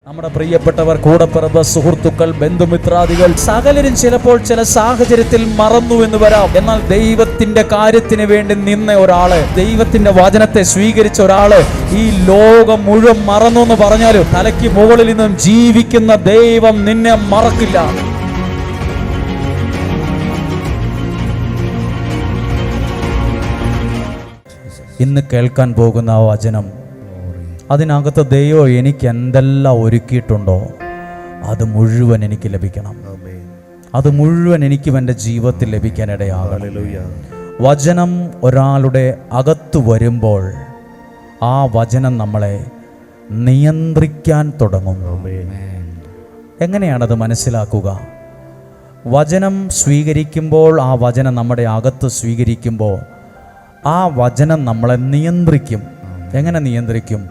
നമ്മുടെ പ്രിയപ്പെട്ടവർ, കൂടപ്പിറപ്പ്, സുഹൃത്തുക്കൾ, ബന്ധുമിത്രാദികൾ സകലരും ചിലപ്പോൾ ചില സാഹചര്യത്തിൽ മറന്നു എന്ന് വരാം. എന്നാൽ ദൈവത്തിന്റെ കാര്യത്തിന് വേണ്ടി നിന്ന ഒരാള്, ദൈവത്തിന്റെ വചനത്തെ സ്വീകരിച്ച ഒരാള് ഈ ലോകം മുഴുവൻ മറന്നു എന്ന് പറഞ്ഞാലും തലയ്ക്ക് മുകളിൽ നിന്നും ജീവിക്കുന്ന ദൈവം നിന്നെ മറക്കില്ല. ഇന്ന് കേൾക്കാൻ പോകുന്ന ആ വചനം, അതിനകത്ത് ദൈവം എനിക്ക് എന്തെല്ലാം ഒരുക്കിയിട്ടുണ്ടോ അത് മുഴുവൻ എനിക്ക് ലഭിക്കണം. അത് മുഴുവൻ എനിക്കും എൻ്റെ ജീവിതത്തിൽ ലഭിക്കാനിടയാകണം. വചനം ഒരാളുടെ അകത്ത് വരുമ്പോൾ ആ വചനം നമ്മളെ നിയന്ത്രിക്കാൻ തുടങ്ങും. എങ്ങനെയാണത് മനസ്സിലാക്കുക? വചനം സ്വീകരിക്കുമ്പോൾ, ആ വചനം നമ്മുടെ അകത്ത് സ്വീകരിക്കുമ്പോൾ ആ വചനം നമ്മളെ നിയന്ത്രിക്കും. എങ്ങനെ നിയന്ത്രിക്കും?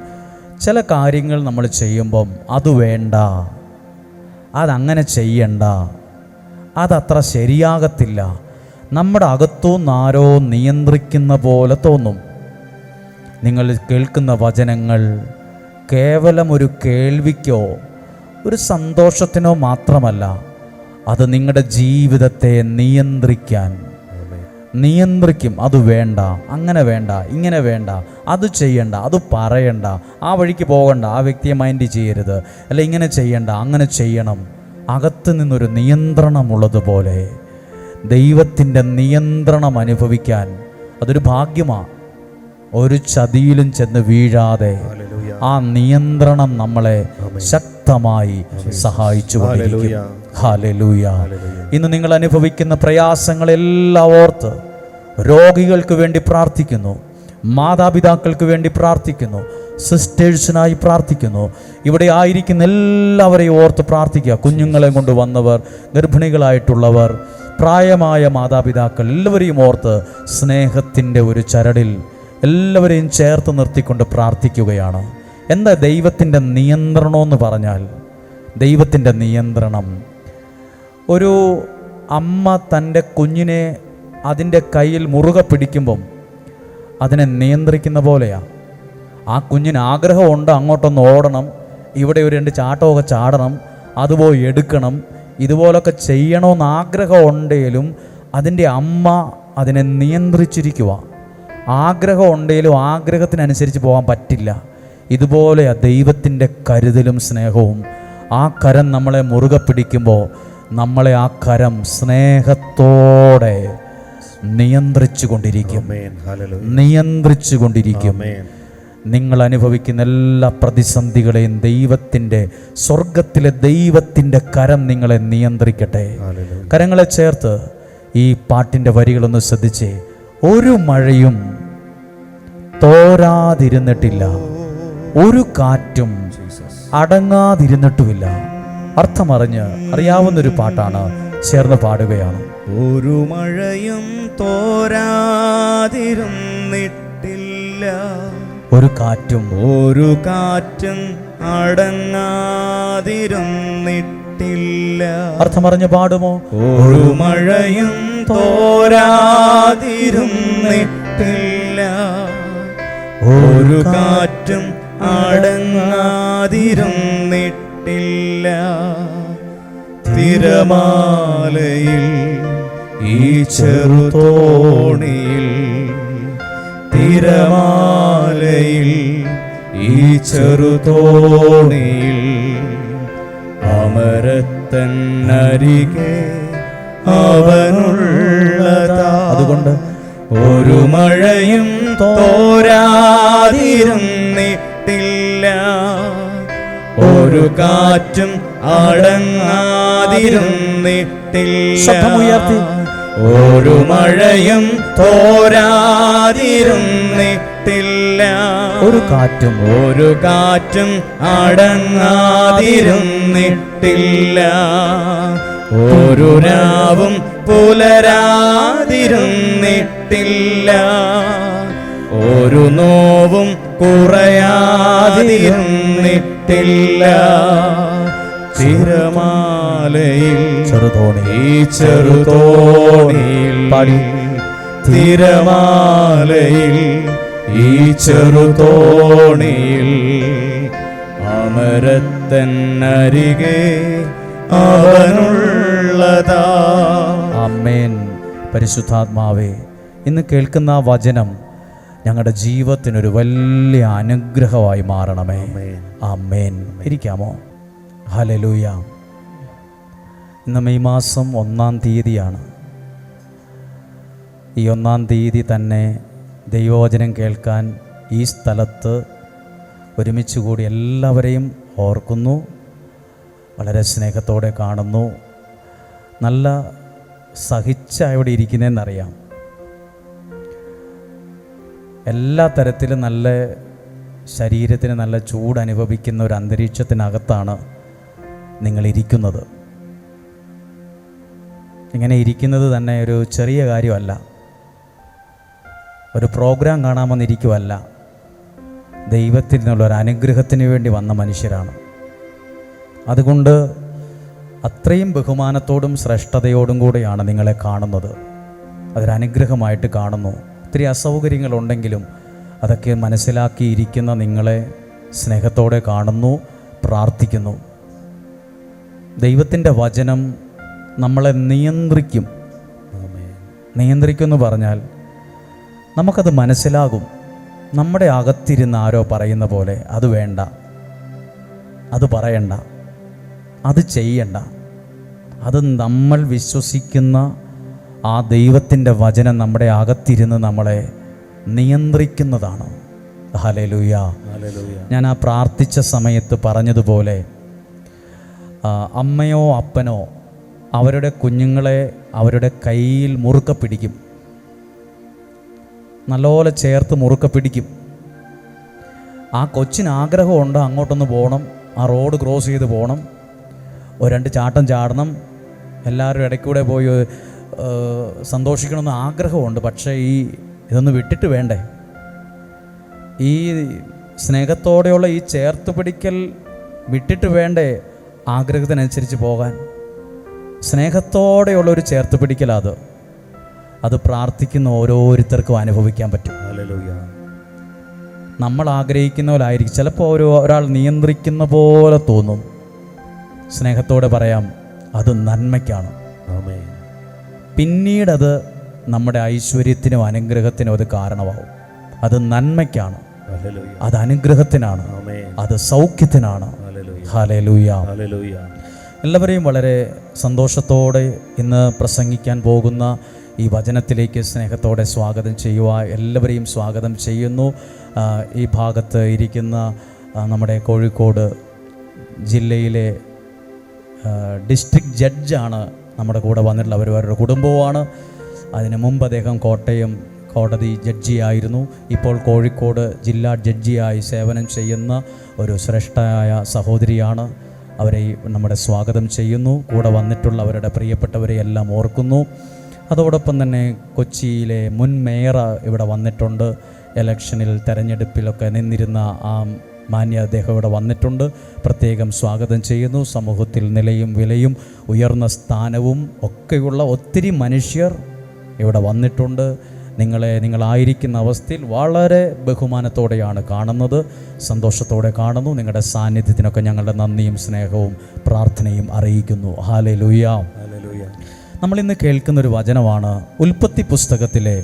ചില കാര്യങ്ങൾ നമ്മൾ ചെയ്യുമ്പം അത് വേണ്ട, അതങ്ങനെ ചെയ്യണ്ട, അതത്ര ശരിയാകത്തില്ല, നമ്മുടെ അകത്തുനിന്ന് ആരോ നിയന്ത്രിക്കുന്ന പോലെ തോന്നും. നിങ്ങൾ കേൾക്കുന്ന വചനങ്ങൾ കേവലം ഒരു കേൾവിക്കോ ഒരു സന്തോഷത്തിനോ മാത്രമല്ല, അത് നിങ്ങളുടെ ജീവിതത്തെ നിയന്ത്രിക്കും. അത് വേണ്ട, അങ്ങനെ വേണ്ട, ഇങ്ങനെ വേണ്ട, അത് ചെയ്യണ്ട, അത് പറയണ്ട, ആ വഴിക്ക് പോകണ്ട, ആ വ്യക്തിയെ മൈൻഡ് ചെയ്യരുത്, അല്ല ഇങ്ങനെ ചെയ്യണ്ട, അങ്ങനെ ചെയ്യണം. അകത്ത് നിന്നൊരു നിയന്ത്രണമുള്ളതുപോലെ ദൈവത്തിൻ്റെ നിയന്ത്രണം അനുഭവിക്കാൻ അതൊരു ഭാഗ്യമാണ്. ഒരു ചതിയിലും ചെന്ന് വീഴാതെ ആ നിയന്ത്രണം നമ്മളെ ശക്തമായി സഹായിച്ചുകൊണ്ടിരിക്കും. ഹല്ലേലൂയ. ഇന്ന് നിങ്ങൾ അനുഭവിക്കുന്ന പ്രയാസങ്ങളെല്ലാം ഓർത്ത് രോഗികൾക്ക് വേണ്ടി പ്രാർത്ഥിക്കുന്നു, മാതാപിതാക്കൾക്ക് വേണ്ടി പ്രാർത്ഥിക്കുന്നു, സിസ്റ്റേഴ്സിനായി പ്രാർത്ഥിക്കുന്നു. ഇവിടെ ആയിരിക്കുന്ന എല്ലാവരെയും ഓർത്ത് പ്രാർത്ഥിക്കുക. കുഞ്ഞുങ്ങളെ കൊണ്ട് വന്നവർ, ഗർഭിണികളായിട്ടുള്ളവർ, പ്രായമായ മാതാപിതാക്കൾ, എല്ലാവരെയും ഓർത്ത് സ്നേഹത്തിൻ്റെ ഒരു ചരടിൽ എല്ലാവരെയും ചേർത്ത് നിർത്തിക്കൊണ്ട് പ്രാർത്ഥിക്കുകയാണ്. എന്താ ദൈവത്തിൻ്റെ നിയന്ത്രണമെന്ന് പറഞ്ഞാൽ? ദൈവത്തിൻ്റെ നിയന്ത്രണം, ഒരു അമ്മ തൻ്റെ കുഞ്ഞിനെ അതിൻ്റെ കയ്യിൽ മുറുകെ പിടിക്കുമ്പം അതിനെ നിയന്ത്രിക്കുന്ന പോലെയാണ്. ആ കുഞ്ഞിന് ആഗ്രഹമുണ്ട് അങ്ങോട്ടൊന്ന് ഓടണം, ഇവിടെ ഒരു 2 ചാട്ടമൊക്കെ ചാടണം, അതുപോയി എടുക്കണം, ഇതുപോലൊക്കെ ചെയ്യണമെന്ന് ആഗ്രഹം ഉണ്ടെങ്കിലും അതിൻ്റെ അമ്മ അതിനെ നിയന്ത്രിച്ചിരിക്കുക. ആഗ്രഹം ഉണ്ടെങ്കിലും ആഗ്രഹത്തിനനുസരിച്ച് പോകാൻ പറ്റില്ല. ഇതുപോലെയാ ദൈവത്തിൻ്റെ കരുതലും സ്നേഹവും. ആ കരം നമ്മളെ മുറുകെ പിടിക്കുമ്പോൾ നമ്മളെ ആ കരം സ്നേഹത്തോടെ നിയന്ത്രിച്ചു കൊണ്ടിരിക്കും. നിങ്ങൾ അനുഭവിക്കുന്ന എല്ലാ പ്രതിസന്ധികളെയും സ്വർഗത്തിലെ ദൈവത്തിൻ്റെ കരം നിങ്ങളെ നിയന്ത്രിക്കട്ടെ. കരങ്ങളെ ചേർത്ത് ഈ പാട്ടിൻ്റെ വരികളൊന്ന് ശ്രദ്ധിച്ചേ. ഒരു മഴയും തോരാതിരുന്നിട്ടില്ല, ഒരു കാറ്റും അടങ്ങാതിരുന്നിട്ടുമില്ല. അർത്ഥമറിഞ്ഞ് അറിയാവുന്നൊരു പാട്ടാണ്, ചേർന്ന് പാടുകയാണ്. ഒരു മഴയും തോരാതിരുന്നിട്ടില്ല, ഒരു കാറ്റും അടങ്ങാതിരുന്നിട്ടില്ല. അർത്ഥമറിഞ്ഞ് പാടുമോ? ഒരു മഴയും തോരാതിരുന്നിട്ടില്ല, ഒരു കാറ്റും അടങ്ങാതിരുന്നിട്ടില്ല. തിരമാലയിൽ ഈ ചെറുതോണിയിൽ, തിരമാലയിൽ ഈ ചെറുതോണിയിൽ, അമരത്തന്നരികെ അവനുള്ളതാ. അതുകൊണ്ട് ഒരു മഴയും തോരാതിരുന്നിട്ടില്ല, ഒരു കാറ്റും അടങ്ങാതിരുന്നിട്ടില്ല. ഒരു മഴയും തോരാതിരുന്നിട്ടില്ല, ഒരു കാറ്റും അടങ്ങാതിരുന്നിട്ടില്ല. ഒരു രാവും പുലരാതിരുന്നിട്ടില്ല, ഒരു നോവും കുറയാതിരുന്നിട്ടില്ല. തിരമാലയിൽ ഈ ചെറുതോണിയിൽ, തിരമാലയിൽ ഈ ചെറുതോണിയിൽ, അമരത്ത തന്നരികെ അവനുള്ളതാ. ആമേൻ. പരിശുദ്ധാത്മാവേ, ഇന്ന് കേൾക്കുന്ന ആ വചനം ഞങ്ങളുടെ ജീവിതത്തിനൊരു വലിയ അനുഗ്രഹമായി മാറണമേ. ആമേൻ. ഇരിക്കാമോ? ഹല്ലേലൂയ. ഇന്ന് മെയ് മാസം 1-ാം തീയതിയാണ്. ഈ 1-ാം തീയതി തന്നെ ദൈവവചനം കേൾക്കാൻ ഈ സ്ഥലത്ത് ഒരുമിച്ച് കൂടി എല്ലാവരെയും ഓർക്കുന്നു, വളരെ സ്നേഹത്തോടെ കാണുന്നു. നല്ല സഹിച്ച ഇവിടെ ഇരിക്കുന്നതെന്നറിയാം. എല്ലാ തരത്തിലും നല്ല ശരീരത്തിന് നല്ല ചൂട് അനുഭവിക്കുന്ന ഒരു അന്തരീക്ഷത്തിനകത്താണ് നിങ്ങളിരിക്കുന്നത്. ഇങ്ങനെ ഇരിക്കുന്നത് തന്നെ ഒരു ചെറിയ കാര്യമല്ല, ഒരു പ്രോഗ്രാം കാണാമെന്നിരിക്കുമല്ല. ദൈവത്തിൽ നിന്നുള്ളൊരു അനുഗ്രഹത്തിന് വേണ്ടി വന്ന മനുഷ്യരാണ്. അതുകൊണ്ട് അത്രയും ബഹുമാനത്തോടും ശ്രേഷ്ഠതയോടും കൂടെയാണ് നിങ്ങളെ കാണുന്നത്. അതൊരനുഗ്രഹമായിട്ട് കാണുന്നു. ഒത്തിരി അസൗകര്യങ്ങളുണ്ടെങ്കിലും അതൊക്കെ മനസ്സിലാക്കിയിരിക്കുന്ന നിങ്ങളെ സ്നേഹത്തോടെ കാണുന്നു, പ്രാർത്ഥിക്കുന്നു. ദൈവത്തിൻ്റെ വചനം നമ്മളെ നിയന്ത്രിക്കും. നിയന്ത്രിക്കുമെന്ന് പറഞ്ഞാൽ നമുക്കത് മനസ്സിലാകും. നമ്മുടെ അകത്തിരുന്ന് ആരോ പറയുന്ന പോലെ അത് വേണ്ട, അത് പറയണ്ട, അത് ചെയ്യണ്ട. അത് നമ്മൾ വിശ്വസിക്കുന്ന ആ ദൈവത്തിൻ്റെ വചനം നമ്മുടെ അകത്തിരുന്ന് നമ്മളെ നിയന്ത്രിക്കുന്നതാണ്. ഹല്ലേലൂയ. ഞാൻ ആ പ്രാർത്ഥിച്ച സമയത്ത് പറഞ്ഞതുപോലെ അമ്മയോ അപ്പനോ അവരുടെ കുഞ്ഞുങ്ങളെ അവരുടെ കയ്യിൽ മുറുക്കെ പിടിക്കും, നല്ലപോലെ ചേർത്ത് മുറുക്കെ പിടിക്കും. ആ കൊച്ചിന് ആഗ്രഹമുണ്ട് അങ്ങോട്ടൊന്ന് പോകണം, ആ റോഡ് ക്രോസ് ചെയ്ത് പോകണം, ഒരു 2 ചാട്ടം ചാടണം, എല്ലാവരും ഇടയ്ക്കൂടെ പോയി സന്തോഷിക്കണമെന്ന് ആഗ്രഹമുണ്ട്. പക്ഷേ ഇതൊന്ന് വിട്ടിട്ട് വേണ്ടേ? ഈ സ്നേഹത്തോടെയുള്ള ഈ ചേർത്ത് പിടിക്കൽ വിട്ടിട്ട് വേണ്ടേ ആഗ്രഹത്തിനനുസരിച്ച് പോകാൻ? സ്നേഹത്തോടെയുള്ളൊരു ചേർത്ത് പിടിക്കലാത്. അത് പ്രാർത്ഥിക്കുന്ന ഓരോരുത്തർക്കും അനുഭവിക്കാൻ പറ്റും. നമ്മൾ ആഗ്രഹിക്കുന്ന പോലെ ആയിരിക്കും. ചിലപ്പോൾ ഒരാൾ നിയന്ത്രിക്കുന്ന പോലെ തോന്നും. സ്നേഹത്തോടെ പറയാം, അത് നന്മയ്ക്കാണ്. പിന്നീടത് നമ്മുടെ ഐശ്വര്യത്തിനും അനുഗ്രഹത്തിനും അത് കാരണമാവും. അത് നന്മയ്ക്കാണ്, അത് അനുഗ്രഹത്തിനാണ്, അത് സൗഖ്യത്തിനാണ്. ഹല്ലേലൂയ. എല്ലാവരെയും വളരെ സന്തോഷത്തോടെ ഇന്ന് പ്രസംഗിക്കാൻ പോകുന്ന ഈ വചനത്തിലേക്ക് സ്നേഹത്തോടെ സ്വാഗതം ചെയ്യുക. എല്ലാവരെയും സ്വാഗതം ചെയ്യുന്നു. ഈ ഭാഗത്ത് ഇരിക്കുന്ന നമ്മുടെ കോഴിക്കോട് ജില്ലയിലെ ഡിസ്ട്രിക്ട് ജഡ്ജാണ് നമ്മുടെ കൂടെ വന്നിട്ടുള്ള. അവരുടെ കുടുംബവുമാണ്. അതിനു മുമ്പ് അദ്ദേഹം കോട്ടയം കോടതി ജഡ്ജിയായിരുന്നു. ഇപ്പോൾ കോഴിക്കോട് ജില്ലാ ജഡ്ജിയായി സേവനം ചെയ്യുന്ന ഒരു ശ്രേഷ്ഠയായ സഹോദരിയാണ്. അവരെ നമ്മുടെ സ്വാഗതം ചെയ്യുന്നു. കൂടെ വന്നിട്ടുള്ള അവരുടെ പ്രിയപ്പെട്ടവരെ എല്ലാം ഓർക്കുന്നു. അതോടൊപ്പം തന്നെ കൊച്ചിയിലെ മുൻ മേയർ ഇവിടെ വന്നിട്ടുണ്ട്. ഇലക്ഷനിൽ തെരഞ്ഞെടുപ്പിലൊക്കെ നിന്നിരുന്ന ആ മാന്യ അദ്ദേഹം ഇവിടെ വന്നിട്ടുണ്ട്. പ്രത്യേകം സ്വാഗതം ചെയ്യുന്നു. സമൂഹത്തിൽ നിലയും വിലയും ഉയർന്ന സ്ഥാനവും ഒക്കെയുള്ള ഒത്തിരി മനുഷ്യർ ഇവിടെ വന്നിട്ടുണ്ട്. നിങ്ങളായിരിക്കുന്ന അവസ്ഥയിൽ വളരെ ബഹുമാനത്തോടെയാണ് കാണുന്നത്, സന്തോഷത്തോടെ കാണുന്നു. നിങ്ങളുടെ സാന്നിധ്യത്തിനൊക്കെ ഞങ്ങളുടെ നന്ദിയും സ്നേഹവും പ്രാർത്ഥനയും അറിയിക്കുന്നു. ഹല്ലേലൂയ. നമ്മളിന്ന് കേൾക്കുന്നൊരു വചനമാണ് ഉൽപ്പത്തി പുസ്തകത്തിലെ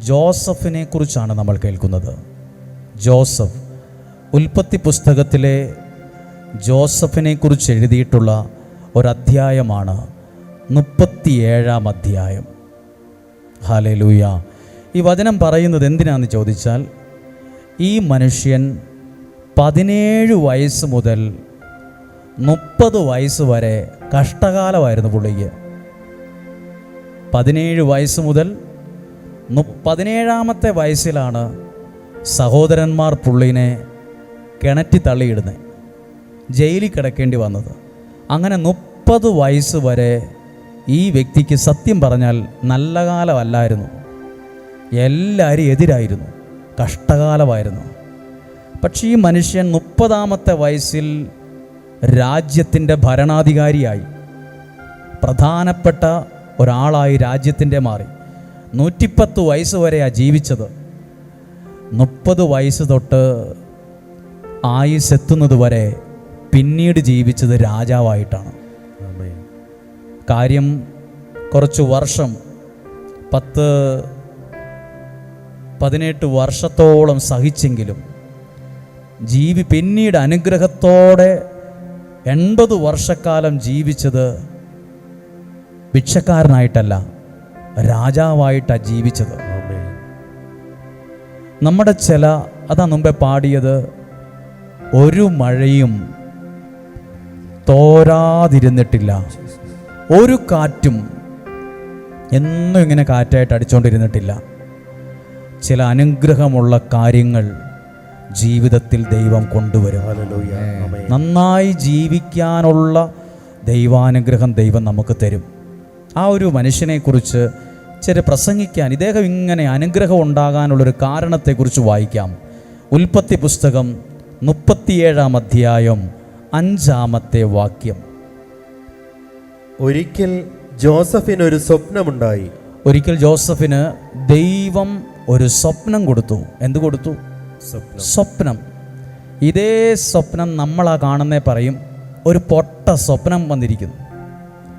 ജോസഫിനെ കുറിച്ചാണ് നമ്മൾ കേൾക്കുന്നത്. ജോസഫ്, ഉൽപ്പത്തി പുസ്തകത്തിലെ ജോസഫിനെ കുറിച്ച് എഴുതിയിട്ടുള്ള ഒരധ്യായമാണ് 37-ാം അധ്യായം. ഹല്ലേലൂയ. ഈ വചനം പറയുന്നത് എന്തിനാണെന്ന് ചോദിച്ചാൽ, ഈ മനുഷ്യൻ 17 വയസ്സ് മുതൽ 30 വയസ്സ് വരെ കഷ്ടകാലമായിരുന്നു പുള്ളിക്ക്. 17 വയസ്സ് മുതൽ 17-ാമത്തെ വയസ്സിലാണ് സഹോദരന്മാർ പുള്ളിനെ കിണറ്റി തള്ളിയിടുന്നത്, ജയിലിൽ കിടക്കേണ്ടി വന്നത്. അങ്ങനെ 30 വയസ്സ് വരെ ഈ വ്യക്തിക്ക് സത്യം പറഞ്ഞാൽ നല്ല കാലമല്ലായിരുന്നു. എല്ലാവരും എതിരായിരുന്നു, കഷ്ടകാലമായിരുന്നു. പക്ഷേ ഈ മനുഷ്യൻ 30-ാമത്തെ വയസ്സിൽ രാജ്യത്തിൻ്റെ ഭരണാധികാരിയായി, പ്രധാനപ്പെട്ട ഒരാളായി രാജ്യത്തിൻ്റെ മാറി. 110 വയസ്സ് വരെയാണ് ജീവിച്ചത്. 30 വയസ്സ് തൊട്ട് ആയുസ്സെത്തുന്നത് വരെ പിന്നീട് ജീവിച്ചത് രാജാവായിട്ടാണ്. ആമേൻ. കാര്യം കുറച്ച് വർഷം 10-18 വർഷത്തോളം സഹിച്ചെങ്കിലും പിന്നീട് അനുഗ്രഹത്തോടെ 80 വർഷക്കാലം ജീവിച്ചത് ഭിക്ഷക്കാരനായിട്ടല്ല, രാജാവായിട്ടാണ് ജീവിച്ചത്. ആമേൻ. നമ്മുടെ അതാ മുമ്പേ പാടിയത്, ഒരു മഴയും തോരാതിരുന്നിട്ടില്ല, ഒരു കാറ്റും എന്നും ഇങ്ങനെ കാറ്റായിട്ട് അടിച്ചുകൊണ്ടിരുന്നിട്ടില്ല. ചില അനുഗ്രഹമുള്ള കാര്യങ്ങൾ ജീവിതത്തിൽ ദൈവം കൊണ്ടുവരും. ഹല്ലേലൂയ. ആമേൻ. നന്നായി ജീവിക്കാനുള്ള ദൈവാനുഗ്രഹം ദൈവം നമുക്ക് തരും. ആ ഒരു മനുഷ്യനെക്കുറിച്ച് പ്രസംഗിക്കാൻ, ഇദ്ദേഹം ഇങ്ങനെ അനുഗ്രഹം ഉണ്ടാകാനുള്ളൊരു കാരണത്തെക്കുറിച്ച് വായിക്കാം. ഉൽപ്പത്തി പുസ്തകം 37-ാം അധ്യായം 5-ാമത്തെ വാക്യം. ഒരിക്കൽ ജോസഫിനൊരു സ്വപ്നമുണ്ടായി. ഒരിക്കൽ ജോസഫിന് ദൈവം ഒരു സ്വപ്നം കൊടുത്തു. എന്ത് കൊടുത്തു? സ്വപ്നം. ഇതേ സ്വപ്നം നമ്മളാ കാണുന്നേ പറയും, ഒരു പൊട്ട സ്വപ്നം വന്നിരിക്കുന്നു.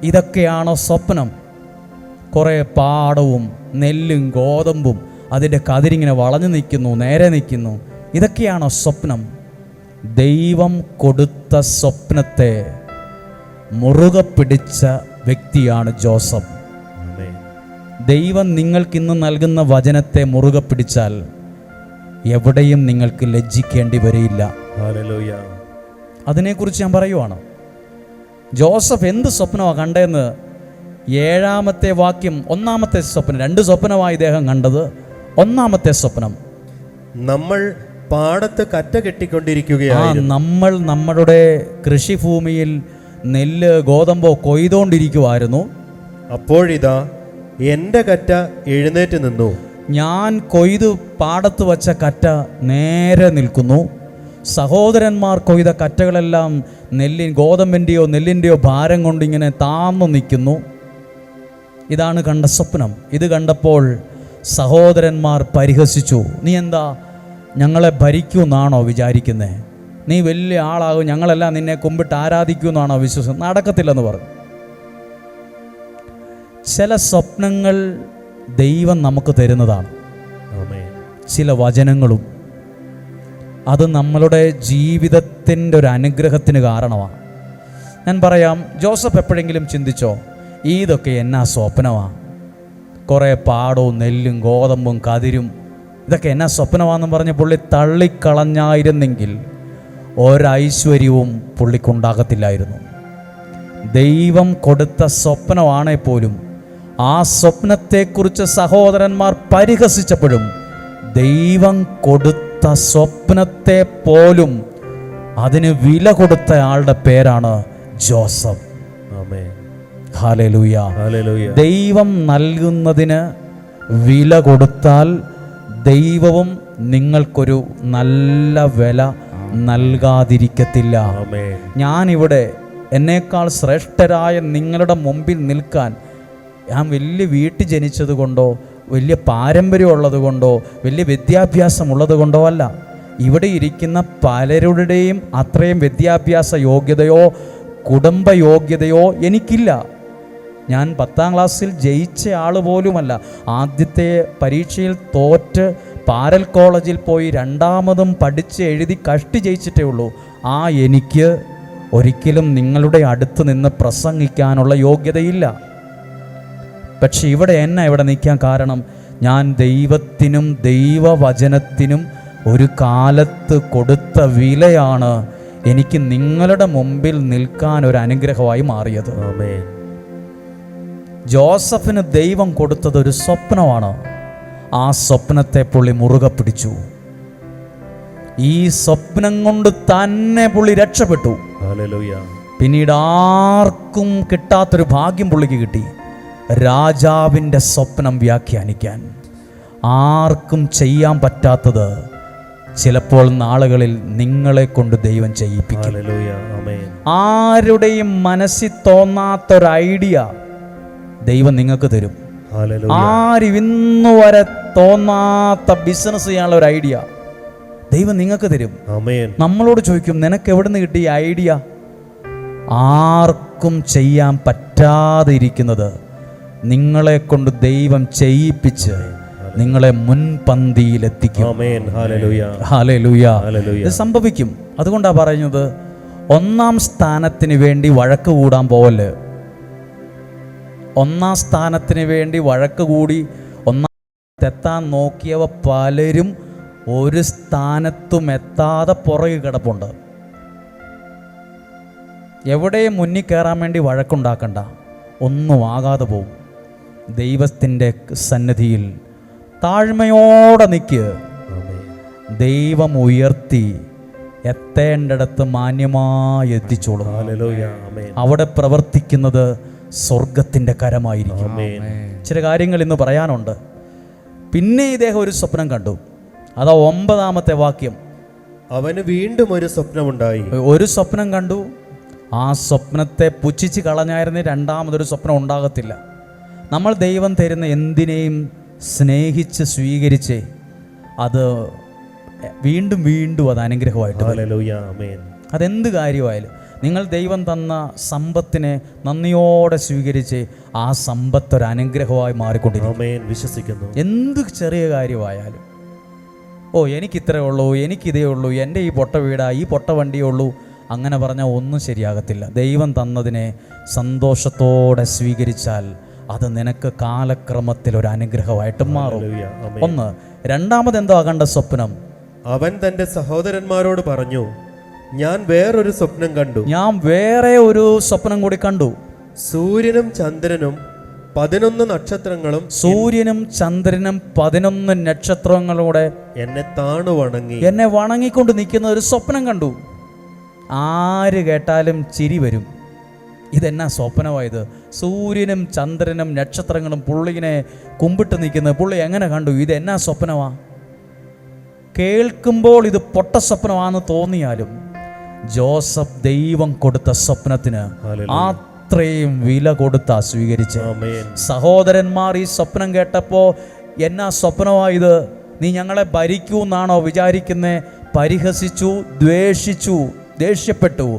ഇതൊക്കെയാണോ സ്വപ്നം? കുറേ പാടവും നെല്ലും ഗോതമ്പും അതിൻ്റെ കതിരിങ്ങനെ വളഞ്ഞു നിൽക്കുന്നു, നേരെ നിൽക്കുന്നു. ഇതൊക്കെയാണോ സ്വപ്നം? ദൈവം കൊടുത്ത സ്വപ്നത്തെ മുറുകെ പിടിച്ച വ്യക്തിയാണ് ജോസഫ്. ദൈവം നിങ്ങൾക്കിന്ന് നൽകുന്ന വചനത്തെ മുറുകെ പിടിച്ചാൽ എവിടെയും നിങ്ങൾക്ക് ലജ്ജിക്കേണ്ടി വരില്ല. ഹല്ലേലൂയ. അതിനെക്കുറിച്ച് ഞാൻ പറയുവാണ്. ജോസഫ് എന്ത് സ്വപ്നമാണ് കണ്ടതെന്ന് 7-ാമത്തെ വാക്യം. 1-ാമത്തെ സ്വപ്നം, 2 സ്വപ്നമായി ഇദ്ദേഹം കണ്ടത്. 1-ാമത്തെ സ്വപ്നം, നമ്മൾ പാടത്ത് കറ്റ കെട്ടിക്കൊണ്ടിരിക്കുകയായിരുന്നു. നമ്മൾ നമ്മുടെ കൃഷിഭൂമിയിൽ നെല്ല് ഗോതമ്പോ കൊയ്തുകൊണ്ടിരിക്കുമായിരുന്നു. അപ്പോഴിതാ എൻ്റെ കറ്റ എഴുന്നേറ്റ് നിന്നു. ഞാൻ കൊയ്ത് പാടത്ത് വച്ച കറ്റ നേരെ നിൽക്കുന്നു. സഹോദരന്മാർ കൊയ്ത കറ്റകളെല്ലാം ഗോതമ്പിൻ്റെയോ നെല്ലിൻ്റെയോ ഭാരം കൊണ്ടിങ്ങനെ താന്നു നിൽക്കുന്നു. ഇതാണ് കണ്ട സ്വപ്നം. ഇത് കണ്ടപ്പോൾ സഹോദരന്മാർ പരിഹസിച്ചു. നീ എന്താ ഞങ്ങളെ ഭരിക്കുമെന്നാണോ വിചാരിക്കുന്നത്? നീ വലിയ ആളാകും, ഞങ്ങളെല്ലാം നിന്നെ കുമ്പിട്ട് ആരാധിക്കുമെന്നാണോ വിശ്വസം? നടക്കത്തില്ലെന്ന് പറഞ്ഞു. ചില സ്വപ്നങ്ങൾ ദൈവം നമുക്ക് തരുന്നതാണ്. ആമേൻ. ചില വചനങ്ങളും അത് നമ്മളുടെ ജീവിതത്തിൻ്റെ ഒരു അനുഗ്രഹത്തിന് കാരണമാണ്. ഞാൻ പറയാം, ജോസഫ് എപ്പോഴെങ്കിലും ചിന്തിച്ചോ, ഇതൊക്കെ എന്നാ സ്വപ്നമാണ്? കുറേ പാടവും നെല്ലും ഗോതമ്പും കതിരും ഇതൊക്കെ എന്നാ സ്വപ്നമാണെന്ന് പറഞ്ഞ് പുള്ളി തള്ളിക്കളഞ്ഞായിരുന്നെങ്കിൽ ഒരൈശ്വര്യവും പുള്ളിക്കുണ്ടാകത്തില്ലായിരുന്നു. ദൈവം കൊടുത്ത സ്വപ്നമാണേ പോലും ആ സ്വപ്നത്തെക്കുറിച്ച് സഹോദരന്മാർ പരിഹസിച്ചപ്പോഴും ദൈവം കൊടുത്ത സ്വപ്നത്തെ പോലും അതിന് വില കൊടുത്ത ആളുടെ പേരാണ് ജോസഫ്. ആമേൻ. ഹല്ലേലൂയ. ഹല്ലേലൂയ. ദൈവം നൽകുന്നതിന് വില കൊടുത്താൽ ദൈവവും നിങ്ങൾക്കൊരു നല്ല വില നൽകാതിരിക്കത്തില്ല. ആമേൻ. ഞാനിവിടെ എന്നേക്കാൾ ശ്രേഷ്ഠരായ നിങ്ങളുടെ മുമ്പിൽ നിൽക്കാൻ ഞാൻ വലിയ വീട്ടിൽ ജനിച്ചത് കൊണ്ടോ വലിയ പാരമ്പര്യം ഉള്ളത് കൊണ്ടോ വലിയ വിദ്യാഭ്യാസമുള്ളത് കൊണ്ടോ അല്ല. ഇവിടെ ഇരിക്കുന്ന പലരുടെയും അത്രയും വിദ്യാഭ്യാസ യോഗ്യതയോ കുടുംബ യോഗ്യതയോ എനിക്കില്ല. ഞാൻ 10ാം ക്ലാസ്സിൽ ജയിച്ച ആൾ പോലുമല്ല. ആദ്യത്തെ പരീക്ഷയിൽ തോറ്റ് പാരൽ കോളേജിൽ പോയി 2ാമതും പഠിച്ച് എഴുതി കഷ്ടി ജയിച്ചിട്ടേ ഉള്ളൂ. എനിക്ക് ഒരിക്കലും നിങ്ങളുടെ അടുത്ത് നിന്ന് പ്രസംഗിക്കാനുള്ള യോഗ്യതയില്ല. പക്ഷെ ഇവിടെ നിൽക്കാൻ കാരണം ഞാൻ ദൈവത്തിനും ദൈവവചനത്തിനും ഒരു കാലത്ത് കൊടുത്ത വിലയാണ് എനിക്ക് നിങ്ങളുടെ മുമ്പിൽ നിൽക്കാൻ ഒരു അനുഗ്രഹമായി മാറിയത്. ആമേൻ. ജോസഫിന് ദൈവം കൊടുത്തത് ഒരു സ്വപ്നമാണ്. ആ സ്വപ്നത്തെ പുള്ളി മുറുകെ പിടിച്ചു. ഈ സ്വപ്നം കൊണ്ട് തന്നെ പുള്ളി രക്ഷപ്പെട്ടു. ഹല്ലേലൂയ. പിന്നീട് ആർക്കും കിട്ടാത്തൊരു ഭാഗ്യം പുള്ളിക്ക് കിട്ടി. രാജാവിൻ്റെ സ്വപ്നം വ്യാഖ്യാനിക്കാൻ ആർക്കും ചെയ്യാൻ പറ്റാത്തത് ചിലപ്പോൾ നാളുകളിൽ നിങ്ങളെ കൊണ്ട് ദൈവം ചെയ്യിപ്പിക്കും. ഹല്ലേലൂയ. ആമേൻ. ആരുടെയും മനസ്സിൽ തോന്നാത്തൊരു ഐഡിയ ദൈവം നിങ്ങൾക്ക് തരും. ഹല്ലേലൂയ. ആരും ഇന്നു വരെ തോന്നാത്ത ബിസിനസ് ചെയ്യാനുള്ള ഒരു ഐഡിയ ദൈവം നിങ്ങൾക്ക് തരും. ആമേൻ. നമ്മളോട് ചോദിക്കും, നിനക്ക് എവിടെ നിന്ന് കിട്ടിയ ഐഡിയ? ആർക്കും ചെയ്യാൻ പറ്റാതെ ഇരിക്കുന്നത് നിങ്ങളെ കൊണ്ട് ദൈവം ചെയ്യിപ്പിച്ച് നിങ്ങളെ മുൻപന്തിയിലെത്തിക്കും. ആമേൻ. ഹല്ലേലൂയ. ഹല്ലേലൂയ. ഹല്ലേലൂയ. ഇത് സംഭവിക്കും. അതുകൊണ്ടാണ് പറയുന്നത്, ഒന്നാം സ്ഥാനത്തിന് വേണ്ടി വഴക്ക് കൂടാൻ പോവല്ല്. ഒന്നാം സ്ഥാനത്തിന് വേണ്ടി വഴക്ക് കൂടി എത്താൻ നോക്കിയവ പലരും ഒരു സ്ഥാനത്തും എത്താതെ പുറകെ കിടപ്പുണ്ട്. എവിടെയും മുന്നിൽ കയറാൻ വേണ്ടി വഴക്കുണ്ടാക്കണ്ട, ഒന്നും ആകാതെ പോവും. ദൈവത്തിൻ്റെ സന്നിധിയിൽ താഴ്മയോടെ നിൽക്കുക. ദൈവം ഉയർത്തി എത്തേണ്ടിടത്ത് മാന്യമായി എത്തിച്ചോളും. അവിടെ പ്രവർത്തിക്കുന്നത് സ്വർഗത്തിൻ്റെ കരമായിരിക്കും. ചില കാര്യങ്ങൾ ഇന്ന് പറയാനുണ്ട്. പിന്നെ ഇദ്ദേഹം ഒരു സ്വപ്നം കണ്ടു. അതാ 9-ാമത്തെ വാക്യം. അവന് വീണ്ടും ഒരു സ്വപ്നമുണ്ടായി. ഒരു സ്വപ്നം കണ്ടു. ആ സ്വപ്നത്തെ പുച്ഛിച്ച് കളഞ്ഞായിരുന്നേ രണ്ടാമതൊരു സ്വപ്നം ഉണ്ടാകത്തില്ല. നമ്മൾ ദൈവം തരുന്ന എന്തിനേയും സ്നേഹിച്ച് സ്വീകരിച്ച് അത് വീണ്ടും വീണ്ടും അത് അനുഗ്രഹമായിട്ട്. അതെന്ത് കാര്യമായാലും നിങ്ങൾ ദൈവം തന്ന സമ്പത്തിനെ നന്ദിയോടെ സ്വീകരിച്ച് ആ സമ്പത്ത് ഒരു അനുഗ്രഹമായി മാറിക്കൊണ്ടിരിക്കും. വിശ്വസിക്കുന്നു. എന്ത് ചെറിയ കാര്യമായാലും, ഓ എനിക്കിത്രേ ഉള്ളൂ, എനിക്കിതേ ഉള്ളൂ, എൻ്റെ ഈ പൊട്ട വീടാ, ഈ പൊട്ട വണ്ടിയേ ഉള്ളൂ, അങ്ങനെ പറഞ്ഞാൽ ഒന്നും ശരിയാകത്തില്ല. ദൈവം തന്നതിനെ സന്തോഷത്തോടെ സ്വീകരിച്ചാൽ അത് നിനക്ക് കാലക്രമത്തിൽ ഒരു അനുഗ്രഹമായിട്ട് മാറും. ഒന്ന്. രണ്ടാമതെന്തോ കണ്ട സ്വപ്നം, അവൻ തൻ്റെ സഹോദരന്മാരോട് പറഞ്ഞു, ഞാൻ വേറൊരു സ്വപ്നം കണ്ടു. ഞാൻ വേറെ ഒരു സ്വപ്നം കൂടി കണ്ടു. സൂര്യനും ചന്ദ്രനും 11 നക്ഷത്രങ്ങളും സൂര്യനും ചന്ദ്രനും 11 നക്ഷത്രങ്ങളൂടെ എന്നെ താണു വണങ്ങി, എന്നെ വണങ്ങിക്കൊണ്ട് നിൽക്കുന്ന ഒരു സ്വപ്നം കണ്ടു. ആര് കേട്ടാലും ചിരി വരും. ഇതെന്നാ സ്വപ്നമായത്? സൂര്യനും ചന്ദ്രനും നക്ഷത്രങ്ങളും പുള്ളിനെ കുമ്പിട്ട് നിൽക്കുന്നത് പുള്ളി എങ്ങനെ കണ്ടു? ഇതെന്നാ സ്വപ്നമാ? കേൾക്കുമ്പോൾ ഇത് പൊട്ട സ്വപ്നമാണെന്ന് തോന്നിയാലും ജോസഫ് ദൈവം കൊടുത്ത സ്വപ്നത്തിന് അത്രയും വില കൊടുത്താ സ്വീകരിച്ച്. സഹോദരന്മാർ ഈ സ്വപ്നം കേട്ടപ്പോ എന്നാ സ്വപ്നമായത്? നീ ഞങ്ങളെ ഭരിക്കൂന്നാണോ വിചാരിക്കുന്നേ? പരിഹസിച്ചു, ദ്വേഷിച്ചു, ദേഷ്യപ്പെട്ടു.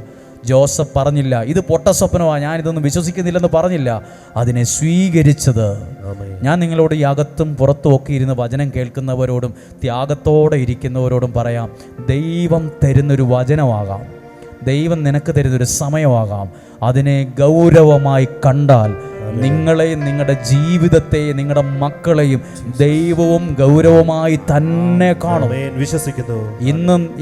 ജോസഫ് പറഞ്ഞില്ല, ഇത് പൊട്ട സ്വപ്നമാണ്, ഞാനിതൊന്നും വിശ്വസിക്കുന്നില്ലെന്ന് പറഞ്ഞില്ല. അതിനെ സ്വീകരിച്ചത്. ഞാൻ നിങ്ങളോട് ഈ അകത്തും പുറത്തും ഒക്കെ ഇരുന്ന് വചനം കേൾക്കുന്നവരോടും ത്യാഗത്തോടെ ഇരിക്കുന്നവരോടും പറയാം, ദൈവം തരുന്നൊരു വചനമാകാം, ദൈവം നിനക്ക് തരുന്നൊരു സമയമാകാം. അതിനെ ഗൗരവമായി കണ്ടാൽ നിങ്ങളെയും നിങ്ങളുടെ ജീവിതത്തെയും നിങ്ങളുടെ മക്കളെയും ദൈവവും ഗൗരവമായി തന്നെ കാണും. വിശ്വസിക്കുന്നു.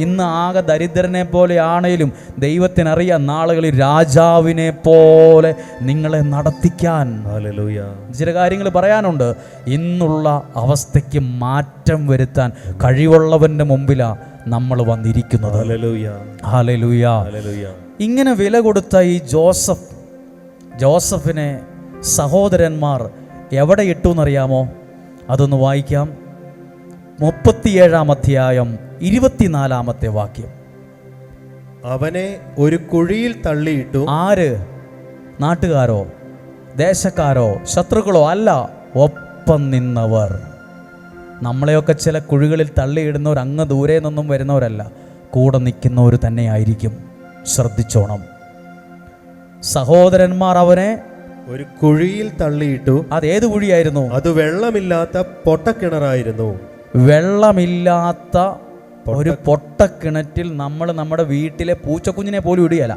ഇന്ന് ആകെ ദരിദ്രനെ പോലെ ആണേലും ദൈവത്തിനറിയാം നാളുകളിൽ രാജാവിനെ പോലെ നിങ്ങളെ നടത്തിക്കാൻ. ചില കാര്യങ്ങൾ പറയാനുണ്ട്. ഇന്നുള്ള അവസ്ഥയ്ക്ക് മാറ്റം വരുത്താൻ കഴിവുള്ളവന്റെ മുമ്പിലാണ് നമ്മൾ വന്നിരിക്കുന്നത്. ഹല്ലേലൂയ. ഇങ്ങനെ വില കൊടുത്ത ഈ ജോസഫിനെ സഹോദരന്മാർ എവിടെ ഇട്ടു എന്നറിയാമോ? അതൊന്ന് വായിക്കാം. 37-ാം അധ്യായം 24-ാമത്തെ വാക്യം. അവനെ ഒരു കുഴിയിൽ തള്ളിയിട്ടു. ആര്? നാട്ടുകാരോ ദേശക്കാരോ ശത്രുക്കളോ അല്ല, ഒപ്പം നിന്നവർ. നമ്മളെയൊക്കെ ചില കുഴികളിൽ തള്ളിയിടുന്നവർ അങ്ങ് ദൂരെ നിന്നും വരുന്നവരല്ല, കൂടെ നിൽക്കുന്നവർ തന്നെയായിരിക്കും. ശ്രദ്ധിച്ചോണം. സഹോദരന്മാർ അവനെ ഒരു കുഴിയിൽ തള്ളിയിട്ടു. അതേത് കുഴിയായിരുന്നു? അത് വെള്ളമില്ലാത്ത പൊട്ടക്കിണറായിരുന്നു. വെള്ളമില്ലാത്ത ഒരു പൊട്ടക്കിണറ്റിൽ നമ്മൾ നമ്മുടെ വീട്ടിലെ പൂച്ചക്കുഞ്ഞിനെ പോലും ഇടുകയല്ല.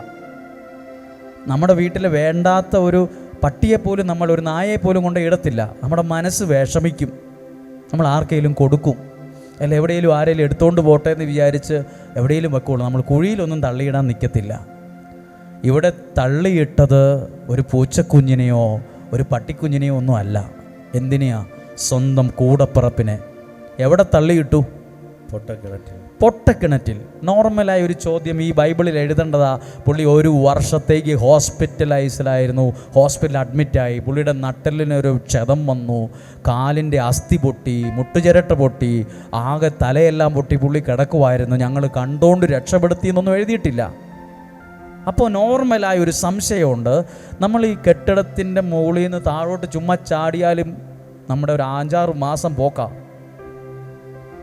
നമ്മുടെ വീട്ടിൽ വേണ്ടാത്ത ഒരു പട്ടിയെ പോലും നമ്മൾ, ഒരു നായയെ പോലും കൊണ്ട് ഇടത്തില്ല. നമ്മുടെ മനസ്സ് വിഷമിക്കും, നമ്മൾ ആർക്കെങ്കിലും കൊടുക്കും, അല്ല എവിടെയെങ്കിലും ആരെങ്കിലും എടുത്തുകൊണ്ട് പോട്ടെ എന്ന് വിചാരിച്ച് എവിടെയെങ്കിലും വെക്കുള്ളൂ. നമ്മൾ കുഴിയിലൊന്നും തള്ളിയിടാൻ നിൽക്കത്തില്ല. ഇവിടെ തള്ളിയിട്ടത് ഒരു പൂച്ചക്കുഞ്ഞിനെയോ ഒരു പട്ടിക്കുഞ്ഞിനെയോ ഒന്നും അല്ല. എന്തിനെയാ? സ്വന്തം കൂടപ്പിറപ്പിനെ. എവിടെ തള്ളിയിട്ടു? പൊട്ടക്കിണറ്റിൽ. നോർമലായ ഒരു ചോദ്യം ഈ ബൈബിളിൽ എഴുതേണ്ടതാ. പുള്ളി ഒരു വർഷത്തേക്ക് ഹോസ്പിറ്റലൈസിലായിരുന്നു, ഹോസ്പിറ്റലിൽ അഡ്മിറ്റായി. പുള്ളിയുടെ നട്ടലിനൊരു ക്ഷതം വന്നു, കാലിൻ്റെ അസ്ഥി പൊട്ടി, മുട്ടുചിരട്ട പൊട്ടി, ആകെ തലയെല്ലാം പൊട്ടി പുള്ളി കിടക്കുമായിരുന്നു. ഞങ്ങൾ കണ്ടുകൊണ്ട് രക്ഷപ്പെടുത്തിയെന്നൊന്നും എഴുതിയിട്ടില്ല. അപ്പോൾ നോർമലായ ഒരു സംശയമുണ്ട്. നമ്മൾ ഈ കെട്ടിടത്തിൻ്റെ മുകളിൽ നിന്ന് താഴോട്ട് ചുമ്മാ ചാടിയാലും നമ്മുടെ ഒരു 5-6 മാസം പോക്കാം.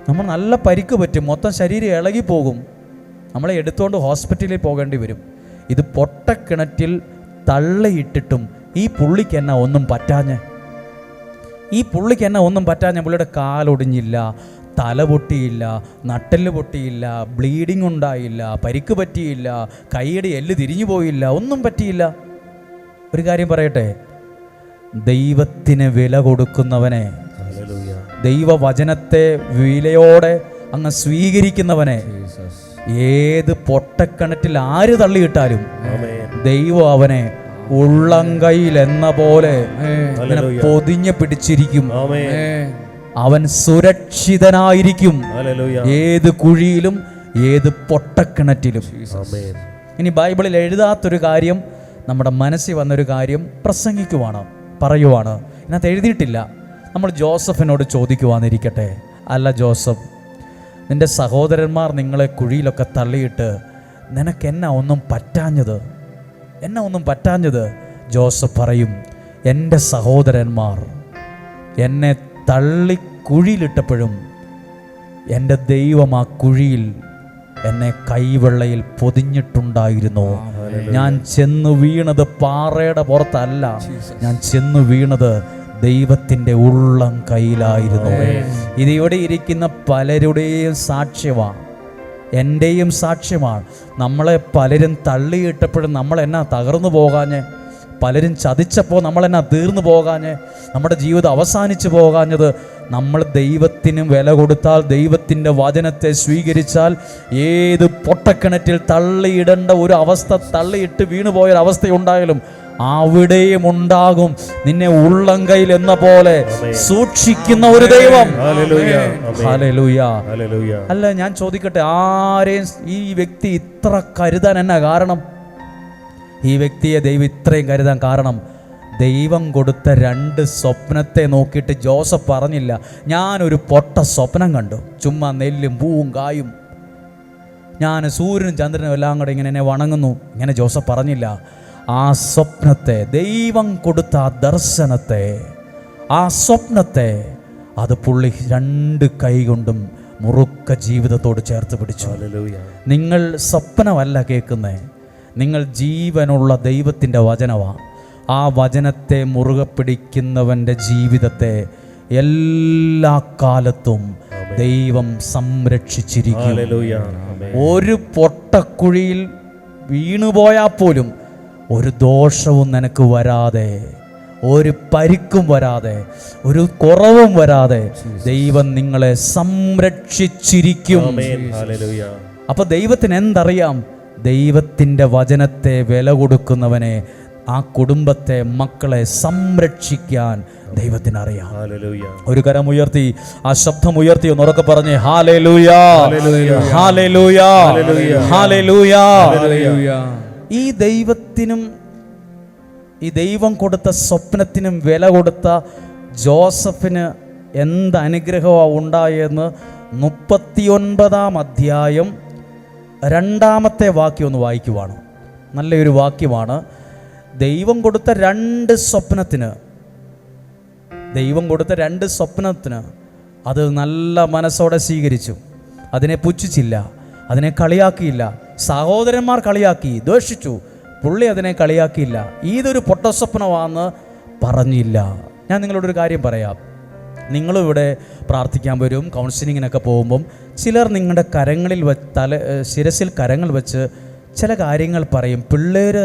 നമ്മൾ നല്ല പരിക്ക് പറ്റും, മൊത്തം ശരീരം ഇളകി പോകും, നമ്മളെ എടുത്തുകൊണ്ട് ഹോസ്പിറ്റലിൽ പോകേണ്ടി വരും. ഇത് പൊട്ടക്കിണറ്റിൽ തള്ളിയിട്ടിട്ടും ഈ പുള്ളിക്ക് എന്നാ ഒന്നും പറ്റാഞ്ഞ്, പുള്ളിയുടെ കാലൊടിഞ്ഞില്ല, തല പൊട്ടിയില്ല, നട്ടെല്ല് പൊട്ടിയില്ല, ബ്ലീഡിങ് ഉണ്ടായില്ല, പരിക്ക് പറ്റിയില്ല, കൈയുടെ എല്ല് തിരിഞ്ഞു പോയില്ല, ഒന്നും പറ്റിയില്ല. ഒരു കാര്യം പറയട്ടെ, ദൈവത്തിന് വില കൊടുക്കുന്നവനെ, ദൈവവചനത്തെ വിലയോടെ അങ്ങ് സ്വീകരിക്കുന്നവനെ ഏത് പൊട്ടക്കിണറ്റിൽ ആര് തള്ളിയിട്ടാലും ദൈവം അവനെ ഉള്ളംകൈയിൽ എന്ന പോലെ പൊതിഞ്ഞ് പിടിച്ചിരിക്കും. അവൻ സുരക്ഷിതനായിരിക്കും ഏത് കുഴിയിലും ഏത് പൊട്ടക്കിണറ്റിലും. ഇനി ബൈബിളിൽ എഴുതാത്തൊരു കാര്യം, നമ്മുടെ മനസ്സിൽ വന്നൊരു കാര്യം പറയുവാണ്. ഇതിനകത്ത് എഴുതിയിട്ടില്ല. നമ്മൾ ജോസഫിനോട് ചോദിക്കുവാന്നിരിക്കട്ടെ, അല്ല ജോസഫ്, നിന്റെ സഹോദരന്മാർ നിങ്ങളെ കുഴിയിലൊക്കെ തള്ളിയിട്ട് നിനക്ക് എന്നാ ഒന്നും പറ്റാഞ്ഞത്? ജോസഫ് പറയും, എൻ്റെ സഹോദരന്മാർ എന്നെ തള്ളി കുഴിയിലിട്ടപ്പോഴും എൻ്റെ ദൈവം ആ കുഴിയിൽ എന്നെ കൈവെള്ളയിൽ പൊതിഞ്ഞിട്ടുണ്ടായിരുന്നു. ഞാൻ ചെന്നു വീണത് പാറയുടെ പുറത്തല്ല, ഞാൻ ചെന്നു വീണത് ദൈവത്തിൻ്റെ ഉള്ളം കയ്യിലായിരുന്നു. ഇതിവിടെ ഇരിക്കുന്ന പലരുടെയും സാക്ഷ്യമാണ്, എൻ്റെയും സാക്ഷ്യമാണ്. നമ്മളെ പലരും തള്ളിയിട്ടപ്പോഴും നമ്മളെന്നാ തകർന്നു പോകാഞ്ഞ്, പലരും ചതിച്ചപ്പോൾ നമ്മളെന്നാ തീർന്നു പോകാഞ്ഞ്, നമ്മുടെ ജീവിതം അവസാനിച്ചു പോകാഞ്ഞത്, നമ്മൾ ദൈവത്തിന് വില കൊടുത്താൽ, ദൈവത്തിൻ്റെ വചനത്തെ സ്വീകരിച്ചാൽ, ഏത് പൊട്ടക്കിണറ്റിൽ തള്ളിയിടേണ്ട ഒരു അവസ്ഥ, തള്ളിയിട്ട് വീണുപോയൊരവസ്ഥയുണ്ടായാലും അവിടെയും ഉണ്ടാകും നിന്നെ ഉള്ളംകൈയിൽ എന്ന പോലെ സൂക്ഷിക്കുന്ന ഒരു ദൈവം. അല്ല, ഞാൻ ചോദിക്കട്ടെ, ആരെയും ഈ വ്യക്തി ഇത്ര കരുതാൻ എന്നാ കാരണം? ഈ വ്യക്തിയെ ദൈവം ഇത്രയും കരുതാൻ കാരണം, ദൈവം കൊടുത്ത 2 സ്വപ്നത്തെ നോക്കിയിട്ട് ജോസഫ് പറഞ്ഞില്ല, ഞാനൊരു പൊട്ട സ്വപ്നം കണ്ടു, ചുമ്മാ നെല്ലും പൂവും കായും, ഞാൻ സൂര്യനും ചന്ദ്രനും എല്ലാം കൂടെ ഇങ്ങനെ എന്നെ വണങ്ങുന്നു, ഇങ്ങനെ ജോസഫ് പറഞ്ഞില്ല. ആ സ്വപ്നത്തെ, ദൈവം കൊടുത്ത ആ ദർശനത്തെ, ആ സ്വപ്നത്തെ, അത് പുള്ളി 2 കൈ കൊണ്ടും മുറുക്ക ജീവിതത്തോട് ചേർത്ത് പിടിച്ചു. നിങ്ങൾ സ്വപ്നമല്ല കേൾക്കുന്നേ, നിങ്ങൾ ജീവനുള്ള ദൈവത്തിൻ്റെ വചനമാണ്. ആ വചനത്തെ മുറുകെ പിടിക്കുന്നവൻ്റെ ജീവിതത്തെ എല്ലാ കാലത്തും ദൈവം സംരക്ഷിച്ചിരിക്കും. ഒരു പൊട്ടക്കുഴിയിൽ വീണുപോയാൽ പോലും ഒരു ദോഷവും നിനക്ക് വരാതെ, ഒരു പരിക്കും വരാതെ, ഒരു കുറവും വരാതെ ദൈവം നിങ്ങളെ സംരക്ഷിച്ചിരിക്കും. അപ്പൊ ദൈവത്തിന് എന്തറിയാം? ദൈവത്തിൻ്റെ വചനത്തെ വില കൊടുക്കുന്നവനെ, ആ കുടുംബത്തെ, മക്കളെ സംരക്ഷിക്കാൻ ദൈവത്തിന് അറിയാം. ഒരു കരം ഉയർത്തി, ആ ശബ്ദം ഉയർത്തി ഒന്ന് ഉറക്കെ പറഞ്ഞേ, ഹല്ലേലൂയാ, ഹല്ലേലൂയാ, ഹല്ലേലൂയാ. ഈ ദൈവത്തിനും ഈ ദൈവം കൊടുത്ത സ്വപ്നത്തിനും വില കൊടുത്ത ജോസഫിന് എന്ത് അനുഗ്രഹമാണ് ഉണ്ടായെന്ന് 39-ാം അധ്യായം 2-ാമത്തെ വാക്യം ഒന്ന് വായിക്കുവാണ്. നല്ലൊരു വാക്യമാണ്. ദൈവം കൊടുത്ത 2 സ്വപ്നത്തിന് അത് നല്ല മനസ്സോടെ സ്വീകരിച്ചു. അതിനെ പുച്ഛിച്ചില്ല, അതിനെ കളിയാക്കിയില്ല. സഹോദരന്മാർ കളിയാക്കി, ദ്വേഷിച്ചു, പുള്ളി അതിനെ കളിയാക്കിയില്ല. ഇതൊരു പൊട്ടസ്വപ്നമാണെന്ന് പറഞ്ഞില്ല. ഞാൻ നിങ്ങളോടൊരു കാര്യം പറയാം. നിങ്ങളിവിടെ പ്രാർത്ഥിക്കാൻ വരും, കൗൺസിലിങ്ങിനൊക്കെ പോകുമ്പം ചിലർ നിങ്ങളുടെ കരങ്ങളിൽ ശിരസിൽ കരങ്ങൾ വെച്ച് ചില കാര്യങ്ങൾ പറയും. പിള്ളേർ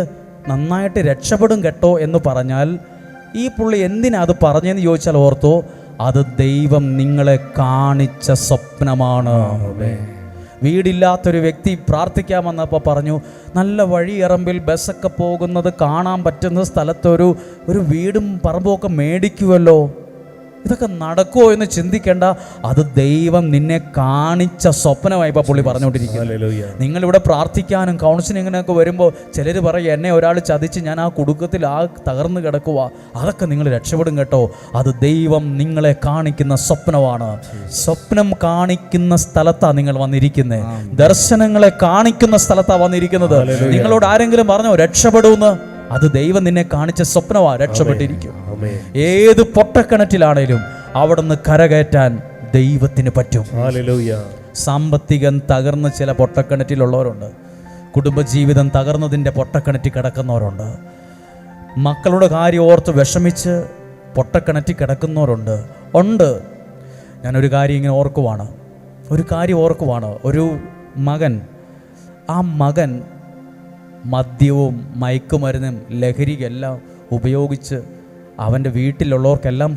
നന്നായിട്ട് രക്ഷപ്പെടും കേട്ടോ എന്ന് പറഞ്ഞാൽ, ഈ പുള്ളി എന്തിനാ അത് പറഞ്ഞതെന്ന് ചോദിച്ചാൽ ഓർത്തോ, അത് ദൈവം നിങ്ങളെ കാണിച്ച സ്വപ്നമാണ്. വീടില്ലാത്തൊരു വ്യക്തി പ്രാർത്ഥിക്കാൻ വന്നപ്പോൾ പറഞ്ഞു, നല്ല വഴിയിറമ്പിൽ ബസ്സൊക്കെ പോകുന്നത് കാണാൻ പറ്റുന്ന സ്ഥലത്തൊരു വീടും പറമ്പുമൊക്കെ മേടിക്കുമല്ലോ. ഇതൊക്കെ നടക്കുമോ എന്ന് ചിന്തിക്കേണ്ട, അത് ദൈവം നിന്നെ കാണിച്ച സ്വപ്നമായി ഇപ്പോൾ പുള്ളി പറഞ്ഞുകൊണ്ടിരിക്കുന്നത്. നിങ്ങളിവിടെ പ്രാർത്ഥിക്കാനും കൗൺസിലിങ്ങിനൊക്കെ വരുമ്പോൾ ചിലർ പറയും, എന്നെ ഒരാൾ ചതിച്ച് ഞാൻ ആ കുടുക്കത്തിൽ തകർന്നു കിടക്കുക, അതൊക്കെ നിങ്ങൾ രക്ഷപ്പെടും കേട്ടോ. അത് ദൈവം നിങ്ങളെ കാണിക്കുന്ന സ്വപ്നമാണ്. സ്വപ്നം കാണിക്കുന്ന സ്ഥലത്താണ് നിങ്ങൾ വന്നിരിക്കുന്നത്. ദർശനങ്ങളെ കാണിക്കുന്ന സ്ഥലത്താണ് വന്നിരിക്കുന്നത്. നിങ്ങളോട് ആരെങ്കിലും പറഞ്ഞോ രക്ഷപ്പെടൂന്ന്? അത് ദൈവം നിന്നെ കാണിച്ച സ്വപ്നമാണ്. രക്ഷപ്പെട്ടിരിക്കും. ഏത് പൊട്ടക്കിണറ്റിലാണേലും അവിടുന്ന് കരകയറ്റാൻ ദൈവത്തിന് പറ്റും. ഹല്ലേലൂയ. സാമ്പത്തികം തകർന്ന് ചില പൊട്ടക്കിണറ്റിലുള്ളവരുണ്ട്. കുടുംബജീവിതം തകർന്നതിൻ്റെ പൊട്ടക്കിണറ്റിൽ കിടക്കുന്നവരുണ്ട്. മക്കളുടെ കാര്യം ഓർത്ത് വിഷമിച്ച് പൊട്ടക്കിണറ്റിൽ കിടക്കുന്നവരുണ്ട്. ഞാനൊരു കാര്യം ഇങ്ങനെ ഓർക്കുവാണ്. ഒരു മകൻ, ആ മകൻ മദ്യവും മയക്കുമരുന്നും ലഹരിയെല്ലാം ഉപയോഗിച്ച് അവൻ്റെ വീട്ടിലുള്ളവർക്കെല്ലാം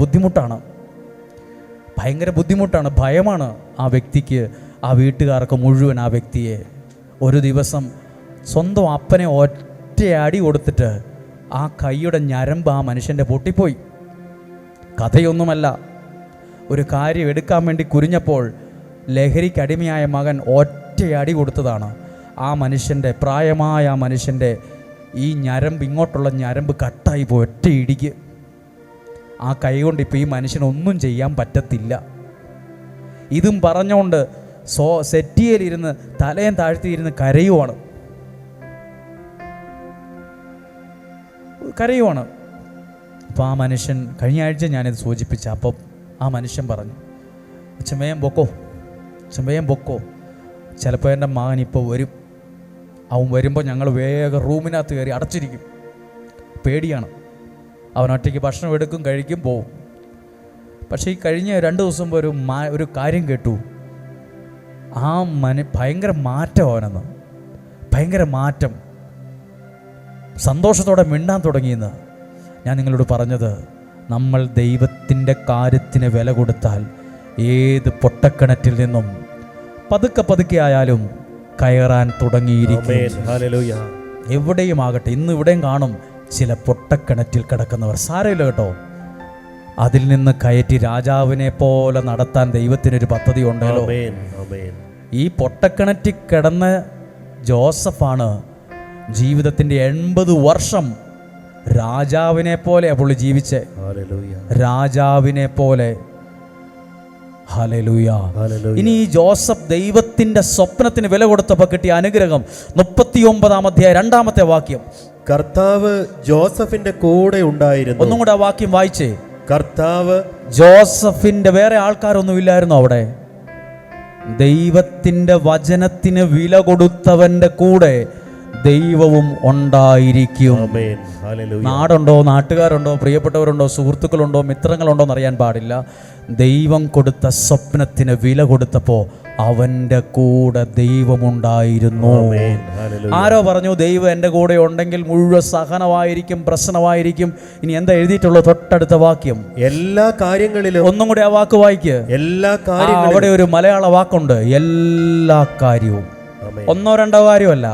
ഭയങ്കര ബുദ്ധിമുട്ടാണ്, ഭയമാണ് ആ വ്യക്തിക്ക്, ആ വീട്ടുകാർക്ക് മുഴുവൻ. ആ വ്യക്തിയെ ഒരു ദിവസം സ്വന്തം അപ്പനെ ഒറ്റയടി കൊടുത്തിട്ട് ആ കൈയുടെ ഞരമ്പ് ആ മനുഷ്യൻ്റെ പൊട്ടിപ്പോയി. കഥയൊന്നുമല്ല, ഒരു കാര്യം എടുക്കാൻ വേണ്ടി കുനിഞ്ഞപ്പോൾ ലഹരിക്കടിമയായ മകൻ ഒറ്റയടി കൊടുത്തതാണ്. ആ മനുഷ്യൻ്റെ, പ്രായമായ ആ മനുഷ്യൻ്റെ ഈ ഞരമ്പ്, ഇങ്ങോട്ടുള്ള ഞരമ്പ് കട്ടായി പോയി ഒറ്റ ഇടിക്ക്. ആ കൈ കൊണ്ട് ഇപ്പോൾ ഈ മനുഷ്യനൊന്നും ചെയ്യാൻ പറ്റത്തില്ല. ഇതും പറഞ്ഞുകൊണ്ട് സെറ്റിയിലിരുന്ന് തലയും താഴ്ത്തിയിരുന്ന് കരയുവാണ്. അപ്പോൾ ആ മനുഷ്യൻ, കഴിഞ്ഞ ആഴ്ച ഞാനിത് സൂചിപ്പിച്ച, അപ്പം ആ മനുഷ്യൻ പറഞ്ഞു, അച്ഛൻ വേഗം പൊക്കോ, ചിലപ്പോൾ എൻ്റെ മകൻ ഇപ്പോൾ വരും. അവൻ വരുമ്പോൾ ഞങ്ങൾ വേഗം റൂമിനകത്ത് കയറി അടച്ചിരിക്കും. പേടിയാണ്. അവൻ ഒറ്റയ്ക്ക് ഭക്ഷണം എടുക്കും, കഴിക്കും, പോവും. പക്ഷേ ഈ കഴിഞ്ഞ 2 ദിവസം മുമ്പ് ഒരു കാര്യം കേട്ടു. ആ ഭയങ്കര മാറ്റം അവനെന്ന്, ഭയങ്കര മാറ്റം. സന്തോഷത്തോടെ മിണ്ടാൻ തുടങ്ങിയെന്ന് ഞാൻ നിങ്ങളോട് പറഞ്ഞത്. നമ്മൾ ദൈവത്തിൻ്റെ കാര്യത്തിന് വില കൊടുത്താൽ ഏത് പൊട്ടക്കിണറ്റിൽ നിന്നും പതുക്കെ ആയാലും കയറാൻ തുടങ്ങിയിരിക്കും. എവിടെയും ആകട്ടെ, ഇന്ന് ഇവിടെയും കാണും ചില പൊട്ടക്കിണറ്റിൽ കിടക്കുന്നവർ. സാരമില്ല കേട്ടോ, അതിൽ നിന്ന് കയറ്റി രാജാവിനെ പോലെ നടത്താൻ ദൈവത്തിനൊരു പദ്ധതി ഉണ്ടല്ലോ. ഈ പൊട്ടക്കിണറ്റിൽ കിടന്ന ജോസഫാണ് ജീവിതത്തിൻ്റെ 80 വർഷം രാജാവിനെ പോലെ പുള്ളി ജീവിച്ചേ. രാജാവിനെ പോലെ. ഹല്ലേലൂയ. ഇനി ഈ ജോസഫ് ദൈവത്തിന്റെ സ്വപ്നത്തിന് വില കൊടുത്തപ്പോൾ കിട്ടിയ അനുഗ്രഹം 39-ാം അധ്യായം 2-ാമത്തെ വാക്യം. കർത്താവ് ജോസഫിന്റെ കൂടെ ഉണ്ടായിരുന്നു. ഒന്നും കൂടെ ആ വാക്യം വായിച്ചേ. കർത്താവ് ജോസഫിന്റെ, വേറെ ആൾക്കാരൊന്നും ഇല്ലായിരുന്നു അവിടെ. ദൈവത്തിന്റെ വചനത്തിന് വില കൊടുത്തവന്റെ കൂടെ ദൈവവും ഉണ്ടായിരിക്കും. നാടുണ്ടോ, നാട്ടുകാരുണ്ടോ, പ്രിയപ്പെട്ടവരുണ്ടോ, സുഹൃത്തുക്കളുണ്ടോ, മിത്രങ്ങളുണ്ടോ എന്നറിയാൻ പാടില്ല. ദൈവം കൊടുത്ത സ്വപ്നത്തിന് വില കൊടുത്തപ്പോൾ അവൻ്റെ കൂടെ ദൈവമുണ്ടായിരുന്നു. ആരോ പറഞ്ഞു, ദൈവം എൻ്റെ കൂടെ ഉണ്ടെങ്കിൽ മുഴുവൻ സഹനമായിരിക്കും, പ്രശ്നമായിരിക്കും. ഇനി എന്താ എഴുതിയിട്ടുള്ളത്? തൊട്ടടുത്ത വാക്യം, എല്ലാ കാര്യങ്ങളിലും. ഒന്നും കൂടെ ആ വാക്ക് വായിക്ക്. എല്ലാ കാര്യങ്ങളും. അവിടെ ഒരു മലയാള വാക്കുണ്ട്, എല്ലാ കാര്യവും. 1-2 കാര്യമല്ല.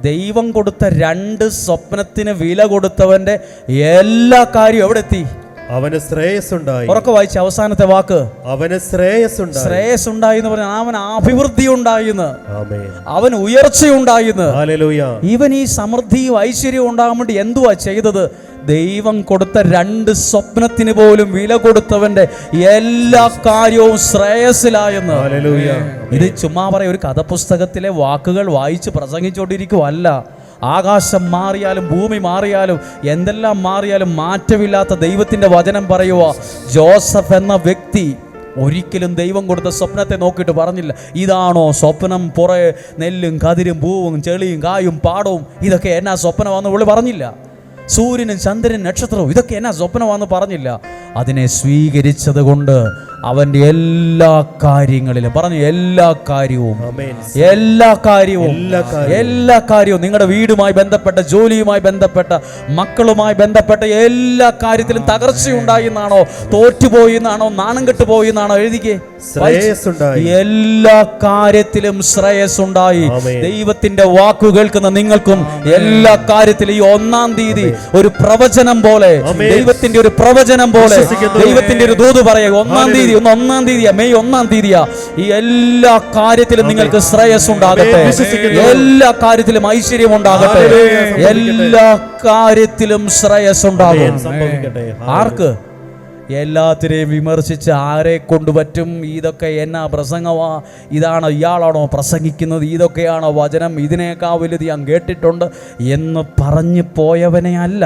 ദൈവം കൊടുത്ത 2 സ്വപ്നത്തിന് വില കൊടുത്തവന്റെ എല്ലാ കാര്യവും എവിടെ എത്തി? അവന് ശ്രേയസ്സുണ്ടായി. ഉറക്കെ വായിച്ച അവസാനത്തെ വാക്ക്, അവന് ശ്രേയസ്സുണ്ടായി എന്ന് പറഞ്ഞാൽ അവൻ അഭിവൃദ്ധി ഉണ്ടായിന്ന്, അവൻ ഉയർച്ചയുണ്ടായിന്ന്. ഇവൻ ഈ സമൃദ്ധിയും ഐശ്വര്യവും ഉണ്ടാകാൻ വേണ്ടി എന്തുവാ ചെയ്തത്? ദൈവം കൊടുത്ത 2 സ്വപ്നത്തിന് പോലും വില കൊടുത്തവന്റെ എല്ലാ കാര്യവും ശ്രേയസ്സിലായെന്ന്. ഇത് ചുമ്മാ പറയും, ഒരു കഥപുസ്തകത്തിലെ വാക്കുകൾ വായിച്ച് പ്രസംഗിച്ചുകൊണ്ടിരിക്കുവല്ല. ആകാശം മാറിയാലും ഭൂമി മാറിയാലും എന്തെല്ലാം മാറിയാലും മാറ്റമില്ലാത്ത ദൈവത്തിന്റെ വചനം പറയുക. ജോസഫ് എന്ന വ്യക്തി ഒരിക്കലും ദൈവം കൊടുത്ത സ്വപ്നത്തെ നോക്കിയിട്ട് പറഞ്ഞില്ല, ഇതാണോ സ്വപ്നം, പുറേ നെല്ലും കതിരും പൂവും ചെളിയും കായും പാടവും ഇതൊക്കെ എന്നാ സ്വപ്നമാണെന്ന് പുള്ളി പറഞ്ഞില്ല. സൂര്യനും ചന്ദ്രനും നക്ഷത്രവും ഇതൊക്കെ എന്നാ സ്വപ്നമാണെന്ന് പറഞ്ഞില്ല. അതിനെ സ്വീകരിച്ചത് കൊണ്ട് അവൻ്റെ എല്ലാ കാര്യങ്ങളിലും, പറഞ്ഞു എല്ലാ കാര്യവും, നിങ്ങളുടെ വീടുമായി ബന്ധപ്പെട്ട, ജോലിയുമായി ബന്ധപ്പെട്ട, മക്കളുമായി ബന്ധപ്പെട്ട എല്ലാ കാര്യത്തിലും തകർച്ചയുണ്ടായി എന്നാണോ, തോറ്റുപോയി എന്നാണോ, നാണം കെട്ടുപോയി എന്നാണോ എഴുതിക്കേ? എല്ലാ കാര്യത്തിലും ശ്രേയസ്സുണ്ടായി. ദൈവത്തിന്റെ വാക്കു കേൾക്കുന്ന നിങ്ങൾക്കും എല്ലാ കാര്യത്തിലും ഈ 1-ാം തീയതി ഒരു പ്രവചനം പോലെ, ദൈവത്തിന്റെ ഒരു പ്രവചനം പോലെ, ദൈവത്തിന്റെ ഒരു ദൂത് പറയുക. 1-ാം തീയതി, 1-ാം തീയതിയാ, മെയ് 1-ാം തീയതിയാ. ഈ എല്ലാ കാര്യത്തിലും നിങ്ങൾക്ക് ശ്രേയസ് ഉണ്ടാകട്ടെ, എല്ലാ കാര്യത്തിലും ഐശ്വര്യം ഉണ്ടാകട്ടെ, എല്ലാ കാര്യത്തിലും ശ്രേയസ് ഉണ്ടാകും. ആർക്ക്? എല്ലാത്തിനെയും വിമർശിച്ച് ആരെ കൊണ്ടുപറ്റും? ഇതൊക്കെ എന്നാ പ്രസംഗമാ, ഇതാണോ, ഇയാളാണോ പ്രസംഗിക്കുന്നത്, ഇതൊക്കെയാണോ വചനം, ഇതിനേക്കാൾ വലുത് ഞാൻ കേട്ടിട്ടുണ്ട് എന്ന് പറഞ്ഞു പോയവനെ അല്ല.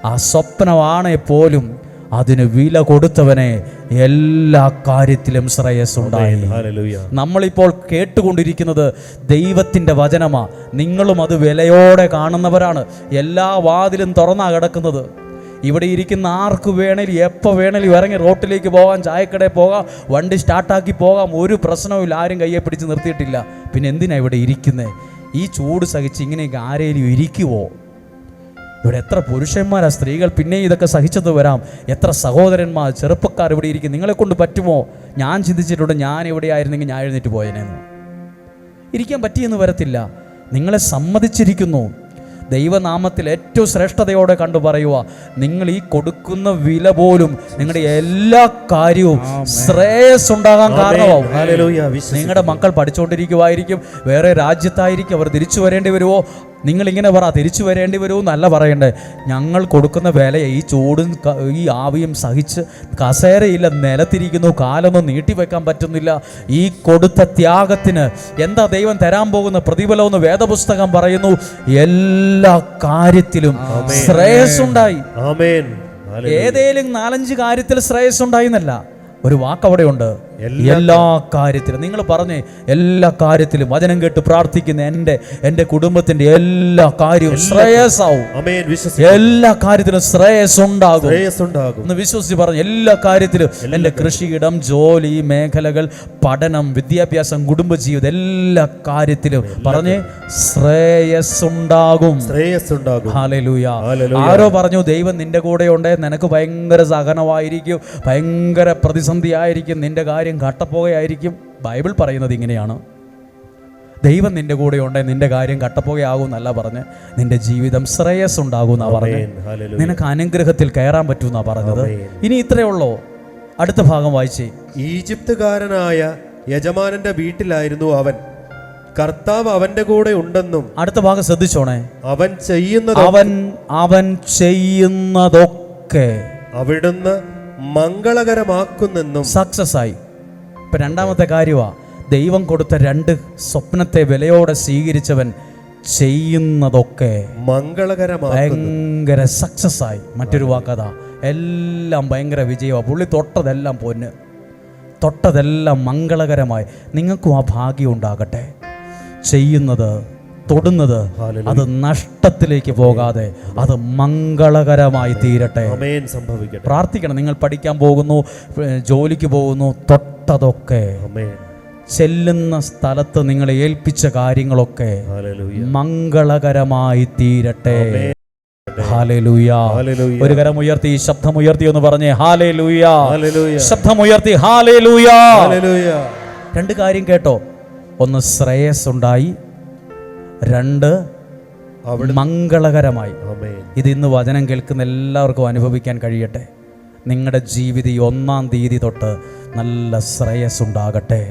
ആ സ്വപ്നമാണെ പോലും അതിന് വില കൊടുത്തവനെ എല്ലാ കാര്യത്തിലും ശ്രേയസ്സുണ്ടായി. ഹല്ലേലൂയ. നമ്മളിപ്പോൾ കേട്ടുകൊണ്ടിരിക്കുന്നത് ദൈവത്തിൻ്റെ വചനമാ. നിങ്ങളും അത് വിലയോടെ കാണുന്നവരാണ്. എല്ലാ വാതിലും തുറന്നാ കിടക്കുന്നത്. ഇവിടെ ഇരിക്കുന്ന ആർക്ക് വേണേലും എപ്പോൾ വേണേലും ഇറങ്ങി റോട്ടിലേക്ക് പോകാം, ചായക്കടയിൽ പോകാം, വണ്ടി സ്റ്റാർട്ടാക്കി പോകാം, ഒരു പ്രശ്നവും ആരും കയ്യെ പിടിച്ച് നിർത്തിയിട്ടില്ല. പിന്നെ എന്തിനാ ഇവിടെ ഇരിക്കുന്നത്? ഈ ചൂട് സഹിച്ച് ഇങ്ങനെയൊക്കെ ആരെങ്കിലും ഇരിക്കുവോ? ഇവിടെ എത്ര പുരുഷന്മാരാ, സ്ത്രീകൾ പിന്നെ ഇതൊക്കെ സഹിച്ചത് വരാം. എത്ര സഹോദരന്മാർ, ചെറുപ്പക്കാർ ഇവിടെ ഇരിക്കും. നിങ്ങളെ കൊണ്ട് പറ്റുമോ? ഞാൻ ചിന്തിച്ചിട്ടുണ്ട്, ഞാൻ ഇവിടെ ആയിരുന്നെങ്കിൽ ഞാൻ എഴുന്നേറ്റ് പോയനെന്ന്. ഇരിക്കാൻ പറ്റിയെന്ന് വരത്തില്ല. നിങ്ങളെ സമ്മതിച്ചിരിക്കുന്നു. ദൈവനാമത്തിൽ ഏറ്റവും ശ്രേഷ്ഠതയോടെ കണ്ടു പറയുക, നിങ്ങൾ ഈ കൊടുക്കുന്ന വില പോലും നിങ്ങളുടെ എല്ലാ കാര്യവും ശ്രേയസ് ഉണ്ടാകാൻ കാരണമാവും. നിങ്ങളുടെ മക്കൾ പഠിച്ചുകൊണ്ടിരിക്കുമായിരിക്കും, വേറെ രാജ്യത്തായിരിക്കും, അവർ തിരിച്ചു വരേണ്ടി വരുമോ? നിങ്ങളിങ്ങനെ പറ, തിരിച്ചു വരേണ്ടി വരുമോ എന്നല്ല പറയണ്ടേ. ഞങ്ങൾ കൊടുക്കുന്ന വിലയെ ഈ ചൂടും ഈ ആവിയും സഹിച്ച് കസേരയില്ല, നിലത്തിരിക്കുന്നു, കാലൊന്നും നീട്ടിവെക്കാൻ പറ്റുന്നില്ല. ഈ കൊടുത്ത ത്യാഗത്തിന് എന്താ ദൈവം തരാൻ പോകുന്ന പ്രതിഫലമെന്ന് വേദപുസ്തകം പറയുന്നു. എല്ലാ കാര്യത്തിലും ശ്രേയസ്സുണ്ടായി. ഏതേലും 4-5 കാര്യത്തിൽ ശ്രേയസ്സുണ്ടായി എന്നല്ല, ഒരു വാക്കവിടെ ഉണ്ട്. എല്ലാ കാര്യത്തിലും. നിങ്ങൾ പറഞ്ഞേ, എല്ലാ കാര്യത്തിലും വചനം കേട്ട് പ്രാർത്ഥിക്കുന്ന എൻ്റെ കുടുംബത്തിന്റെ എല്ലാ കാര്യവും ശ്രേയസ്സാവും. എല്ലാ കാര്യത്തിലും ശ്രേയസ് ഉണ്ടാകും എന്ന് വിശ്വസിച്ച് പറഞ്ഞു. എല്ലാ കാര്യത്തിലും എൻ്റെ കൃഷിയിടം, ജോലി മേഖലകൾ, പഠനം, വിദ്യാഭ്യാസം, കുടുംബജീവിതം, എല്ലാ കാര്യത്തിലും പറഞ്ഞേ ശ്രേയസ് ഉണ്ടാകും. ഹല്ലേലൂയ. ആരോ പറഞ്ഞു, ദൈവം നിന്റെ കൂടെ ഉണ്ട്, നിനക്ക് ഭയങ്കര സഹനമായിരിക്കും, ഭയങ്കര പ്രതിസന്ധി ആയിരിക്കും, നിന്റെ കാര്യം കട്ടപ്പോകയായിരിക്കും. ബൈബിൾ പറയുന്നത് ഇങ്ങനെയാണ്, ദൈവം നിന്റെ കൂടെ ഉണ്ട്, നിന്റെ കാര്യം കട്ടപ്പോകയാകും എന്നല്ല പറഞ്ഞ്, നിന്റെ ജീവിതം ശ്രേയസ് ഉണ്ടാകും എന്നാ പറഞ്ഞ്, നിനക്ക് അനുഗ്രഹത്തിൽ കയറാൻ പറ്റും എന്നാ പറഞ്ഞത്. ഇനി ഇത്രയേ ഉള്ളോ? അടുത്ത ഭാഗം വായിച്ചേ. ഈജിപ്തുകാരനായ യജമാനന്റെ വീട്ടിലായിരുന്നു അവൻ, കർത്താവ് അവന്റെ കൂടെ ഉണ്ടെന്നും. അടുത്ത ഭാഗം ശ്രദ്ധിച്ചോണേ. അവൻ ചെയ്യുന്നതൊക്കെ അവിടുന്ന് മംഗളകരമാക്കുന്നെന്നും. സക്സസ് ആയി. ഇപ്പൊ രണ്ടാമത്തെ കാര്യമാ, ദൈവം കൊടുത്ത 2 സ്വപ്നത്തെ വിലയോടെ സ്വീകരിച്ചവൻ ചെയ്യുന്നതൊക്കെ ഭയങ്കര സക്സസ് ആയി. മറ്റൊരു വാക്കതാ, എല്ലാം ഭയങ്കര വിജയമാണ്. പുള്ളി തൊട്ടതെല്ലാം പൊന്ന്, തൊട്ടതെല്ലാം മംഗളകരമായി. നിങ്ങൾക്കും ആ ഭാഗ്യം ഉണ്ടാകട്ടെ. ചെയ്യുന്നത്, തൊടുന്നത് അത് നഷ്ടത്തിലേക്ക് പോകാതെ അത് മംഗളകരമായി തീരട്ടെ. പ്രാർത്ഥിക്കണം. നിങ്ങൾ പഠിക്കാൻ പോകുന്നു, ജോലിക്ക് പോകുന്നു, തൊട്ടതൊക്കെ, ചെല്ലുന്ന സ്ഥലത്ത് നിങ്ങളെ ഏൽപ്പിച്ച കാര്യങ്ങളൊക്കെ മംഗളകരമായി തീരട്ടെ. ഹല്ലേലൂയ. ഒരു കരം ഉയർത്തി, ശബ്ദമുയർത്തി ഒന്ന് പറഞ്ഞേ ഹല്ലേലൂയ. ശബ്ദമുയർത്തി ഹല്ലേലൂയ. 2 കാര്യം കേട്ടോ. ഒന്ന് ശ്രേയസ് ഉണ്ടായി, 2 മംഗളകരമായി. ഇത് ഇന്ന് വചനം കേൾക്കുന്ന എല്ലാവർക്കും അനുഭവിക്കാൻ കഴിയട്ടെ. നിങ്ങളുടെ ജീവിതം 1-ാം തീയതി തൊട്ട് നല്ല ശ്രേയസ് ഉണ്ടാകട്ടെ,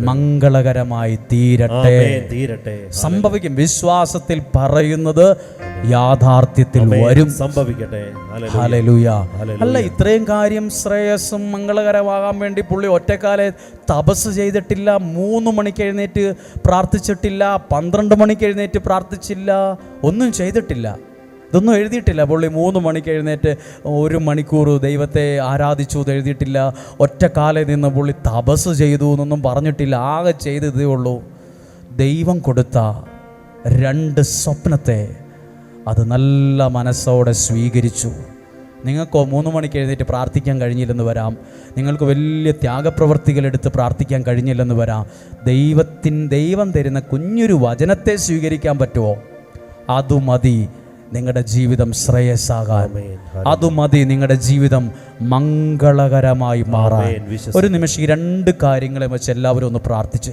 മംഗളകരമായി തീരട്ടെ. സംഭവിക്കും. വിശ്വാസത്തിൽ പറയുന്നത് യാഥാർത്ഥ്യത്തിൽ വരും. സംഭവിക്കട്ടെ. ഹല്ലേലൂയ. അല്ല, ഇത്രയും കാര്യം ശ്രേയസ്സും മംഗളകരമാകാൻ വേണ്ടി പുള്ളി ഒറ്റക്കാലെ തപസ് ചെയ്തിട്ടില്ല, 3 മണിക്ക് എഴുന്നേറ്റ് പ്രാർത്ഥിച്ചിട്ടില്ല, 12 മണിക്ക് എഴുന്നേറ്റ് പ്രാർത്ഥിച്ചില്ല, ഒന്നും ചെയ്തിട്ടില്ല. ഇതൊന്നും എഴുതിയിട്ടില്ല. പുള്ളി 3 മണിക്ക് എഴുന്നേറ്റ് 1 മണിക്കൂർ ദൈവത്തെ ആരാധിച്ചു എന്ന് എഴുതിയിട്ടില്ല. ഒറ്റക്കാലെ നിന്ന് പുള്ളി തപസ് ചെയ്തു എന്നൊന്നും പറഞ്ഞിട്ടില്ല. ആകെ ചെയ്തതേ ഉള്ളൂ, ദൈവം കൊടുത്ത 2 സ്വപ്നത്തെ അത് നല്ല മനസ്സോടെ സ്വീകരിച്ചു. നിങ്ങൾക്ക് 3 മണിക്ക് എഴുന്നേറ്റ് പ്രാർത്ഥിക്കാൻ കഴിഞ്ഞില്ലെന്ന് വരാം, നിങ്ങൾക്ക് വലിയ ത്യാഗപ്രവർത്തികളെടുത്ത് പ്രാർത്ഥിക്കാൻ കഴിഞ്ഞില്ലെന്ന് വരാം. ദൈവം തരുന്ന കുഞ്ഞൊരു വചനത്തെ സ്വീകരിക്കാൻ പറ്റുമോ? അതുമതി നിങ്ങളുടെ ജീവിതം ശ്രേയസ്സാകാൻ. അതുമതി നിങ്ങളുടെ ജീവിതം മംഗളകരമായി മാറാൻ. ഒരു നിമിഷം ഈ 2 കാര്യങ്ങളെ വെച്ച് എല്ലാവരും ഒന്ന് പ്രാർത്ഥിച്ച്.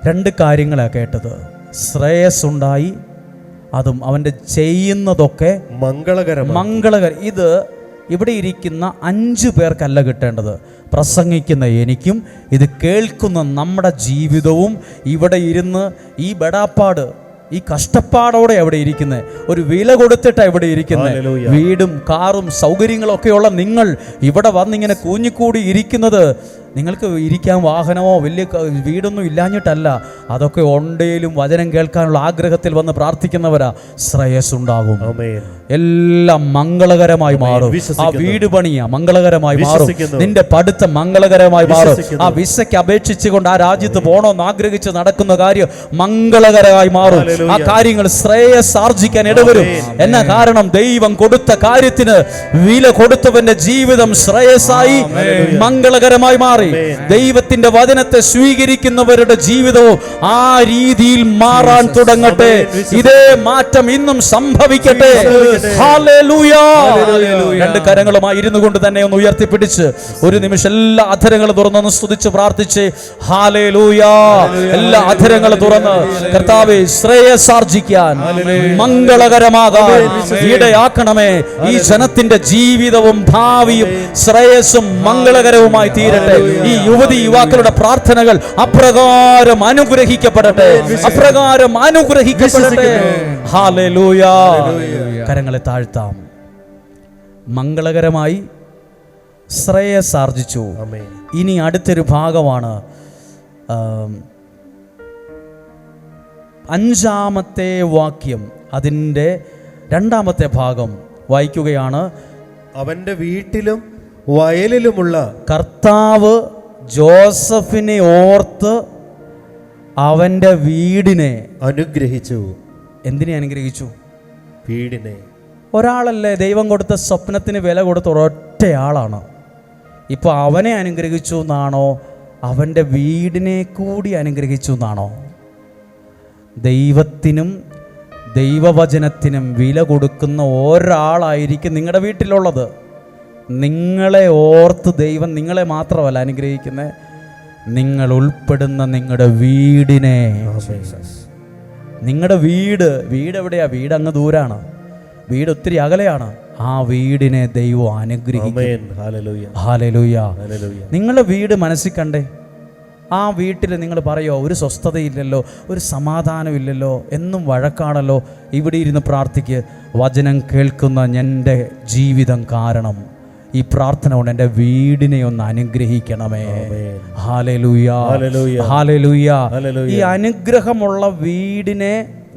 2 കാര്യങ്ങളാണ് കേട്ടത്. ശ്രേയസ് ഉണ്ടായി, അതും അവൻ്റെ ചെയ്യുന്നതൊക്കെ മംഗളകരം. ഇത് ഇവിടെ ഇരിക്കുന്ന 5 പേർക്കല്ല കിട്ടേണ്ടത്. പ്രസംഗിക്കുന്ന എനിക്കും ഇത് കേൾക്കുന്ന നമ്മുടെ ജീവിതവും ഇവിടെ ഇരുന്ന് ഈ ബെടാപ്പാട്, ഈ കഷ്ടപ്പാടോടെ അവിടെ ഇരിക്കുന്നത്, ഒരു വില കൊടുത്തിട്ടാണ് ഇവിടെ ഇരിക്കുന്നത്. വീടും കാറും സൗകര്യങ്ങളൊക്കെയുള്ള നിങ്ങൾ ഇവിടെ വന്നിങ്ങനെ കൂഞ്ഞിക്കൂടി ഇരിക്കുന്നത് നിങ്ങൾക്ക് ഇരിക്കാൻ വാഹനമോ വലിയ വീടൊന്നും ഇല്ലാഞ്ഞിട്ടല്ല, അതൊക്കെ ഉണ്ടേലും വചനം കേൾക്കാനുള്ള ആഗ്രഹത്തിൽ വന്ന് പ്രാർത്ഥിക്കുന്നവരാ ശ്രേയസ് ഉണ്ടാകും. എല്ലാം മംഗളകരമായി മാറും. ആ വീട് പണിയാ മംഗളകരമായി മാറും. നിന്റെ പഠിത്തം മംഗളകരമായി മാറും. ആ വിസയ്ക്ക് അപേക്ഷിച്ചുകൊണ്ട് ആ രാജ്യത്ത് പോകണമെന്ന് ആഗ്രഹിച്ച് നടക്കുന്ന കാര്യം മംഗളകരമായി മാറും. ആ കാര്യങ്ങൾ ശ്രേയസ് ആർജിക്കാൻ ഇടവരും. എന്നാ കാരണം? ദൈവം കൊടുത്ത കാര്യത്തിന് വില കൊടുത്തവന്റെ ജീവിതം ശ്രേയസായി മംഗളകരമായി മാറി. ദൈവത്തിന്റെ വചനത്തെ സ്വീകരിക്കുന്നവരുടെ ജീവിതവും ആ രീതിയിൽ മാറാൻ തുടങ്ങട്ടെ. ഇതേ മാറ്റം ഇന്നും സംഭവിക്കട്ടെ. ഹല്ലേലൂയ. രണ്ട് കരങ്ങളുമായി ഇരുന്നു കൊണ്ട് തന്നെ ഒന്ന് ഉയർത്തിപ്പിടിച്ച് ഒരു നിമിഷം എല്ലാ അധരങ്ങളും തുറന്നൊന്ന് സ്തുതിച്ച് പ്രാർത്ഥിച്ച് ഹല്ലേലൂയ. എല്ലാ അധരങ്ങളും തുറന്ന് കർത്താവേ ശ്രേയസാർജിക്കാൻ മംഗളകരമാകാൻ ഇടയാക്കണമേ. ഈ ജനത്തിന്റെ ജീവിതവും ഭാവിയും ശ്രേയസ്സും മംഗളകരവുമായി തീരട്ടെ. ഈ യുവതി യുവാക്കളുടെ പ്രാർത്ഥനകൾ അപ്രകാരം അനുഗ്രഹിക്കപ്പെടട്ടെ, അപ്രകാരം അനുഗ്രഹിക്കപ്പെടട്ടെ. ഹല്ലേലൂയ. കരങ്ങളെ താഴ്ത്താം. മംഗളകരമായി ശ്രേയസാർജിച്ചു. ഇനി അടുത്തൊരു ഭാഗമാണ് 5-ാമത്തെ വാക്യം, അതിൻ്റെ 2-ാമത്തെ ഭാഗം വായിക്കുകയാണ്. അവന്റെ വീട്ടിലും വയലിലുമുള്ള കർത്താവ് ജോസഫിനെ ഓർത്ത് അവന്റെ വീടിനെ അനുഗ്രഹിച്ചു. എന്തിനെ അനുഗ്രഹിച്ചു? വീടിനെ. ഒരാളല്ലേ ദൈവം കൊടുത്ത സ്വപ്നത്തിന് വില കൊടുത്ത ഒരൊറ്റയാളാണ്. ഇപ്പോൾ അവനെ അനുഗ്രഹിച്ചു എന്നാണോ അവൻ്റെ വീടിനെ കൂടി അനുഗ്രഹിച്ചു എന്നാണോ? ദൈവത്തിനും ദൈവവചനത്തിനും വില കൊടുക്കുന്ന ഒരാളായിരിക്കും നിങ്ങളുടെ വീട്ടിലുള്ളത്. നിങ്ങളെ ഓർത്ത് ദൈവം നിങ്ങളെ മാത്രമല്ല അനുഗ്രഹിക്കുന്നത്, നിങ്ങൾ ഉൾപ്പെടുന്ന നിങ്ങളുടെ വീടിനെ. നിങ്ങളുടെ വീട് എവിടെയാ? വീട് അങ്ങ് ദൂരാണ്, വീട് ഒത്തിരി അകലെയാണ്. ആ വീടിനെ ദൈവം അനുഗ്രഹിക്കും. ഹല്ലേലൂയ. നിങ്ങളുടെ വീട് മനസ്സിൽ കണ്ടേ. ആ വീട്ടിൽ നിങ്ങൾ പറയോ ഒരു സ്വസ്ഥതയില്ലല്ലോ, ഒരു സമാധാനമില്ലല്ലോ, എന്നും വഴക്കാണല്ലോ. ഇവിടെ ഇരുന്ന് പ്രാർത്ഥിക്ക്. വചനം കേൾക്കുന്ന എൻ്റെ ജീവിതം കാരണം ഈ പ്രാർത്ഥന കൊണ്ട് എൻ്റെ വീടിനെ ഒന്ന് അനുഗ്രഹിക്കണമേ. Hallelujah, hallelujah. ഈ അനുഗ്രഹമുള്ള വീടിനെ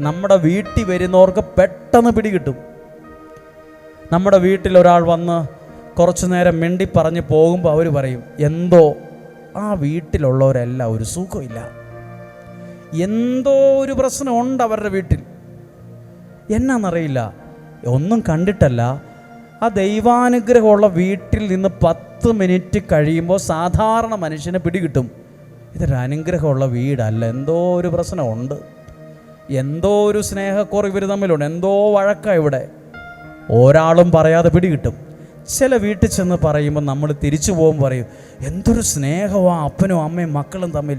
നമ്മുടെ വീട്ടിൽ വരുന്നവർക്ക് പെട്ടെന്ന് പിടികിട്ടും. നമ്മുടെ വീട്ടിൽ ഒരാൾ വന്ന് കുറച്ചു നേരം മിണ്ടി പറഞ്ഞ് പോകുമ്പോൾ അവർ പറയും, എന്തോ ആ വീട്ടിലുള്ളവരെല്ലാം ഒരു സുഖമില്ല, എന്തോ ഒരു പ്രശ്നമുണ്ട് അവരുടെ വീട്ടിൽ. എന്നാന്നറിയില്ല, ഒന്നും കണ്ടിട്ടല്ല. ആ ദൈവാനുഗ്രഹമുള്ള വീട്ടിൽ നിന്ന് 10 മിനിറ്റ് കഴിയുമ്പോൾ സാധാരണ മനുഷ്യനെ പിടികിട്ടും, ഇതൊരു അനുഗ്രഹമുള്ള വീടല്ല, എന്തോ ഒരു പ്രശ്നമുണ്ട്, എന്തോ ഒരു സ്നേഹക്കുറവ് ഇവർ തമ്മിലുണ്ട്, എന്തോ വഴക്കാണ് ഇവിടെ. ഒരാളും പറയാതെ പിടികിട്ടും. ചില വീട്ടിൽ ചെന്ന് പറയുമ്പോൾ നമ്മൾ തിരിച്ചു പോകുമ്പോൾ പറയും, എന്തൊരു സ്നേഹമാണ് അപ്പനും അമ്മയും മക്കളും തമ്മിൽ.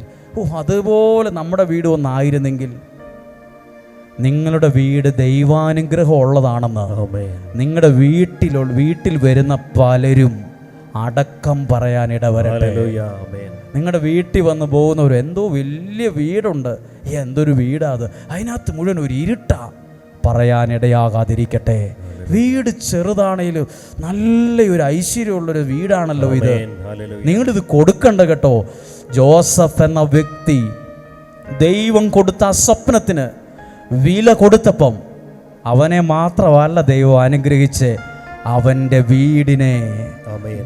അതുപോലെ നമ്മുടെ വീട് ഒന്നായിരുന്നെങ്കിൽ. നിങ്ങളുടെ വീട് ദൈവാനുഗ്രഹം ഉള്ളതാണെന്ന് നിങ്ങളുടെ വീട്ടിൽ വരുന്ന പലരും അടക്കം പറയാൻ ഇടവരട്ടെ. നിങ്ങളുടെ വീട്ടിൽ വന്ന് പോകുന്നവർ എന്തോ വലിയ വീടുണ്ട്, എന്തൊരു വീടാ അത്, അതിനകത്ത് മുഴുവൻ ഒരു ഇരുട്ടാ, പറയാനിടയാകാതിരിക്കട്ടെ. വീട് ചെറുതാണേലും നല്ലൊരു ഐശ്വര്യമുള്ളൊരു വീടാണല്ലോ ഇത്. നിങ്ങളിത് കൊടുക്കണ്ട കേട്ടോ. ജോസഫ് എന്ന വ്യക്തി ദൈവം കൊടുത്ത സ്വപ്നത്തിന് വില കൊടുത്തപ്പം അവനെ മാത്രമല്ല ദൈവം അനുഗ്രഹിച്ച്, അവൻ്റെ വീടിനെ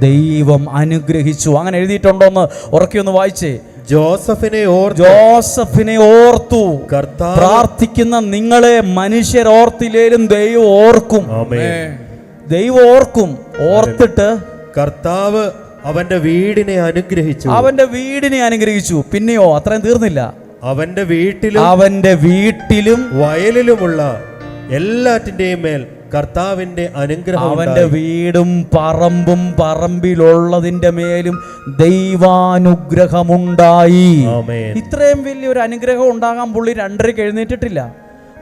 ദൈവം അനുഗ്രഹിച്ചു. അങ്ങനെ എഴുതിയിട്ടുണ്ടോന്ന് ഉറക്കിയൊന്ന് വായിച്ചേ. ജോസഫിനെ ഓർത്തു. പ്രാർത്ഥിക്കുന്ന നിങ്ങളെ മനുഷ്യർ ഓർത്തില്ലേലും ദൈവം ഓർക്കും. ദൈവം ഓർക്കും. ഓർത്തിട്ട് കർത്താവ് അവന്റെ വീടിനെ അനുഗ്രഹിച്ചു. പിന്നെയോ അത്രയും തീർന്നില്ല. അവന്റെ വീട്ടിലും വയലിലുമുള്ള എല്ലാറ്റിന്റെയും മേൽ കർത്താവിന്റെ അനുഗ്രഹം. അവന്റെ വീടും പറമ്പും പറമ്പിലുള്ളതിന്റെ മേലും ദൈവാനുഗ്രഹമുണ്ടായി. ഇത്രയും വലിയൊരു അനുഗ്രഹം ഉണ്ടാകാൻ പുള്ളി 2:30 എഴുന്നേറ്റിട്ടില്ല,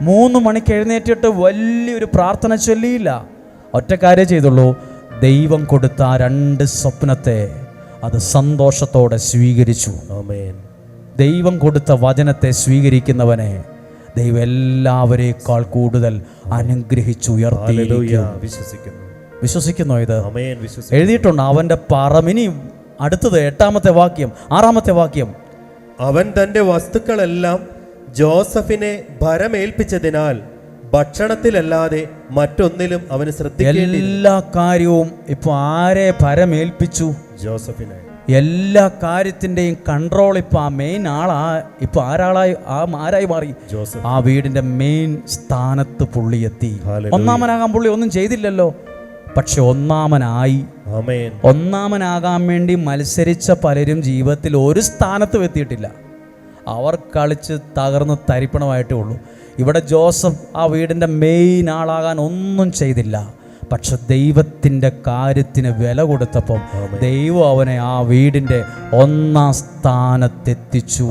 3 മണിക്ക് എഴുന്നേറ്റിട്ട് വലിയൊരു പ്രാർത്ഥന ചൊല്ലിയില്ല. ഒറ്റ കാര്യം ചെയ്തുള്ളൂ, ദൈവം കൊടുത്ത 2 സ്വപ്നത്തെ അത് സന്തോഷത്തോടെ സ്വീകരിച്ചു. ദൈവം കൊടുത്ത വചനത്തെ സ്വീകരിക്കുന്നവനെ ദൈവം എല്ലാവരേക്കാൾ കൂടുതൽ അനുഗ്രഹിച്ചുയർത്തിയിരിക്കും. വിശ്വസിക്കുന്നു ഇത്? എഴുതിയിട്ടുണ്ട്. അവൻ്റെ പറമ്പിനി അടുത്തത് 8-ാമത്തെ വാക്യം, 6-ാമത്തെ വാക്യം. അവൻ തന്റെ വസ്തുക്കളെല്ലാം ജോസഫിനെ ഭരമേൽപ്പിച്ചതിനാൽ ഭക്ഷണത്തിലല്ലാതെ മറ്റൊന്നിലും അവന് ശ്രദ്ധിക്കേണ്ടി. എല്ലാ കാര്യവും ഇപ്പൊ ആരെ ഭരമേൽപ്പിച്ചു? ജോസഫിനെ. എല്ലാ കാര്യത്തിന്റെയും കൺട്രോൾ ഇപ്പൊ ആ മെയിൻ ഇപ്പൊ ആരായി മാറി? ജോസഫ്. ആ വീടിന്റെ മെയിൻ സ്ഥാനത്ത് പുള്ളിയെത്തി. ഹല്ലേലൂയ. ഒന്നാമനാകാൻ പുള്ളി ഒന്നും ചെയ്തില്ലല്ലോ, പക്ഷെ ഒന്നാമനായി. ആമേൻ. ഒന്നാമനാകാൻ വേണ്ടി മത്സരിച്ച പലരും ജീവിതത്തിൽ ഒരു സ്ഥാനത്തും എത്തിയിട്ടില്ല. അവർ കളിച്ച് തകർന്ന് തരിപ്പണമായിട്ടേ ഉള്ളൂ. ഇവിടെ ജോസഫ് ആ വീടിൻ്റെ മെയിൻ ആളാകാൻ ഒന്നും ചെയ്തില്ല, പക്ഷെ ദൈവത്തിൻ്റെ കാര്യത്തിന് വില കൊടുത്തപ്പം ദൈവം അവനെ ആ വീടിൻ്റെ 1-ാം സ്ഥാനത്തെത്തിച്ചു.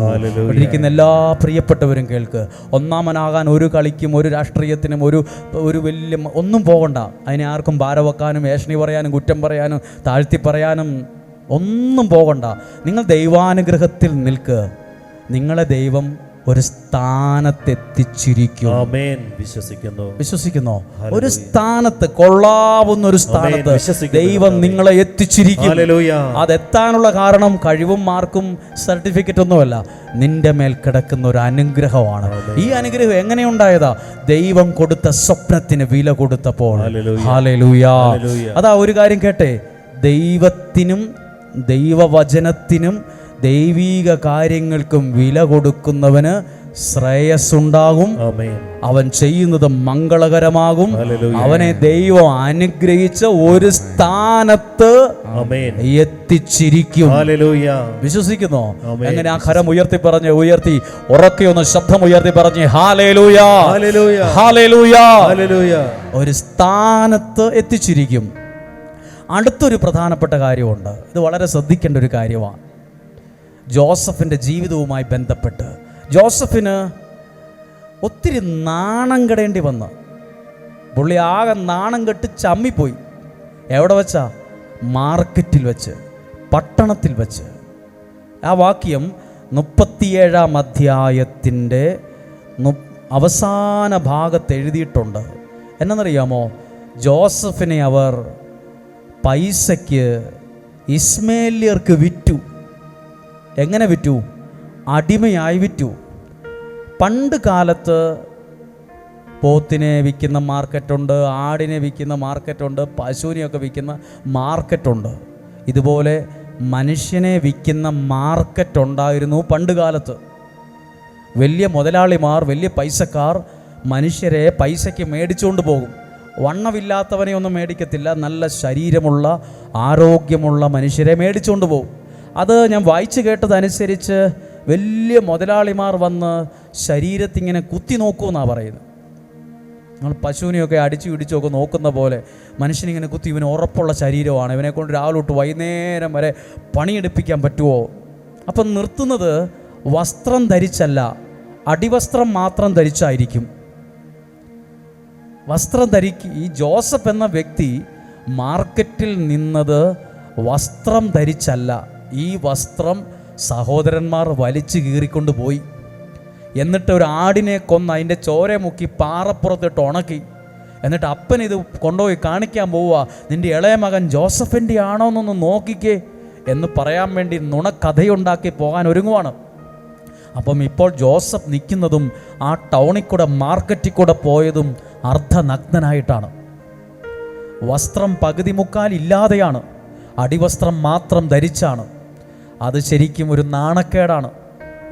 ഇരിക്കുന്ന എല്ലാ പ്രിയപ്പെട്ടവരും കേൾക്ക്, ഒന്നാമനാകാൻ ഒരു കളിക്കും ഒരു രാഷ്ട്രീയത്തിനും ഒരു വലിയ ഒന്നും പോകണ്ട. അതിനെ ആർക്കും ഭാരവെക്കാനും ഏഷണി പറയാനും കുറ്റം പറയാനും താഴ്ത്തി പറയാനും ഒന്നും പോകണ്ട. നിങ്ങൾ ദൈവാനുഗ്രഹത്തിൽ നിൽക്കുക. നിങ്ങളെ ദൈവം ഒരു സ്ഥാനത്തെത്തിച്ചിരിക്കും. വിശ്വസിക്കുന്നോ? ഒരു സ്ഥാനത്ത്, കൊള്ളാവുന്ന ഒരു സ്ഥാനത്ത് ദൈവം നിങ്ങളെ എത്തിച്ചിരിക്കും. അതെത്താനുള്ള കാരണം കഴിവും മാർക്കും സർട്ടിഫിക്കറ്റ് ഒന്നുമല്ല, നിന്റെ മേൽ കിടക്കുന്ന ഒരു അനുഗ്രഹമാണ്. ഈ അനുഗ്രഹം എങ്ങനെയുണ്ടായതാ? ദൈവം കൊടുത്ത സ്വപ്നത്തിന് വില കൊടുത്തപ്പോൾ. ഹല്ലേലൂയ. അതാ ഒരു കാര്യം കേട്ടെ, ദൈവത്തിനും ദൈവവചനത്തിനും ദൈവീക കാര്യങ്ങൾക്കും വില കൊടുക്കുന്നവന് ശ്രേയസ്സുണ്ടാകും. അവൻ ചെയ്യുന്നത് മംഗളകരമാകും. അവനെ ദൈവം അനുഗ്രഹിച്ച ഒരു സ്ഥാനത്ത് എത്തിച്ചിരിക്കും. വിശ്വസിക്കുന്നോ? എങ്ങനെ ആ കരം ഉയർത്തി ഉറക്കെ ഒന്ന് ശബ്ദം ഉയർത്തി പറഞ്ഞ് ഹല്ലേലൂയ, ഹല്ലേലൂയ. ഒരു സ്ഥാനത്ത് എത്തിച്ചിരിക്കും. അടുത്തൊരു പ്രധാനപ്പെട്ട കാര്യമുണ്ട്, ഇത് വളരെ ശ്രദ്ധിക്കേണ്ട ഒരു കാര്യമാണ്. ജോസഫിൻ്റെ ജീവിതവുമായി ബന്ധപ്പെട്ട് ജോസഫിന് ഒത്തിരി നാണം കെടേണ്ടി വന്നു. പുള്ളി ആകെ നാണം കെട്ട് ചമ്മിപ്പോയി. എവിടെ വെച്ചാ? മാർക്കറ്റിൽ വെച്ച്, പട്ടണത്തിൽ വെച്ച്. ആ വാക്യം 37-ാം അധ്യായത്തിൻ്റെ അവസാന ഭാഗത്ത് എഴുതിയിട്ടുണ്ട്. എന്നറിയാമോ? ജോസഫിനെ അവർ പൈസയ്ക്ക് ഇസ്മേല്യർക്ക് വിറ്റു. എങ്ങനെ വിറ്റു? അടിമയായി വിറ്റു. പണ്ട് കാലത്ത് പോത്തിനെ വിൽക്കുന്ന മാർക്കറ്റുണ്ട്, ആടിനെ വിൽക്കുന്ന മാർക്കറ്റുണ്ട്, പശുവിനെയൊക്കെ വിൽക്കുന്ന മാർക്കറ്റുണ്ട്. ഇതുപോലെ മനുഷ്യനെ വിൽക്കുന്ന മാർക്കറ്റുണ്ടായിരുന്നു പണ്ട് കാലത്ത്. വലിയ മുതലാളിമാർ, വലിയ പൈസക്കാർ മനുഷ്യരെ പൈസയ്ക്ക് മേടിച്ചുകൊണ്ട് പോകും. വണ്ണമില്ലാത്തവനെ ഒന്നും മേടിക്കത്തില്ല, നല്ല ശരീരമുള്ള ആരോഗ്യമുള്ള മനുഷ്യരെ മേടിച്ചുകൊണ്ട് പോകും. അത് ഞാൻ വായിച്ചു കേട്ടതനുസരിച്ച് വലിയ മുതലാളിമാർ വന്ന് ശരീരത്തിങ്ങനെ കുത്തി നോക്കുമെന്നാണ് പറയുന്നത്. നമ്മൾ പശുവിനെയൊക്കെ അടിച്ചു ഇടിച്ചൊക്കെ നോക്കുന്ന പോലെ മനുഷ്യനിങ്ങനെ കുത്തി, ഇവന് ഉറപ്പുള്ള ശരീരമാണ്, ഇവനെ കൊണ്ട് രാവിലെ തൊട്ട് വൈകുന്നേരം വരെ പണിയെടുപ്പിക്കാൻ പറ്റുമോ? അപ്പം നിർത്തുന്നത് വസ്ത്രം ധരിച്ചല്ല, അടിവസ്ത്രം മാത്രം ധരിച്ചായിരിക്കും. ഈ ജോസഫ് എന്ന വ്യക്തി മാർക്കറ്റിൽ നിന്നത് വസ്ത്രം ധരിച്ചല്ല. ഈ വസ്ത്രം സഹോദരന്മാർ വലിച്ചു കീറിക്കൊണ്ട് പോയി. എന്നിട്ട് ഒരു ആടിനെ കൊന്ന് അതിൻ്റെ ചോര മുക്കി പാറപ്പുറത്തിട്ട് ഉണക്കി. എന്നിട്ട് അപ്പൻ ഇത് കൊണ്ടുപോയി കാണിക്കാൻ പോവുക, നിൻ്റെ ഇളയ മകൻ ജോസഫിൻ്റെ ആണോ എന്നൊന്ന് നോക്കിക്കേ എന്ന് പറയാൻ വേണ്ടി നുണക്കഥയുണ്ടാക്കി പോകാൻ ഒരുങ്ങുവാണ്. അപ്പം ഇപ്പോൾ ജോസഫ് നിൽക്കുന്നതും ആ ടൗണിൽ കൂടെ മാർക്കറ്റിൽ കൂടെ പോയതും അർദ്ധനഗ്നനായിട്ടാണ്. വസ്ത്രം പകുതി മുക്കാൽ ഇല്ലാതെയാണ്, അടിവസ്ത്രം മാത്രം ധരിച്ചാണ്. അത് ശരിക്കും ഒരു നാണക്കേടാണ്.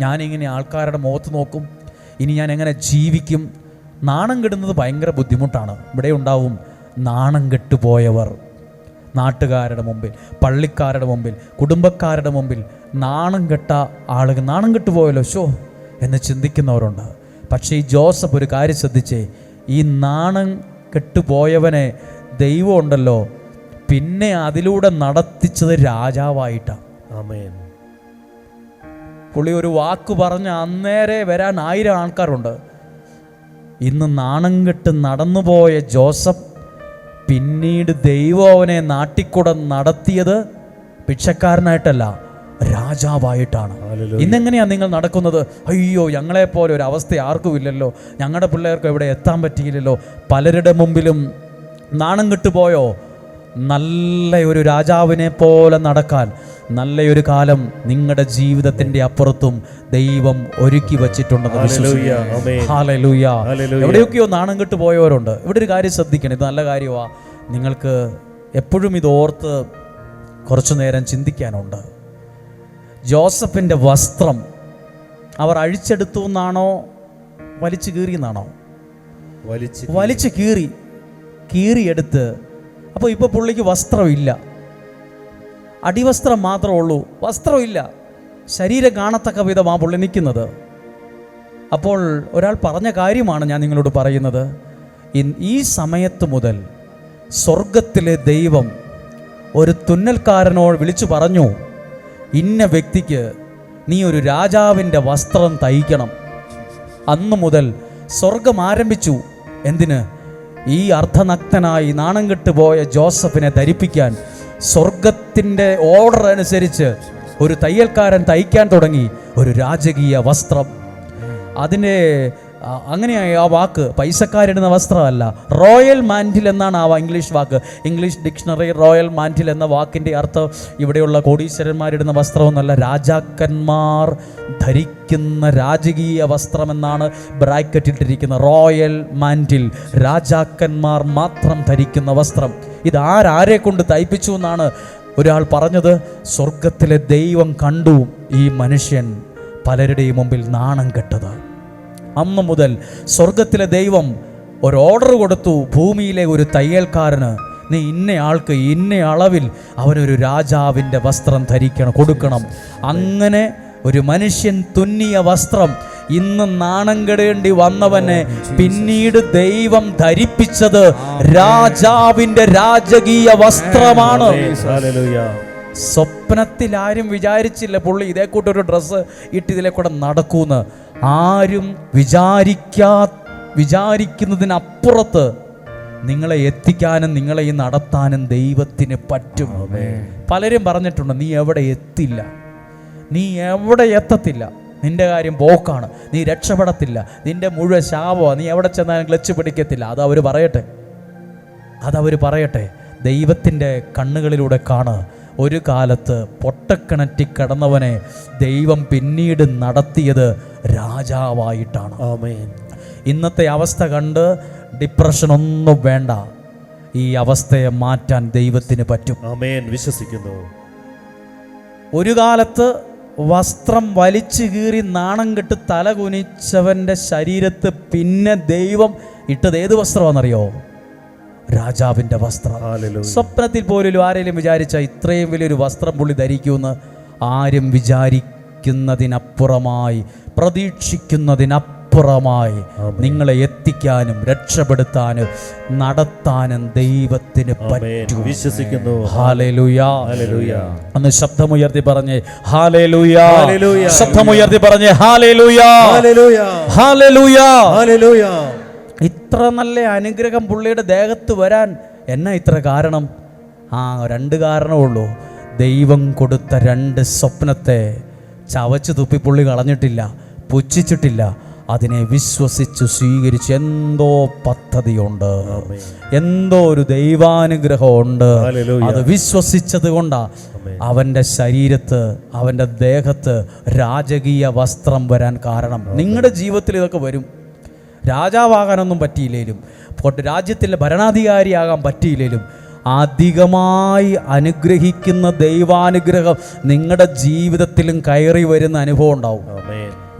ഞാനിങ്ങനെ ആൾക്കാരുടെ മുഖത്ത് നോക്കും, ഇനി ഞാൻ എങ്ങനെ ജീവിക്കും? നാണം കെടുന്നത് ഭയങ്കര ബുദ്ധിമുട്ടാണ്. ഇവിടെ ഉണ്ടാവും നാണം കെട്ടുപോയവർ. നാട്ടുകാരുടെ മുമ്പിൽ, പള്ളിക്കാരുടെ മുമ്പിൽ, കുടുംബക്കാരുടെ മുമ്പിൽ നാണം കെട്ട ആളുകൾ, നാണം കെട്ടുപോയല്ലോ ഷോ എന്ന് ചിന്തിക്കുന്നവരുണ്ട്. പക്ഷേ ഈ ജോസഫ് ഒരു കാര്യം ശ്രദ്ധിച്ചേ, ഈ നാണം കെട്ടുപോയവനെ ദൈവം ഉണ്ടല്ലോ പിന്നെ അതിലൂടെ നടത്തിച്ചത് രാജാവായിട്ടാണ്. പുള്ളി ഒരു വാക്ക് പറഞ്ഞ അന്നേരെ വരാൻ 1000 ആൾക്കാരുണ്ട്. ഇന്ന് നാണം കെട്ട് നടന്നുപോയ ജോസഫ് പിന്നീട് ദൈവം അവനെ നാട്ടിക്കൂടെ നടത്തിയത് ഭിക്ഷക്കാരനായിട്ടല്ല, രാജാവായിട്ടാണ്. ഇന്നെങ്ങനെയാ നിങ്ങൾ നടക്കുന്നത്? അയ്യോ, ഞങ്ങളെപ്പോലെ ഒരു അവസ്ഥ ആർക്കും ഇല്ലല്ലോ, ഞങ്ങളുടെ പിള്ളേർക്ക് ഇവിടെ എത്താൻ പറ്റിയില്ലല്ലോ. പലരുടെ മുമ്പിലും നാണം കെട്ടുപോയോ? നല്ല ഒരു രാജാവിനെ പോലെ നടക്കാൻ നല്ലൊരു കാലം നിങ്ങളുടെ ജീവിതത്തിന്റെ അപ്പുറത്തും ദൈവം ഒരുക്കി വച്ചിട്ടുണ്ടെന്ന് ഹല്ലേലൂയ, ആമേൻ. ഹല്ലേലൂയ. ഹല്ലേലൂയ. എവിടെയൊക്കെയോ നാണം കെട്ട് പോയവരുണ്ട്. ഇവിടെ ഒരു കാര്യം ശ്രദ്ധിക്കണം, ഇത് നല്ല കാര്യമാണ്. നിങ്ങൾക്ക് എപ്പോഴും ഇത് ഓർത്ത് കുറച്ചു നേരം ചിന്തിക്കാനുണ്ട്. ജോസഫിൻ്റെ വസ്ത്രം അവർ അഴിച്ചെടുത്തു എന്നാണോ വലിച്ചു കീറിയെന്നാണോ? വലിച്ചു കീറിയെടുത്ത്. അപ്പോൾ ഇപ്പോൾ പുള്ളിക്ക് വസ്ത്രമില്ല, അടിവസ്ത്രം മാത്രമേ ഉള്ളൂ, വസ്ത്രമില്ല, ശരീരം കാണത്തക്ക വിധം ആ പുള്ളി നിൽക്കുന്നത്. അപ്പോൾ ഒരാൾ പറഞ്ഞ കാര്യമാണ് ഞാൻ നിങ്ങളോട് പറയുന്നത്. ഈ സമയത്ത് മുതൽ സ്വർഗത്തിലെ ദൈവം ഒരു തുന്നൽക്കാരനോട് വിളിച്ചു പറഞ്ഞു, ഇന്ന വ്യക്തിക്ക് നീ ഒരു രാജാവിൻ്റെ വസ്ത്രം തയ്ക്കണം. അന്നു മുതൽ സ്വർഗം ആരംഭിച്ചു. എന്തിന്? ഈ അർദ്ധനഗ്നനായി നാണം കെട്ടുപോയ ജോസഫിനെ ധരിപ്പിക്കാൻ സ്വർഗത്തിൻ്റെ ഓർഡർ അനുസരിച്ച് ഒരു തയ്യൽക്കാരൻ തയ്ക്കാൻ തുടങ്ങി ഒരു രാജകീയ വസ്ത്രം. അതിൻ്റെ അങ്ങനെയായി ആ വാക്ക് പൈസക്കാരിടുന്ന വസ്ത്രമല്ല, റോയൽ മാൻറ്റിൽ എന്നാണ് ആ ഇംഗ്ലീഷ് വാക്ക്. ഇംഗ്ലീഷ് ഡിക്ഷണറി റോയൽ മാൻറ്റിൽ എന്ന വാക്കിൻ്റെ അർത്ഥം ഇവിടെയുള്ള കോടീശ്വരന്മാരിടുന്ന വസ്ത്രമൊന്നുമല്ല, രാജാക്കന്മാർ ധരിക്കുന്ന രാജകീയ വസ്ത്രമെന്നാണ് ബ്രാക്കറ്റിട്ടിരിക്കുന്ന. റോയൽ മാൻറ്റിൽ, രാജാക്കന്മാർ മാത്രം ധരിക്കുന്ന വസ്ത്രം. ഇത് ആരെ കൊണ്ട് തയ്പ്പിച്ചു എന്നാണ് ഒരാൾ പറഞ്ഞത്. സ്വർഗത്തിലെ ദൈവം കണ്ടു ഈ മനുഷ്യൻ പലരുടെയും മുമ്പിൽ നാണം കെട്ടത്. അന്ന് മുതൽ സ്വർഗത്തിലെ ദൈവം ഒരു ഓർഡർ കൊടുത്തു, ഭൂമിയിലെ ഒരു തയ്യൽക്കാരന് നീ ഇന്ന ആൾക്ക് ഇന്ന അളവിൽ അവനൊരു രാജാവിൻ്റെ വസ്ത്രം കൊടുക്കണം. അങ്ങനെ ഒരു മനുഷ്യൻ തുന്നിയ വസ്ത്രം ഇന്ന് നാണം കെടേണ്ടി വന്നവനെ പിന്നീട് ദൈവം ധരിപ്പിച്ചത് രാജാവിൻ്റെ രാജകീയ വസ്ത്രമാണ്. സ്വപ്നത്തിൽ ആരും വിചാരിച്ചില്ല പുള്ളി ഇതേ കൂട്ടൊരു ഡ്രസ്സ് ഇട്ട് ഇതിലെ കൂടെ നടക്കൂന്ന്. ആരും വിചാരിക്കുന്നതിനപ്പുറത്ത് നിങ്ങളെ എത്തിക്കാനും നിങ്ങളെ ഈ നടത്താനും ദൈവത്തിന് പറ്റും. പലരും പറഞ്ഞിട്ടുണ്ട്, നീ എവിടെ എത്തില്ല, നീ എവിടെ എത്തത്തില്ല, നിന്റെ കാര്യം പോക്കാണ്, നീ രക്ഷപ്പെടത്തില്ല, നിന്റെ മുഴുവൻ ശാപമാണ്, നീ എവിടെ ചെന്നാലും ക്ലച്ച് പിടിക്കത്തില്ല. അതവർ പറയട്ടെ. ദൈവത്തിൻ്റെ കണ്ണുകളിലൂടെ കാണുക. ഒരു കാലത്ത് പൊട്ടക്കിണറ്റി കിടന്നവനെ ദൈവം പിന്നീട് നടത്തിയത് രാജാവായിട്ടാണ്. ആമേൻ. ഇന്നത്തെ അവസ്ഥ കണ്ട് ഡിപ്രഷൻ ഒന്നും വേണ്ട, ഈ അവസ്ഥയെ മാറ്റാൻ ദൈവത്തിന് പറ്റും. ആമേൻ. വിശ്വസിക്കുന്നു. ഒരു കാലത്ത് വസ്ത്രം വലിച്ചു കീറി നാണം കെട്ട് തല കുനിച്ചവൻ്റെ ശരീരത്ത് പിന്നെ ദൈവം ഇട്ടത് ഏത് വസ്ത്രമാണെന്നറിയോ? രാജാവിൻ്റെ വസ്ത്രം. സ്വപ്നത്തിൽ പോലും ആരെങ്കിലും വിചാരിച്ച ഇത്രയും വലിയൊരു വസ്ത്രം പുള്ളി ധരിക്കുമെന്ന്? ആരും വിചാരിക്കുന്നതിനപ്പുറമായി, പ്രതീക്ഷിക്കുന്നതിനപ്പുറമായി നിങ്ങളെ എത്തിക്കാനും രക്ഷപ്പെടുത്താനും നടത്താനും ദൈവത്തിന് പറ്റും. വിശ്വസിക്കുന്നു. ഹല്ലേലൂയ. അന്ന് ശബ്ദമുയർത്തി പറഞ്ഞേ ഹല്ലേലൂയ. ശബ്ദമുയർത്തി പറഞ്ഞേ ഹല്ലേലൂയ. ഹല്ലേലൂയ. ഇത്ര നല്ല അനുഗ്രഹം പുള്ളിയുടെ ദേഹത്ത് വരാൻ എന്നാ ഇത്ര കാരണം? രണ്ട് കാരണമുള്ളൂ. ദൈവം കൊടുത്ത 2 സ്വപ്നത്തെ ചവച്ചു തുപ്പി പുള്ളി കളഞ്ഞിട്ടില്ല, പുച്ഛിച്ചിട്ടില്ല. അതിനെ വിശ്വസിച്ച് സ്വീകരിച്ച് എന്തോ പദ്ധതിയുണ്ട്, എന്തോ ഒരു ദൈവാനുഗ്രഹമുണ്ട്. അത് വിശ്വസിച്ചത് കൊണ്ടാ അവൻ്റെ ശരീരത്ത്, അവൻ്റെ ദേഹത്ത് രാജകീയ വസ്ത്രം വരാൻ കാരണം. നിങ്ങളുടെ ജീവിതത്തിൽ ഇതൊക്കെ വരും. രാജാവാകാനൊന്നും പറ്റിയില്ലേലും, രാജ്യത്തിലെ ഭരണാധികാരിയാകാൻ പറ്റിയില്ലേലും, അധികമായി അനുഗ്രഹിക്കുന്ന ദൈവാനുഗ്രഹം നിങ്ങളുടെ ജീവിതത്തിലും കയറി വരുന്ന അനുഭവം ഉണ്ടാവും.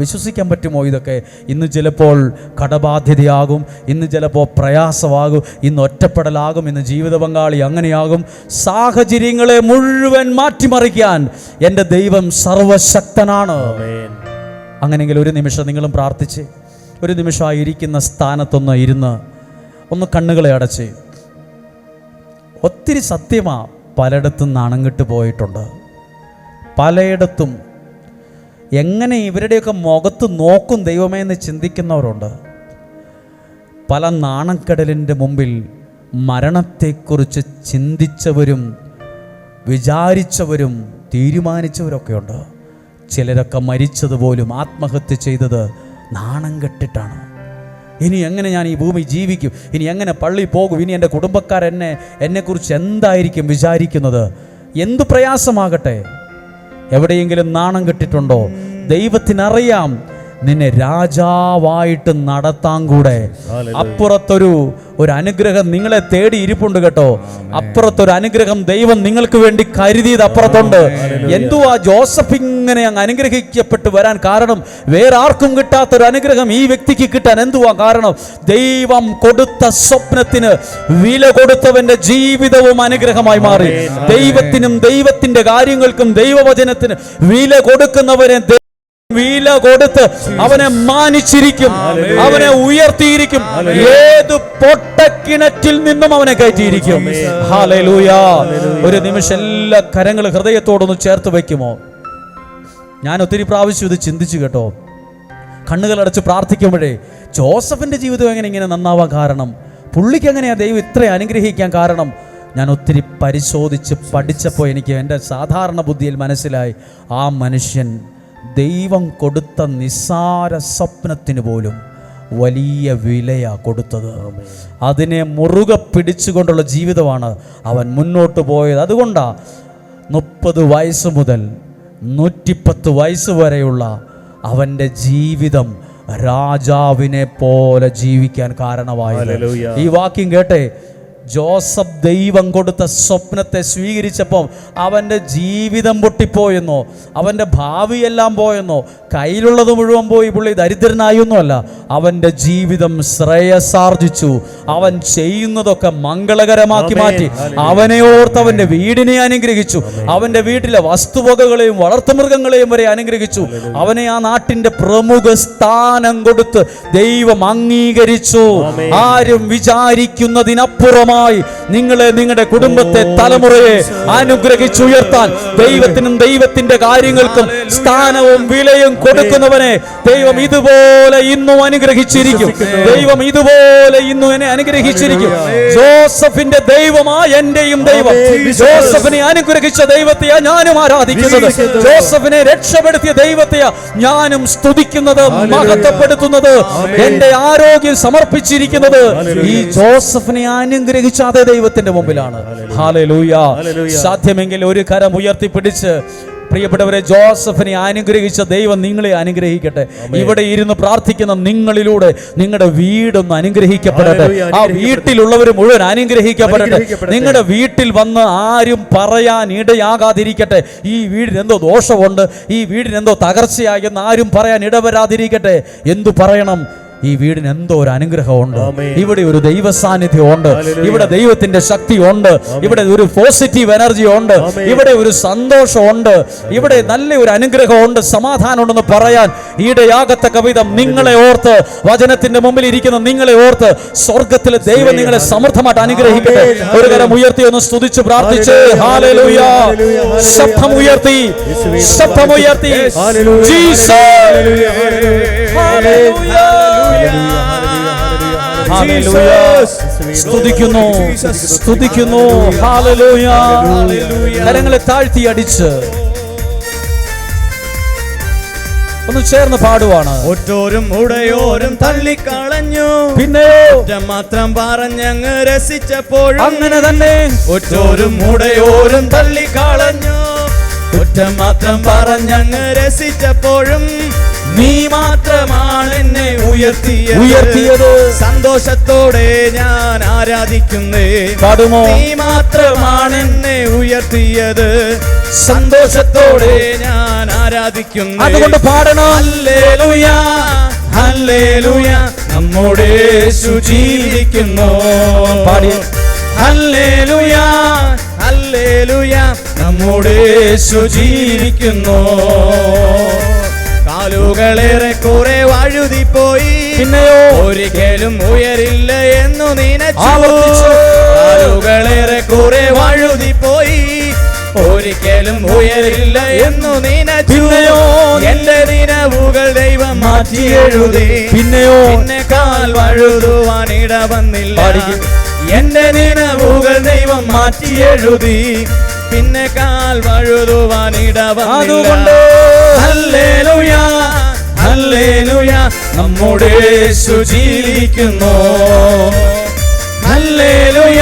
വിശ്വസിക്കാൻ പറ്റുമോ ഇതൊക്കെ? ഇന്ന് ചിലപ്പോൾ കടബാധ്യതയാകും, ഇന്ന് ചിലപ്പോൾ പ്രയാസമാകും, ഇന്ന് ഒറ്റപ്പെടലാകും, ഇന്ന് ജീവിത പങ്കാളി അങ്ങനെയാകും. സാഹചര്യങ്ങളെ മുഴുവൻ മാറ്റിമറിക്കാൻ എൻ്റെ ദൈവം സർവശക്തനാണ്. അങ്ങനെയെങ്കിൽ ഒരു നിമിഷം നിങ്ങളും പ്രാർത്ഥിച്ച്, ഒരു നിമിഷം ആ ഇരിക്കുന്ന സ്ഥാനത്തൊന്ന് ഇരുന്ന് ഒന്ന് കണ്ണുകളെ അടച്ച്. ഒത്തിരി സത്യമാ, പലയിടത്തും നാണം കെട്ട് പോയിട്ടുണ്ട്. പലയിടത്തും എങ്ങനെ ഇവരുടെയൊക്കെ മുഖത്ത് നോക്കും ദൈവമേ എന്ന് ചിന്തിക്കുന്നവരുണ്ട്. പല നാണക്കെടലിൻ്റെ മുമ്പിൽ മരണത്തെക്കുറിച്ച് ചിന്തിച്ചവരും വിചാരിച്ചവരും തീരുമാനിച്ചവരൊക്കെയുണ്ട്. ചിലരൊക്കെ മരിച്ചതുപോലും, ആത്മഹത്യ ചെയ്തത് നാണം കെട്ടിട്ടാണ്. ഇനി എങ്ങനെ ഞാൻ ഈ ഭൂമി ജീവിക്കും, ഇനി എങ്ങനെ പള്ളി പോകും, ഇനി എൻ്റെ കുടുംബക്കാർ എന്നെക്കുറിച്ച് എന്തായിരിക്കും വിചാരിക്കുന്നത്? എന്തു പ്രയാസമാകട്ടെ, എവിടെയെങ്കിലും നാണം കെട്ടിട്ടുണ്ടോ? ദൈവത്തിനറിയാം നിന്നെ രാജാവായിട്ട് നടത്താൻ കൂടെ അപ്പുറത്തൊരു അനുഗ്രഹം നിങ്ങളെ തേടി ഇരിപ്പുണ്ട് കേട്ടോ. അപ്പുറത്തൊരു അനുഗ്രഹം ദൈവം നിങ്ങൾക്ക് വേണ്ടി കരുതിയത് അപ്പുറത്തുണ്ട്. എന്തുവാ ജോസഫ് ഇങ്ങനെ അങ്ങ് അനുഗ്രഹിക്കപ്പെട്ടു വരാൻ കാരണം? വേറെ ആർക്കും കിട്ടാത്തൊരു അനുഗ്രഹം ഈ വ്യക്തിക്ക് കിട്ടാൻ എന്തുവാ കാരണം? ദൈവം കൊടുത്ത സ്വപ്നത്തിന് വില കൊടുത്തവന്റെ ജീവിതവും അനുഗ്രഹമായി മാറി. ദൈവത്തിനും ദൈവത്തിന്റെ കാര്യങ്ങൾക്കും ദൈവവചനത്തിന് വില കൊടുക്കുന്നവരെ വില കൊടുത്ത് അവനെ മാനിച്ചിരിക്കും, അവനെ ഉയർത്തിയിരിക്കും, ഏത് പൊട്ടക്കിണറ്റിൽ നിന്നും അവനെ കയറ്റിയിരിക്കും. ഹല്ലേലൂയ. ഒരു നിമിഷം എല്ലാ കരങ്ങൾ ഹൃദയത്തോടൊന്ന് ചേർത്ത് വയ്ക്കുമോ? ഞാൻ ഒത്തിരി പ്രാവശ്യം ഇത് ചിന്തിച്ചു കേട്ടോ. കണ്ണുകളടച്ച് പ്രാർത്ഥിക്കുമ്പോഴേ ജോസഫിന്റെ ജീവിതം എങ്ങനെ ഇങ്ങനെ നന്നാവാൻ കാരണം, പുള്ളിക്ക് എങ്ങനെയാ ദൈവം ഇത്ര അനുഗ്രഹിക്കാൻ കാരണം? ഞാൻ ഒത്തിരി പരിശോധിച്ച് പഠിച്ചപ്പോൾ എനിക്ക് എൻ്റെ സാധാരണ ബുദ്ധിയിൽ മനസ്സിലായി, ആ മനുഷ്യൻ ദൈവം കൊടുത്ത നിസ്സാര സ്വപ്നത്തിന് പോലും വലിയ വിലയാ കൊടുത്തത്. അതിനെ മുറുകെ പിടിച്ചുകൊണ്ടുള്ള ജീവിതമാണ് അവൻ മുന്നോട്ട് പോയത്. അതുകൊണ്ടാണ് 30 വയസ്സ് മുതൽ 110 വയസ്സ് വരെയുള്ള അവൻ്റെ ജീവിതം രാജാവിനെ പോലെ ജീവിക്കാൻ കാരണമായത്. ഈ വാക്യം കേട്ടെ, ജോസഫ് ദൈവം കൊടുത്ത സ്വപ്നത്തെ സ്വീകരിച്ചപ്പം അവൻ്റെ ജീവിതം പൊട്ടിപ്പോയെന്നോ അവൻ്റെ ഭാവിയെല്ലാം പോയെന്നോ കയ്യിലുള്ളത് മുഴുവൻ പോയി പുള്ളി ദരിദ്രനായൊന്നുമല്ല. അവൻ്റെ ജീവിതം ശ്രേയസാർജിച്ചു. അവൻ ചെയ്യുന്നതൊക്കെ മംഗളകരമാക്കി മാറ്റി. അവനെ ഓർത്ത് അവൻ്റെ വീടിനെ അനുഗ്രഹിച്ചു. അവൻ്റെ വീട്ടിലെ വസ്തുവകകളെയും വളർത്തുമൃഗങ്ങളെയും വരെ അനുഗ്രഹിച്ചു. അവനെ ആ നാട്ടിൻ്റെ പ്രമുഖ സ്ഥാനം കൊടുത്ത് ദൈവം അംഗീകരിച്ചു. ആരും വിചാരിക്കുന്നതിനപ്പുറമായി നിങ്ങളെ, നിങ്ങളുടെ കുടുംബത്തെ, തലമുറയെ അനുഗ്രഹിച്ചുയർത്താൻ ദൈവത്തിനും ദൈവത്തിന്റെ കാര്യങ്ങൾക്കും സ്ഥാനവും വിലയും കൊടുക്കുന്നവനെ ദൈവം ഇതുപോലെ ഇന്നും അനുഗ്രഹിച്ചിരിക്കും. ദൈവം ഇതുപോലെ ഇന്നും എന്നെ അനുഗ്രഹിച്ചിരിക്കും. ജോസഫിന്റെ ദൈവമായ എന്റെയും ദൈവം, ജോസഫിനെ അനുഗ്രഹിച്ച ദൈവത്തെയാ ഞാനും ആരാധിക്കുന്നത്. ജോസഫിനെ രക്ഷപ്പെടുത്തിയ ദൈവത്തെയാ ഞാനും സ്തുതിക്കുന്നത്, മഹത്വപ്പെടുത്തുന്നത്, എന്റെ ആരോഗ്യം സമർപ്പിച്ചിരിക്കുന്നത് ഈ ജോസഫിനെ അനുഗ്രഹിച്ച അതേ ദൈവത്തിന്റെ മുമ്പിലാണ്. ഹല്ലേലൂയ. സാധ്യമെങ്കിൽ ഒരു കരം ഉയർത്തിപ്പിടിച്ച് പ്രിയപ്പെട്ടവരെ, ജോസഫിനെ അനുഗ്രഹിച്ച ദൈവം നിങ്ങളെ അനുഗ്രഹിക്കട്ടെ. ഇവിടെ ഇരുന്ന് പ്രാർത്ഥിക്കുന്ന നിങ്ങളിലൂടെ നിങ്ങളുടെ വീടൊന്ന് അനുഗ്രഹിക്കപ്പെടട്ടെ. ആ വീട്ടിലുള്ളവർ മുഴുവൻ അനുഗ്രഹിക്കപ്പെടട്ടെ. നിങ്ങളുടെ വീട്ടിൽ വന്ന് ആരും പറയാൻ ഇടയാകാതിരിക്കട്ടെ, ഈ വീടിനെന്തോ ദോഷമുണ്ട്, ഈ വീടിനെന്തോ തകർച്ചയായെന്ന് ആരും പറയാൻ ഇടവരാതിരിക്കട്ടെ. എന്തു പറയണം? ഈ വീടിന് എന്തോ ഒരു അനുഗ്രഹമുണ്ട്, ഇവിടെ ഒരു ദൈവ സാന്നിധ്യം ഉണ്ട്, ഇവിടെ ദൈവത്തിന്റെ ശക്തി ഉണ്ട്, ഇവിടെ ഒരു പോസിറ്റീവ് എനർജി ഉണ്ട്, ഇവിടെ ഒരു സന്തോഷമുണ്ട്, ഇവിടെ നല്ല ഒരു അനുഗ്രഹം ഉണ്ട്, സമാധാനം ഉണ്ടെന്ന് പറയാൻ ഈടയാകത്തക്ക വിധം നിങ്ങളെ ഓർത്ത്, വചനത്തിന്റെ മുമ്പിൽ ഇരിക്കുന്ന നിങ്ങളെ ഓർത്ത് സ്വർഗത്തിലെ ദൈവം നിങ്ങളെ സമൃദ്ധമായിട്ട് അനുഗ്രഹിക്കട്ടെ. ഒരു കരം ഉയർത്തി ഒന്ന് സ്തുതിച്ച് പ്രാർത്ഥിച്ച് ഹല്ലേലൂയ. ശബ്ദം ഉയർത്തി, ശബ്ദം ഉയർത്തി. ജീസസ്. ഹല്ലേലൂയ. സ്തുതിക്കുന്നു, സ്തുതിക്കുന്നു. ഹല്ലേലൂയ. കരങ്ങളെ താഴ്ത്തി അടിച്ച് ഒന്ന് ചേർന്ന് പാടുവാണ്. ഒറ്റോരും ഉടയോരും തള്ളിക്കളഞ്ഞു, പിന്നെ മാത്രം പറഞ്ഞങ്ങ് രസിച്ചപ്പോഴും അങ്ങനെ തന്നെ. ഒറ്റോരും ഉടയോരും തള്ളിക്കളഞ്ഞു, കുറ്റം മാത്രം പറഞ്ഞങ്ങ് രസിച്ചപ്പോഴും നീ മാത്രമാണ് എന്നെ ഉയർത്തിയത്. സന്തോഷത്തോടെ ഞാൻ ആരാധിക്കുന്നേ. പാടുമോ? നീ മാത്രമാണ് എന്നെ ഉയർത്തിയത്, സന്തോഷത്തോടെ ഞാൻ ആരാധിക്കുന്നു. അതുകൊണ്ട് പാടണം. ഹല്ലേലൂയ, ഹല്ലേലൂയ, നമ്മുടെ യേശു ജീവിക്കുന്നു. പാടി. ഹല്ലേലൂയ, ഹല്ലേലൂയ, നമ്മുടെ യേശു ജീവിക്കുന്നു. കാലുകളേറെ കുറെ വഴുതിപ്പോയി, പിന്നെയോ ഒരിക്കലും ഉയരില്ല എന്നു നനച്ചു. കാലുകളേറെ കുറെ വഴുതിപ്പോയി, ഒരിക്കലും ഉയരില്ല എന്നു നനച്ചു. എന്റെ ദിനവുകൾ ദൈവം മാറ്റി എഴുതി, പിന്നെയോ എന്നെ കാൽ വഴുതുവാൻ ഇടവന്നില്ല. എന്റെ ദിനവുകൾ ദൈവം മാറ്റി എഴുതി, പിന്നെ കാൽ വഴുതുവാൻ ഇടവന്നില്ല. ഹല്ലേലൂയ, ഹല്ലേലൂയ, നമ്മുടെ യേശു ജീവിക്കുന്നു. ഹല്ലേലൂയ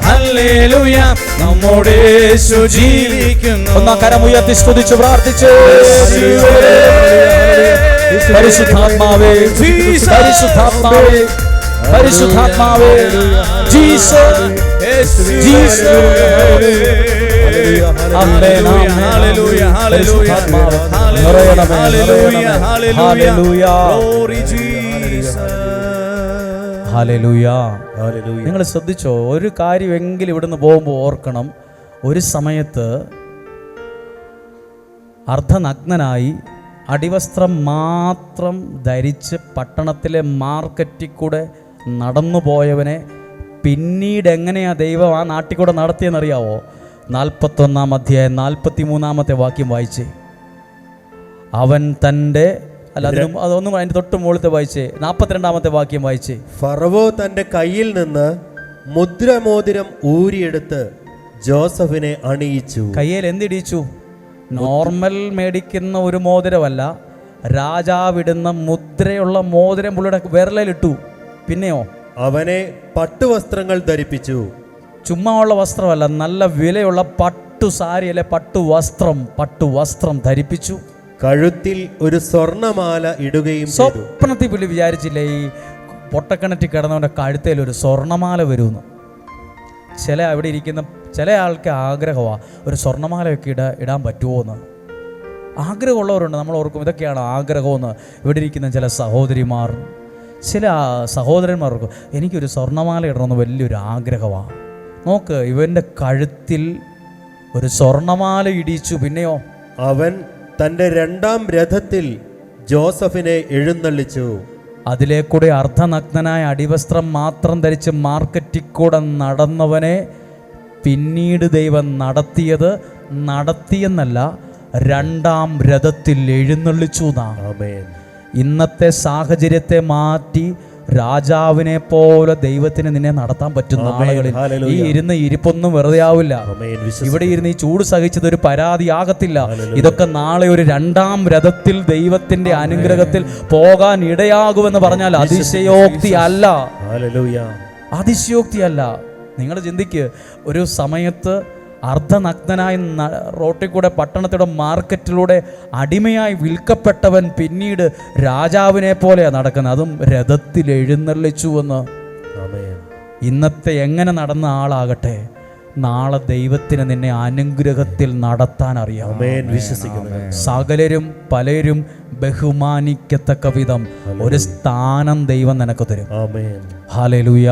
ഹല്ലേലൂയ നമ്മുടെ യേശു ജീവിക്കുന്നു. ഒന്നാം കരമുയർത്തി സ്തുതിച്ച് പ്രാർത്ഥിച്ച് പരിശുദ്ധാത്മാവേ പരിശുദ്ധാത്മാവേ പരിശുദ്ധാത്മാവേ Jesus Jesus hallelujah hallelujah hallelujah hallelujah glory Jesus hallelujah. നിങ്ങൾ ശ്രദ്ധിച്ചോ, ഒരു കാര്യമെങ്കിലും ഇവിടുന്ന് പോകുമ്പോൾ ഓർക്കണം. ഒരു സമയത്ത് അർദ്ധനഗ്നനായി അടിവസ്ത്രം മാത്രം ധരിച്ച് പട്ടണത്തിലെ മാർക്കറ്റിൽ കൂടെ നടന്നു പോയവനെ പിന്നീട് എങ്ങനെയാ ദൈവം ആ നാട്ടിൽ കൂടെ നടത്തിയെന്നറിയാവോ? 41-ാം അധ്യായം 43-ാമത്തെ വാക്യം വായിച്ചേ. അവൻ തൻ്റെ അതൊന്നും അതിൻ്റെ തൊട്ട് മുകളിലത്തെ വായിച്ചേ. 42-ാമത്തെ വാക്യം വായിച്ചേ. ഫറവോ തന്റെ കയ്യിൽ നിന്ന് മുദ്രമോതിരം ഊരിയെടുത്ത് ജോസഫിനെ അണിയിച്ചു. കയ്യിൽ എന്തിടിച്ചു? നോർമൽ മേടിക്കുന്ന ഒരു മോതിരമല്ല, രാജാവിടുന്ന മുദ്രയുള്ള മോതിരം പുള്ളിയുടെ വിരലിലിട്ടു. പിന്നെയോ അവനെ പട്ടുവസ്ത്രങ്ങൾ ധരിപ്പിച്ചു. ചുമ്മാ ഉള്ള വസ്ത്രമല്ല, നല്ല വിലയുള്ള പട്ടു സാരി അല്ലെ പട്ടുവസ്ത്രം ധരിപ്പിച്ചു. കഴുത്തിൽ ഒരു സ്വർണമാല ഇടുകയും ചെയ്തു. സ്വപ്നത്തിൽ പുള്ളി വിചാരിച്ചില്ലേ ഈ പൊട്ടക്കിണറ്റിൽ കിടന്നവൻ്റെ കഴുത്തേൽ ഒരു സ്വർണ്ണമാല വരുമെന്ന്. അവിടെ ഇരിക്കുന്ന ചില ആൾക്ക് ആഗ്രഹമാണ് ഒരു സ്വർണ്ണമാലയൊക്കെ ഇടാൻ പറ്റുമോ എന്ന്. ആഗ്രഹമുള്ളവരുണ്ട്. നമ്മൾ ഓർക്കും ഇതൊക്കെയാണ് ആഗ്രഹമെന്ന്. ഇവിടെ ഇരിക്കുന്ന ചില സഹോദരിമാർ, ചില സഹോദരന്മാർക്ക് എനിക്കൊരു സ്വർണ്ണമാല ഇടണമെന്ന് വലിയൊരു ആഗ്രഹമാണ്. നോക്ക്, ഇവൻ്റെ കഴുത്തിൽ ഒരു സ്വർണ്ണമാല ഇടിച്ചു. പിന്നെയോ അവൻ തൻ്റെ 2-ാം രഥത്തിൽ ജോസഫിനെ എഴുന്നള്ളിച്ചു. അതിലേക്കൂടെ അർദ്ധനഗ്നനായ അടിവസ്ത്രം മാത്രം ധരിച്ച് മാർക്കറ്റിൽ കൂടെ നടന്നവനെ പിന്നീട് ദൈവം നടത്തിയെന്നല്ല 2-ാം രഥത്തിൽ എഴുന്നള്ളിച്ചു. ഇന്നത്തെ സാഹചര്യത്തെ മാറ്റി രാജാവിനെ പോലെ ദൈവത്തിന് നിന്നെ നടത്താൻ പറ്റുന്ന ആളുകളിൽ ഈ ഇരുന്ന ഇരിപ്പൊന്നും വെറുതെ ആവില്ല. ഇവിടെ ഇരുന്ന് ഈ ചൂട് സഹിച്ചത് ഒരു പരാതിയാകത്തില്ല. ഇതൊക്കെ നാളെ ഒരു 2-ാം രഥത്തിൽ ദൈവത്തിന്റെ അനുഗ്രഹത്തിൽ പോകാൻ ഇടയാകുമെന്ന് പറഞ്ഞാൽ അതിശയോക്തിയല്ല. നിങ്ങൾ ചിന്തിക്ക്, ഒരു സമയത്ത് അർദ്ധനഗ്നനായി റോട്ടിൽ കൂടെ പട്ടണത്തിലൂടെ മാർക്കറ്റിലൂടെ അടിമയായി വിൽക്കപ്പെട്ടവൻ പിന്നീട് രാജാവിനെ പോലെയാണ് നടക്കുന്നത്. അതും രഥത്തിൽ എഴുന്നള്ളിച്ചുവെന്ന്. ഇന്നത്തെ എങ്ങനെ നടന്ന ആളാകട്ടെ, നാളെ ദൈവത്തിന് നിന്നെ അനുഗ്രഹത്തിൽ നടത്താൻ അറിയാം. സകലരും പലരും ബഹുമാനിക്കത്തക്ക വിധം ഒരു സ്ഥാനം ദൈവം നിനക്ക് തരും. ഹല്ലേലൂയ.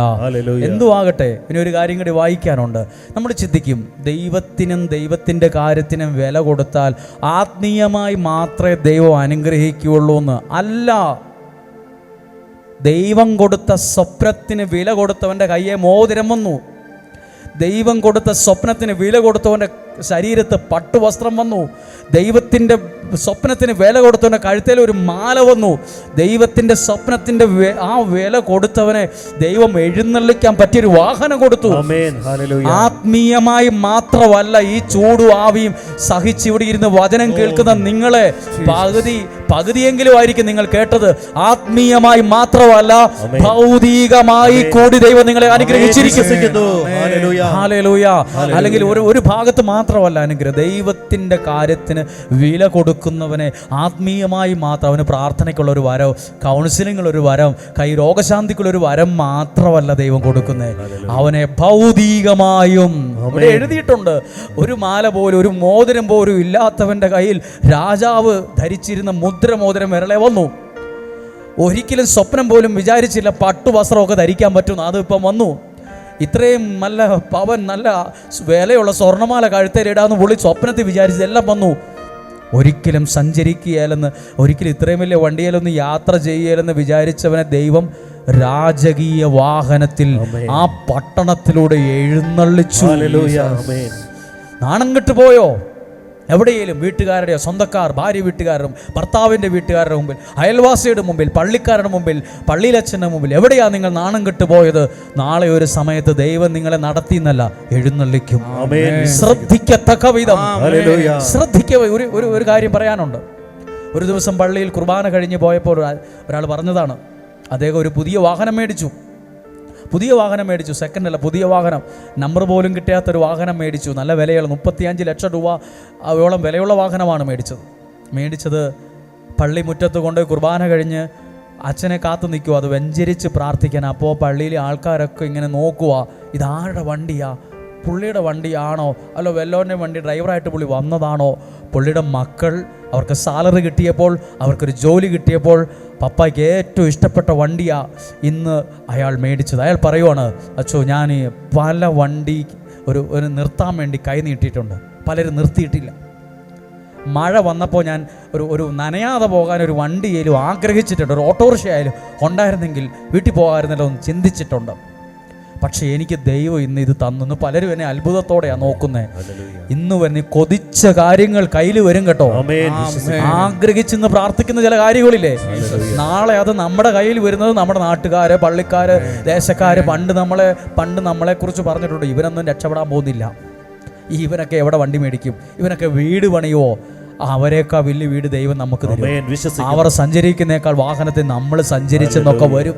എന്തുവാകട്ടെ, ഇനി ഒരു കാര്യം കൂടി വായിക്കാനുണ്ട്. നമ്മൾ ചിന്തിക്കും, ദൈവത്തിനും ദൈവത്തിൻ്റെ കാര്യത്തിനും വില കൊടുത്താൽ ആത്മീയമായി മാത്രമേ ദൈവം അനുഗ്രഹിക്കുകയുള്ളൂ എന്ന്. അല്ല, ദൈവം കൊടുത്ത സ്വപ്നത്തിന് വില കൊടുത്തവൻ്റെ കയ്യെ മോതിരം വന്നു. ദൈവം കൊടുത്ത സ്വപ്നത്തിന് വില കൊടുത്തവൻ്റെ ശരീരത്ത് പട്ടുവസ്ത്രം വന്നു. ദൈവത്തിൻ്റെ സ്വപ്നത്തിന് വില കൊടുത്തവൻ്റെ കഴുത്തേൽ ഒരു മാല വന്നു. ദൈവത്തിൻ്റെ സ്വപ്നത്തിൻ്റെ ആ വില കൊടുത്തവനെ ദൈവം എഴുന്നള്ളിക്കാൻ പറ്റിയൊരു വാഹനം കൊടുത്തു. ആത്മീയമായി മാത്രമല്ല ഈ ചൂടും ആവിയും സഹിച്ച് ഇവിടെ ഇരുന്ന് വചനം കേൾക്കുന്ന നിങ്ങളെ പകുതിയെങ്കിലും ആയിരിക്കും നിങ്ങൾ കേട്ടത്. ആത്മീയമായി മാത്രമല്ല, ഭൗതികമായി കൂടി ദൈവം നിങ്ങളെ അനുഗ്രഹിച്ചിരിക്കുന്നു. ഹല്ലേലൂയ. അല്ലെങ്കിൽ ഒരു ഭാഗത്ത് മാത്രമല്ല അനുഗ്രഹം. ദൈവത്തിൻ്റെ കാര്യത്തിന് വില കൊടുക്കുന്നവനെ ആത്മീയമായി മാത്രം, അവന് പ്രാർത്ഥനയ്ക്കുള്ള ഒരു വരം, കൗൺസിലിങ്ങുള്ള ഒരു വരം, രോഗശാന്തിക്കുള്ളൊരു വരം മാത്രമല്ല ദൈവം കൊടുക്കുന്നത്, അവനെ ഭൗതികമായും. ഇവിടെ എഴുതിയിട്ടുണ്ട്, ഒരു മാല പോലും ഒരു മോതിരം പോലും ഇല്ലാത്തവൻ്റെ കയ്യിൽ രാജാവ് ധരിച്ചിരുന്ന മുദ്രമോതിരം വിരളെ വന്നു. ഒരിക്കലും സ്വപ്നം പോലും വിചാരിച്ചില്ല പട്ടുവസ്ത്രമൊക്കെ ധരിക്കാൻ പറ്റുന്നു. അതിപ്പം വന്നു. ഇത്രയും നല്ല പവൻ, നല്ല വിലയുള്ള സ്വർണ്ണമാല കഴുത്തേലിടാന്ന് പുള്ളി സ്വപ്നത്തിൽ വിചാരിച്ചതെല്ലാം വന്നു. ഒരിക്കലും സഞ്ചരിക്കുകയല്ലെന്ന്, ഒരിക്കലും ഇത്രയും വലിയ വണ്ടിയിലൊന്നും യാത്ര ചെയ്യുകയല്ലെന്ന് വിചാരിച്ചവനെ ദൈവം രാജകീയ വാഹനത്തിൽ ആ പട്ടണത്തിലൂടെ എഴുന്നള്ളിച്ചു. നാണം കെട്ടുപോയോ? എവിടെയെങ്കിലും വീട്ടുകാരുടെയോ, സ്വന്തക്കാർ, ഭാര്യ വീട്ടുകാരും, ഭർത്താവിൻ്റെ വീട്ടുകാരുടെ മുമ്പിൽ, അയൽവാസിയുടെ മുമ്പിൽ, പള്ളിക്കാരുടെ മുമ്പിൽ, പള്ളിയിലച്ഛൻ്റെ മുമ്പിൽ എവിടെയാണ് നിങ്ങൾ നാണം കെട്ടുപോയത്? നാളെ ഒരു സമയത്ത് ദൈവം നിങ്ങളെ നടത്തിയെന്നല്ല, എഴുന്നള്ളിക്കും. ശ്രദ്ധിക്കത്തക്ക വിധം ശ്രദ്ധിക്കുക. ഒരു കാര്യം പറയാനുണ്ട്. ഒരു ദിവസം പള്ളിയിൽ കുർബാന കഴിഞ്ഞ് പോയപ്പോൾ ഒരാൾ പറഞ്ഞതാണ്, അദ്ദേഹം ഒരു പുതിയ വാഹനം മേടിച്ചു. സെക്കൻഡ് അല്ല, പുതിയ വാഹനം, നമ്പർ പോലും കിട്ടാത്തൊരു വാഹനം മേടിച്ചു. നല്ല വിലയുള്ള 35 ലക്ഷം രൂപ ഓളം വിലയുള്ള വാഹനമാണ് മേടിച്ചത്. പള്ളി മുറ്റത്ത് കൊണ്ട് കുർബാന കഴിഞ്ഞ് അച്ഛനെ കാത്തു നിൽക്കുക, അത് വെഞ്ചരിച്ച് പ്രാർത്ഥിക്കാൻ. അപ്പോൾ പള്ളിയിലെ ആൾക്കാരൊക്കെ ഇങ്ങനെ നോക്കുക, ഇതാരുടെ വണ്ടിയാ? പുള്ളിയുടെ വണ്ടിയാണോ അല്ലോ വെല്ലോൻ്റെ വണ്ടി ഡ്രൈവറായിട്ട് പുള്ളി വന്നതാണോ? പുള്ളിയുടെ മക്കൾ അവർക്ക് സാലറി കിട്ടിയപ്പോൾ, അവർക്കൊരു ജോലി കിട്ടിയപ്പോൾ പപ്പായ്ക്ക് ഏറ്റവും ഇഷ്ടപ്പെട്ട വണ്ടിയാ ഇന്ന് അയാൾ മേടിച്ചത്. അയാൾ പറയുവാണ്, അച്ചോ ഞാൻ പല വണ്ടി ഒരു നിർത്താൻ വേണ്ടി കൈ നീട്ടിയിട്ടുണ്ട്, പലരും നിർത്തിയിട്ടില്ല. മഴ വന്നപ്പോൾ ഞാൻ ഒരു നനയാതെ പോകാൻ ഒരു വണ്ടിയായാലും ആഗ്രഹിച്ചിട്ടുണ്ട്, ഒരു ഓട്ടോറിക്ഷ ആയാലും ഉണ്ടായിരുന്നെങ്കിൽ വീട്ടിൽ പോകാമായിരുന്നല്ലോ എന്ന് ചിന്തിച്ചിട്ടുണ്ട്. പക്ഷേ എനിക്ക് ദൈവം ഇന്ന് ഇത് തന്നു. പലരും എന്നെ അത്ഭുതത്തോടെയാണ് നോക്കുന്നത്. ഇന്ന് വന്ന് കൊതിച്ച കാര്യങ്ങൾ കയ്യിൽ വരും കേട്ടോ. ആഗ്രഹിച്ചെന്ന് പ്രാർത്ഥിക്കുന്ന ചില കാര്യങ്ങളില്ലേ, നാളെ അത് നമ്മുടെ കയ്യിൽ വരുന്നത് നമ്മുടെ നാട്ടുകാര്, പള്ളിക്കാര്, ദേശക്കാര് പണ്ട് നമ്മളെ കുറിച്ച് പറഞ്ഞിട്ടുണ്ട്, ഇവനൊന്നും രക്ഷപ്പെടാൻ പോകുന്നില്ല, ഇവനൊക്കെ എവിടെ വണ്ടി മേടിക്കും, ഇവനൊക്കെ വീട് പണിയുവോ, അവരെക്കാൾ വലിയ വീട് ദൈവം നമുക്ക് തരും. അവർ സഞ്ചരിക്കുന്നേക്കാൾ വാഹനത്തിൽ നമ്മൾ സഞ്ചരിച്ചെന്നൊക്കെ വരും.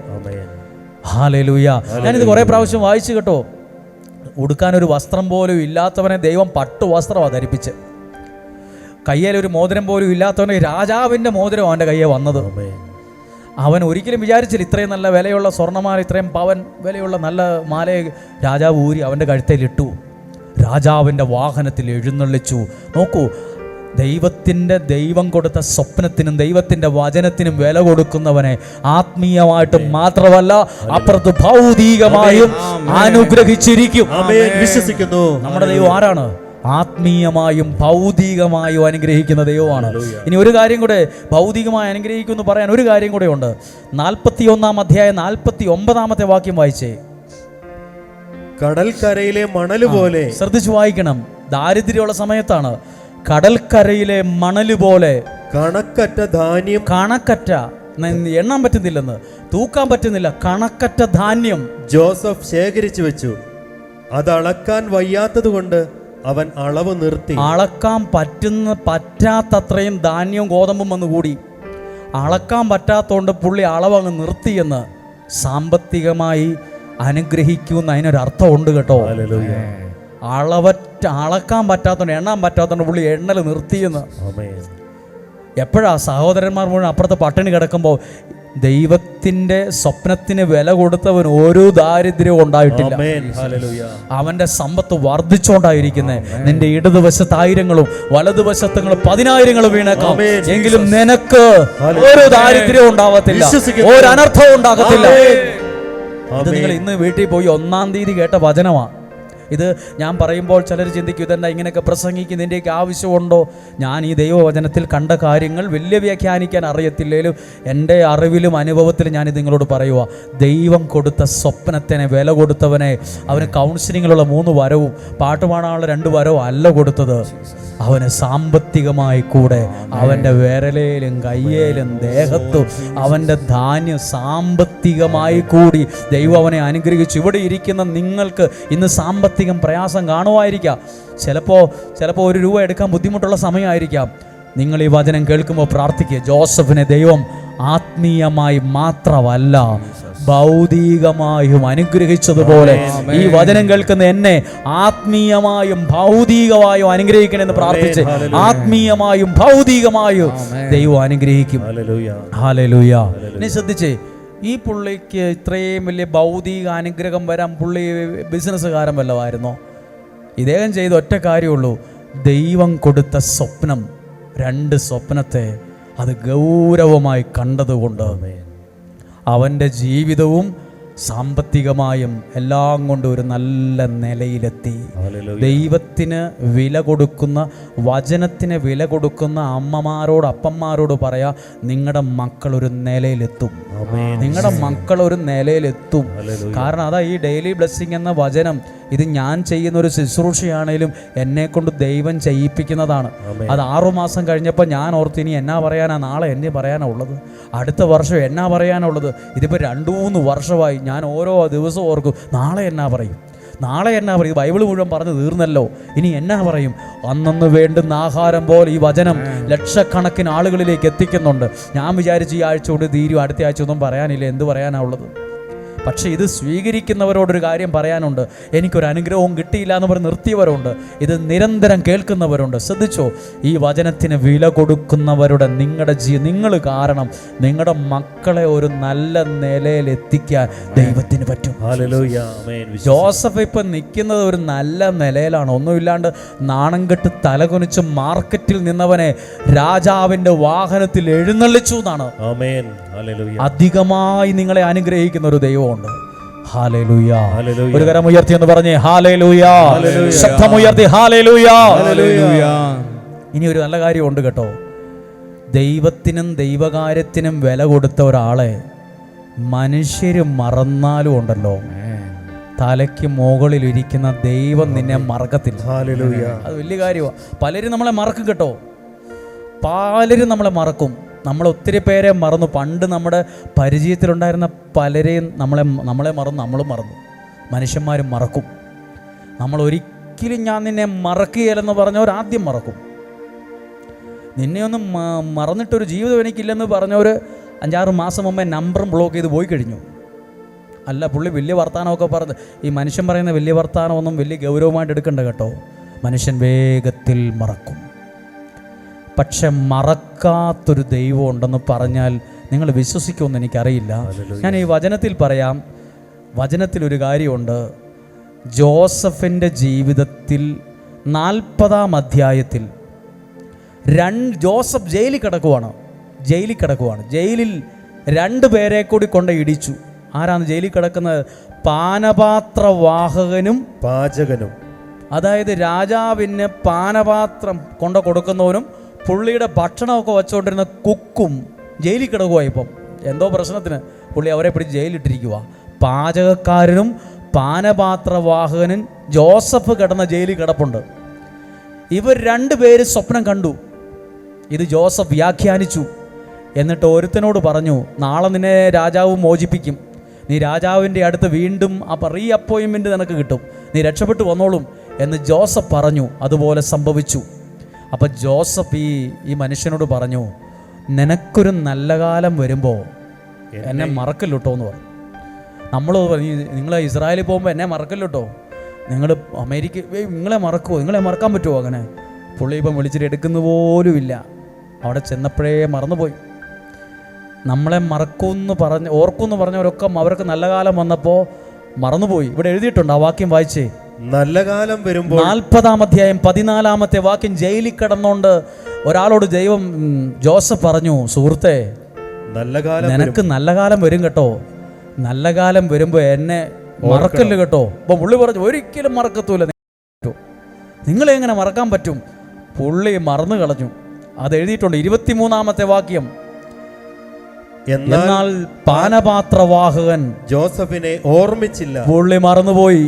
ഹല്ലേലൂയ. ഞാനിത് കുറേ പ്രാവശ്യം വായിച്ചു കേട്ടോ. ഉടുക്കാനൊരു വസ്ത്രം പോലും ഇല്ലാത്തവനെ ദൈവം പട്ടു വസ്ത്രമാണ് ധരിപ്പിച്ച്. കയ്യിലൊരു മോതിരം പോലും ഇല്ലാത്തവനെ രാജാവിൻ്റെ മോതിരം അവൻ്റെ കയ്യെ വന്നത്. അവൻ ഒരിക്കലും വിചാരിച്ചില്ല ഇത്രയും നല്ല വിലയുള്ള സ്വർണ്ണമാല, ഇത്രയും പവൻ വിലയുള്ള നല്ല മാലയെ രാജാവ് ഊരി അവൻ്റെ കഴുത്തേലിട്ടു. രാജാവിൻ്റെ വാഹനത്തിൽ എഴുന്നള്ളിച്ചു. നോക്കൂ, ദൈവം കൊടുത്ത സ്വപ്നത്തിനും ദൈവത്തിൻ്റെ വചനത്തിനും വില കൊടുക്കുന്നവനെ ആത്മീയമായിട്ടും മാത്രമല്ല അപ്പുറത്ത് ഭൗതികമായും അനുഗ്രഹിച്ചിരിക്കും. വിശ്വസിക്കുന്നു. നമ്മുടെ ദൈവം ആരാണ്? ആത്മീയമായും ഭൗതികമായും അനുഗ്രഹിക്കുന്ന ദൈവമാണ്. ഇനി ഒരു കാര്യം കൂടെ, ഭൗതികമായി അനുഗ്രഹിക്കുമെന്ന് പറയാൻ ഒരു കാര്യം കൂടെ ഉണ്ട്. 41-ാം അധ്യായം 49-ാമത്തെ വാക്യം വായിച്ചേ. കടൽക്കരയിലെ മണല് പോലെ, ശ്രദ്ധിച്ചു വായിക്കണം, ദാരിദ്ര്യമുള്ള സമയത്താണ്. കടൽക്കരയിലെ മണല് പോലെ, കണക്കറ്റ ധാന്യം, എണ്ണാൻ പറ്റുന്നില്ലെന്ന്, തൂക്കാൻ പറ്റുന്നില്ല, കണക്കറ്റ ധാന്യം ജോസഫ് ശേഖരിച്ചു വെച്ചു. അത് അളക്കാൻ വയ്യാത്തത് കൊണ്ട് അവൻ അളവ് നിർത്തി. അളക്കാൻ പറ്റാത്തത്രയും ധാന്യവും ഗോതമ്പും വന്നു കൂടി. അളക്കാൻ പറ്റാത്തതുകൊണ്ട് പുള്ളി അളവ് അങ്ങ് നിർത്തിയെന്ന്. സാമ്പത്തികമായി അനുഗ്രഹിക്കുന്ന അതിനൊരർത്ഥമുണ്ട് കേട്ടോ. അളക്കാൻ പറ്റാത്തതുകൊണ്ട്, എണ്ണാൻ പറ്റാത്തതുകൊണ്ട് പുള്ളി എണ്ണൽ നിർത്തിയെന്ന്. എപ്പോഴാ സഹോദരന്മാർ മുഴുവൻ അപ്പുറത്ത് പട്ടിണി കിടക്കുമ്പോൾ ദൈവത്തിൻ്റെ സ്വപ്നത്തിന് വില കൊടുത്തവൻ ഒരു ദാരിദ്ര്യവും ഉണ്ടായിട്ടില്ല. അവന്റെ സമ്പത്ത് വർദ്ധിച്ചോണ്ടായിരിക്കുന്നേ. നിന്റെ ഇടതുവശത്ത് 1000-ങ്ങളും വലതുവശത്തുങ്ങളും 10,000-ങ്ങളും വീണേക്കാം, എങ്കിലും നിനക്ക് ഒരു ദാരിദ്ര്യവും ഉണ്ടാവത്തില്ല, ഒരു അനർത്ഥവും ഉണ്ടാകത്തില്ല. ഇത് നിങ്ങൾ ഇന്ന് വീട്ടിൽ പോയി 1-ാം തീയതി കേട്ട വചനമാണ്. ഇത് ഞാൻ പറയുമ്പോൾ ചിലർ ചിന്തിക്കും, ഇതെന്താ ഇങ്ങനെയൊക്കെ പ്രസംഗിക്കുന്നതിൻ്റെയൊക്കെ ആവശ്യമുണ്ടോ? ഞാൻ ഈ ദൈവവചനത്തിൽ കണ്ട കാര്യങ്ങൾ വലിയ വ്യാഖ്യാനിക്കാൻ അറിയത്തില്ലേലും എൻ്റെ അറിവിലും അനുഭവത്തിലും ഞാനിത് നിങ്ങളോട് പറയുക. ദൈവം കൊടുത്ത സ്വപ്നത്തിനെ വില കൊടുത്തവനെ, അവന് കൗൺസിലിങ്ങിലുള്ള 3 വരവും പാട്ട് പാടാനുള്ള 2 വരവും അല്ല കൊടുത്തത്. അവന് സാമ്പത്തികമായി കൂടെ അവൻ്റെ വിരലേലും കയ്യേലും ദേഹത്തും അവൻ്റെ ധാന്യം സാമ്പത്തികമായി കൂടി ദൈവം അവനെ അനുഗ്രഹിച്ചു. ഇവിടെ ഇരിക്കുന്ന നിങ്ങൾക്ക് ഇന്ന് സാമ്പത്തികം പ്രയാസം കാണുമായിരിക്കാം. ചിലപ്പോൾ 1 രൂപ എടുക്കാൻ ബുദ്ധിമുട്ടുള്ള സമയമായിരിക്കാം. നിങ്ങൾ ഈ വചനം കേൾക്കുമ്പോൾ പ്രാർത്ഥിക്കുക, ജോസഫിനെ ദൈവം ആത്മീയമായി മാത്രമല്ല ഭൗതികമായും അനുഗ്രഹിച്ചതുപോലെ ഈ വചനം കേൾക്കുന്ന എന്നെ ആത്മീയമായും ഭൗതികമായും അനുഗ്രഹിക്കണമെന്ന് പ്രാർത്ഥിച്ച് ആത്മീയമായും ഭൗതികമായും ദൈവം അനുഗ്രഹിക്കും. ഹല്ലേലൂയ. ഇനി ശ്രദ്ധിച്ചേ, ഈ പുള്ളിക്ക് ഇത്രയും വലിയ ഭൗതിക അനുഗ്രഹം വരാൻ പുള്ളി ബിസിനസ്സുകാരൻ വല്ലതായിരുന്നോ? ഇദ്ദേഹം ചെയ്ത ഒറ്റ കാര്യമുള്ളൂ, ദൈവം കൊടുത്ത സ്വപ്നം, 2 സ്വപ്നത്തെ അത് ഗൗരവമായി കണ്ടതുകൊണ്ട് അവൻ്റെ ജീവിതവും സാമ്പത്തികമായും എല്ലാം കൊണ്ട് ഒരു നല്ല നിലയിലെത്തി. ദൈവത്തിന് വില കൊടുക്കുന്ന, വചനത്തിന് വില കൊടുക്കുന്ന അമ്മമാരോട് അപ്പന്മാരോട് പറയാ, നിങ്ങളുടെ മക്കൾ ഒരു നിലയിലെത്തും, നിങ്ങളുടെ മക്കൾ ഒരു നിലയിലെത്തും. കാരണം അതാ ഈ ഡെയിലി ബ്ലെസ്സിങ് എന്ന വചനം, ഇത് ഞാൻ ചെയ്യുന്ന ഒരു ശുശ്രൂഷയാണേലും എന്നെ കൊണ്ട് ദൈവം ചെയ്യിപ്പിക്കുന്നതാണ്. അത് 6 മാസം കഴിഞ്ഞപ്പോൾ ഞാൻ ഓർത്ത്, ഇനി എന്നാ പറയാനാ, നാളെ എന്നെ പറയാനാ ഉള്ളത്, അടുത്ത വർഷം എന്നാ പറയാനുള്ളത്. ഇതിപ്പോൾ 2-3 വർഷമായി ഞാൻ ഓരോ ദിവസവും ഓർക്കും, നാളെ എന്നാ പറയും, നാളെ എന്നാ പറയും? ബൈബിൾ മുഴുവൻ പറഞ്ഞു തീർന്നല്ലോ, ഇനി എന്നാ പറയും? അന്നന്ന് വേണ്ടുന്ന ആഹാരം പോലെ ഈ വചനം ലക്ഷക്കണക്കിന് ആളുകളിലേക്ക് എത്തിക്കുന്നുണ്ട്. ഞാൻ വിചാരിച്ചു ഈ ആഴ്ച കൊണ്ട് തീരും, അടുത്ത ആഴ്ച ഒന്നും പറയാനില്ല, എന്ത് പറയാനാ ഉള്ളത്? പക്ഷേ ഇത് സ്വീകരിക്കുന്നവരോടൊരു കാര്യം പറയാനുണ്ട്. എനിക്കൊരു അനുഗ്രഹവും കിട്ടിയില്ല എന്ന് പറഞ്ഞ് നിർത്തിയവരുണ്ട്, ഇത് നിരന്തരം കേൾക്കുന്നവരുണ്ട്. ശ്രദ്ധിച്ചോ, ഈ വചനത്തിന് വില കൊടുക്കുന്നവരുടെ നിങ്ങൾ കാരണം നിങ്ങളുടെ മക്കളെ ഒരു നല്ല നിലയിൽ എത്തിക്കാൻ ദൈവത്തിന് പറ്റും. ഹല്ലേലൂയ, ആമേൻ. ജോസഫ് ഇപ്പം നിൽക്കുന്നത് ഒരു നല്ല നിലയിലാണ്. ഒന്നുമില്ലാണ്ട് നാണം കെട്ട് തലകുനിച്ച് മാർക്കറ്റിൽ നിന്നവനെ രാജാവിൻ്റെ വാഹനത്തിൽ എഴുന്നള്ളിച്ചു എന്നാണ്. ആമേൻ. ഹല്ലേലൂയ. അധികമായി നിങ്ങളെ അനുഗ്രഹിക്കുന്ന ഒരു ദൈവമുണ്ട്. ഹല്ലേലൂയ. ഹല്ലേലൂയ. ഒരു കരം ഉയർത്തി എന്ന് പറഞ്ഞേ ഹല്ലേലൂയ. ശബ്ദമുയർത്തി ഹല്ലേലൂയ. ഇനി ഒരു നല്ല കാര്യമുണ്ട് കേട്ടോ. ദൈവത്തിനും ദൈവകാര്യത്തിനും വില കൊടുത്ത ഒരാളെ മനുഷ്യര് മറന്നാലും ഉണ്ടല്ലോ, തലയ്ക്ക് മുകളിൽ ഇരിക്കുന്ന ദൈവം നിന്നെ മറക്കത്തില്ല. ഹല്ലേലൂയ. അത് വലിയ കാര്യമാണ്. പലരും നമ്മളെ മറക്കും കേട്ടോ, പലരും നമ്മളെ മറക്കും. നമ്മൾ ഒത്തിരി പേരെ മറന്നു. പണ്ട് നമ്മുടെ പരിചയത്തിലുണ്ടായിരുന്ന പലരെയും നമ്മളെ മറന്നു, നമ്മളും മറന്നു. മനുഷ്യന്മാരും മറക്കും. നമ്മൾ ഒരിക്കലും ഞാൻ നിന്നെ മറക്കുകയില്ലെന്ന് പറഞ്ഞവർ ആദ്യം മറക്കും. നിന്നെ ഒന്നും മറന്നിട്ടൊരു ജീവിതം എനിക്കില്ലെന്ന് പറഞ്ഞവർ 5-6 മാസം മുമ്പേ നമ്പറും ബ്ലോക്ക് ചെയ്ത് പോയി കഴിഞ്ഞു. അല്ല, പുള്ളി വലിയ വർത്തമാനമൊക്കെ പറഞ്ഞ്, ഈ മനുഷ്യൻ പറയുന്ന വലിയ വർത്തമാനമൊന്നും വലിയ ഗൗരവമായിട്ട് എടുക്കണ്ട കേട്ടോ. മനുഷ്യൻ വേഗത്തിൽ മറക്കും. പക്ഷെ മറക്കാത്തൊരു ദൈവം ഉണ്ടെന്ന് പറഞ്ഞാൽ നിങ്ങൾ വിശ്വസിക്കുമെന്ന് എനിക്കറിയില്ല. ഞാൻ ഈ വചനത്തിൽ പറയാം. വചനത്തിലൊരു കാര്യമുണ്ട്. ജോസഫിൻ്റെ ജീവിതത്തിൽ 40-ാം അധ്യായത്തിൽ ജോസഫ് ജയിലിൽ കിടക്കുവാണ്. ജയിലിൽ 2 പേരെ കൂടി കൊണ്ട് ഇടിച്ചു. ആരാണ് ജയിലിൽ കിടക്കുന്നത്? പാനപാത്രവാഹകനും പാചകനും. അതായത് രാജാവിന് പാനപാത്രം കൊണ്ട് കൊടുക്കുന്നവനും പുള്ളിയുടെ ഭക്ഷണമൊക്കെ വെച്ചുകൊണ്ടിരുന്ന കുക്കും ജയിലിൽ കിടക്കുക. ഇപ്പം എന്തോ പ്രശ്നത്തിന് പുള്ളി അവരെ പിടിച്ച് ജയിലിട്ടിരിക്കുക. പാചകക്കാരനും പാനപാത്രവാഹകനും ജോസഫ് കിടന്ന ജയിലിൽ കിടപ്പുണ്ട്. ഇവർ 2 പേര് സ്വപ്നം കണ്ടു. ഇത് ജോസഫ് വ്യാഖ്യാനിച്ചു. എന്നിട്ട് ഒരുത്തനോട് പറഞ്ഞു, നാളെ നിന്നെ രാജാവ് മോചിപ്പിക്കും, നീ രാജാവിൻ്റെ അടുത്ത് വീണ്ടും റീ അപ്പോയിൻമെൻറ്റ് നിനക്ക് കിട്ടും, നീ രക്ഷപ്പെട്ടു വന്നോളും എന്ന് ജോസഫ് പറഞ്ഞു. അതുപോലെ സംഭവിച്ചു. അപ്പം ജോസഫ് ഈ മനുഷ്യനോട് പറഞ്ഞു, നിനക്കൊരു നല്ല കാലം വരുമ്പോൾ എന്നെ മറക്കല്ലോ എന്ന് പറഞ്ഞു. നിങ്ങൾ ഇസ്രായേലിൽ പോകുമ്പോൾ എന്നെ മറക്കല്ലോ, നിങ്ങൾ അമേരിക്ക നിങ്ങളെ മറക്കുമോ? നിങ്ങളെ മറക്കാൻ പറ്റുമോ? അങ്ങനെ പുള്ളി ഇപ്പം വിളിച്ചിട്ട് എടുക്കുന്ന പോലുമില്ല. അവിടെ ചെന്നപ്പോഴേ മറന്നുപോയി. നമ്മളെ ഓർക്കുമെന്ന് പറഞ്ഞവരൊക്കെ അവർക്ക് നല്ല കാലം വന്നപ്പോൾ മറന്നുപോയി. ഇവിടെ എഴുതിയിട്ടുണ്ട്, ആ വാക്യം വായിച്ചേ. നല്ല കാലം വരുമ്പോൾ 40-ാം അധ്യായം 14-ാമത്തെ വാക്യം. ജയിലിൽ കിടന്നുകൊണ്ട് ഒരാളോട് ദൈവം ജോസഫ് പറഞ്ഞു, സുഹൃത്തെ, നിനക്ക് നല്ല കാലം വരും കേട്ടോ, നല്ല കാലം വരുമ്പോൾ എന്നെ മറക്കല്ല് കേട്ടോ. അപ്പം പുള്ളി പറഞ്ഞു, ഒരിക്കലും മറക്കത്തൂല. നിങ്ങളെങ്ങനെ മറക്കാൻ പറ്റും? പുള്ളി മറന്നു കളഞ്ഞു. അത് എഴുതിയിട്ടുണ്ട് 23-ാമത്തെ വാക്യം. എന്നാൽ പാനപാത്രവാഹകൻ ജോസഫിനെ ഓർമ്മിച്ചില്ല. പുള്ളി മറന്നുപോയി.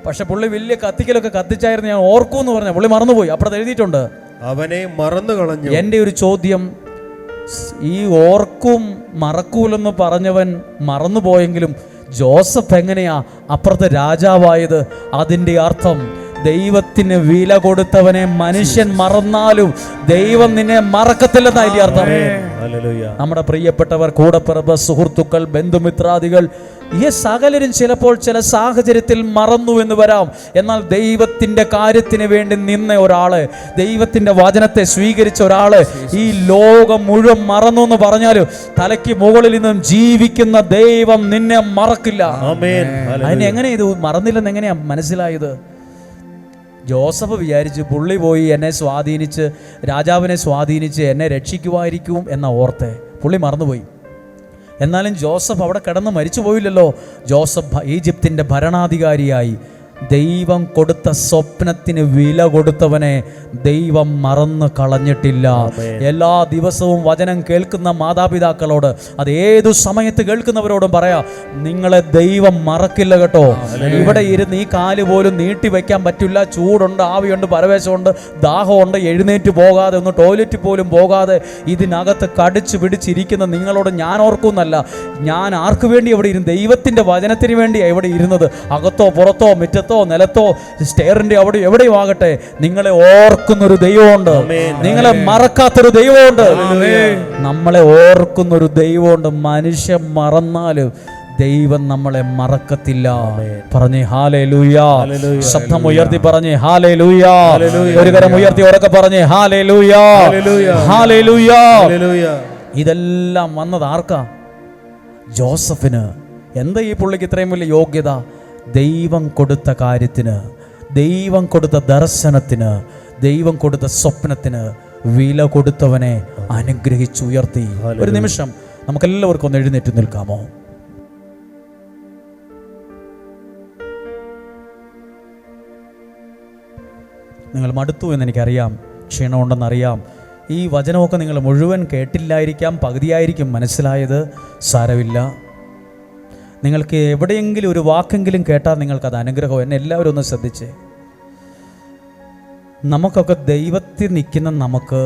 പക്ഷെ പുള്ളി വലിയ കത്തിക്കലൊക്കെ കത്തിച്ചായിരുന്നു, ഞാൻ ഓർക്കൂന്ന് പറഞ്ഞ പുള്ളി മറന്നുപോയി. അപ്പുറത്ത് എഴുതിയിട്ടുണ്ട്, അവനെ മറന്നു കളഞ്ഞു. എൻ്റെ ഒരു ചോദ്യം, ഈ ഓർക്കും മറക്കൂലെന്ന് പറഞ്ഞവൻ മറന്നുപോയെങ്കിലും ജോസഫ് എങ്ങനെയാ അപ്പുറത്തെ രാജാവായത്? അതിൻ്റെ അർത്ഥം ദൈവത്തിന് വില കൊടുത്തവനെ മനുഷ്യൻ മറന്നാലും ദൈവം നിന്നെ മറക്കത്തില്ലെന്നാ ഇതിന്റെ അർത്ഥം. നമ്മുടെ പ്രിയപ്പെട്ടവർ, കൂടപ്പിറപ്പ്, സുഹൃത്തുക്കൾ, ബന്ധുമിത്രാദികൾ, ഈ സകലരും ചിലപ്പോൾ ചില സാഹചര്യത്തിൽ മറന്നു എന്ന് വരാം. എന്നാൽ ദൈവത്തിൻ്റെ കാര്യത്തിന് വേണ്ടി നിന്ന ഒരാള്, ദൈവത്തിൻ്റെ വചനത്തെ സ്വീകരിച്ച ഒരാള് ഈ ലോകം മുഴുവൻ മറന്നു എന്ന് പറഞ്ഞാലും തലയ്ക്ക് മുകളിൽ നിന്നും ജീവിക്കുന്ന ദൈവം നിന്നെ മറക്കില്ല. അതിന് എങ്ങനെ ഇത് മറന്നില്ലെന്ന് എങ്ങനെയാ മനസ്സിലായത്? ജോസഫ് വിചാരിച്ച് പുള്ളി പോയി എന്നെ സ്വാധീനിച്ച്, രാജാവിനെ സ്വാധീനിച്ച് എന്നെ രക്ഷിക്കുമായിരിക്കും എന്ന ഓർത്തെ പുള്ളി മറന്നുപോയി. എന്നാലും ജോസഫ് അവിടെ കിടന്ന് മരിച്ചു പോയില്ലല്ലോ. ജോസഫ് ഈജിപ്തിൻ്റെ ഭരണാധികാരിയായി ദൈവം കൊടുത്ത സ്വപ്നത്തിന് വില കൊടുത്തവനെ ദൈവം മറന്നു കളഞ്ഞിട്ടില്ല. എല്ലാ ദിവസവും വചനം കേൾക്കുന്ന മാതാപിതാക്കളോട്, അത് ഏതു സമയത്ത് കേൾക്കുന്നവരോടും പറയാം, നിങ്ങളെ ദൈവം മറക്കില്ല കേട്ടോ. ഇവിടെ ഇരുന്ന് ഈ കാല് പോലും നീട്ടി വെക്കാൻ പറ്റില്ല. ചൂടുണ്ട്, ആവിയുണ്ട്, പരവേശമുണ്ട്, ദാഹമുണ്ട്, എഴുന്നേറ്റ് പോകാതെ, ഒന്ന് ടോയ്ലറ്റിൽ പോലും പോകാതെ ഇതിനകത്ത് കടിച്ചു പിടിച്ചിരിക്കുന്ന നിങ്ങളോട് ഞാൻ ഓർക്കുന്നല്ല, ഞാൻ ആർക്ക് വേണ്ടി എവിടെ ഇരുന്ന്? ദൈവത്തിൻ്റെ വചനത്തിന് വേണ്ടിയാണ് ഇവിടെ ഇരുന്നത്. അകത്തോ പുറത്തോ മുറ്റത്തോ നിലത്തോ സ്റ്റെയറിന്റെ അവിടെ എവിടെയും ആകട്ടെ, നിങ്ങളെ ഓർക്കുന്നൊരു ദൈവമുണ്ട്, നിങ്ങളെ മറക്കാത്തൊരു ദൈവമുണ്ട്, നമ്മളെ ഓർക്കുന്നൊരു ദൈവമുണ്ട്. മനുഷ്യൻ മറന്നാലും ദൈവം നമ്മളെ മറക്കത്തില്ല. പറഞ്ഞേ ഹല്ലേലൂയാ. ശബ്ദം ഉയർത്തി പറഞ്ഞേ ഹല്ലേലൂയാ. ഒരു കരം ഉയർത്തി ഉറക്കെ പറഞ്ഞേ ഹല്ലേലൂയാ, ഹല്ലേലൂയാ. ഇതെല്ലാം വന്നത് ആർക്കാ? ജോസഫിന്. എന്താ ഈ പുള്ളിക്ക് ഇത്രയും വലിയ യോഗ്യത? ദൈവം കൊടുത്ത കാര്യത്തിന്, ദൈവം കൊടുത്ത ദർശനത്തിന്, ദൈവം കൊടുത്ത സ്വപ്നത്തിന് വില കൊടുത്തവനെ അനുഗ്രഹിച്ചുയർത്തി. ഒരു നിമിഷം നമുക്കെല്ലാവർക്കും ഒന്ന് എഴുന്നേറ്റ് നിൽക്കാമോ? നിങ്ങൾ മടുത്തു എന്നെനിക്കറിയാം, ക്ഷീണമുണ്ടെന്നറിയാം. ഈ വചനമൊക്കെ നിങ്ങൾ മുഴുവൻ കേട്ടില്ലായിരിക്കാം, പകുതിയായിരിക്കും മനസ്സിലായത്. സാരമില്ല, നിങ്ങൾക്ക് എവിടെയെങ്കിലും ഒരു വാക്കെങ്കിലും കേട്ടാൽ നിങ്ങൾക്കത് അനുഗ്രഹം. എന്നെ എല്ലാവരും ഒന്ന് ശ്രദ്ധിച്ചേ. നമുക്കൊക്കെ ദൈവത്തിൽ നിൽക്കുന്ന നമുക്ക്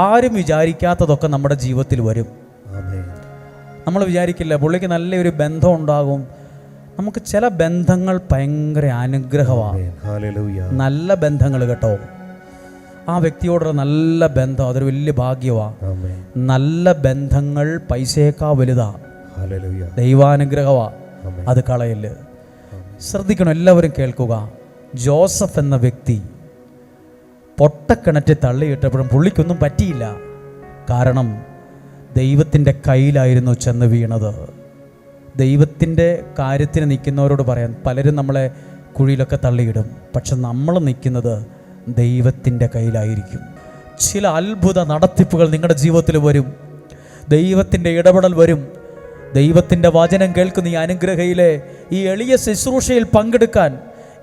ആരും വിചാരിക്കാത്തതൊക്കെ നമ്മുടെ ജീവിതത്തിൽ വരും. നമ്മൾ വിചാരിക്കില്ല, പുള്ളിക്ക് നല്ലൊരു ബന്ധം ഉണ്ടാകും. നമുക്ക് ചില ബന്ധങ്ങൾ ഭയങ്കര അനുഗ്രഹമാണ്. നല്ല ബന്ധങ്ങൾ കേട്ടോ, ആ വ്യക്തിയോടുള്ള നല്ല ബന്ധം അതൊരു വലിയ ഭാഗ്യമാണ്. നല്ല ബന്ധങ്ങൾ പൈസയേക്കാൾ വലുതാ, ദൈവാനുഗ്രഹമാ. അത് കളയല്. ശ്രദ്ധിക്കണം, എല്ലാവരും കേൾക്കുക. ജോസഫ് എന്ന വ്യക്തി പൊട്ടക്കിണറ്റ് തള്ളിയിട്ടപ്പോഴും പുള്ളിക്കൊന്നും പറ്റിയില്ല. കാരണം ദൈവത്തിൻ്റെ കയ്യിലായിരുന്നു ചെന്ന് വീണത്. ദൈവത്തിൻ്റെ കാര്യത്തിന് നിൽക്കുന്നവരോട് പറയാൻ, പലരും നമ്മളെ കുഴിയിലൊക്കെ തള്ളിയിടും, പക്ഷെ നമ്മൾ നിൽക്കുന്നത് ദൈവത്തിൻ്റെ കയ്യിലായിരിക്കും. ചില അത്ഭുത നടത്തിപ്പുകൾ നിങ്ങളുടെ ജീവിതത്തിൽ വരും, ദൈവത്തിൻ്റെ ഇടപെടൽ വരും. ദൈവത്തിൻ്റെ വചനം കേൾക്കുന്ന ഈ അനുഗ്രഹയിലെ ഈ എളിയ ശുശ്രൂഷയിൽ പങ്കെടുക്കാൻ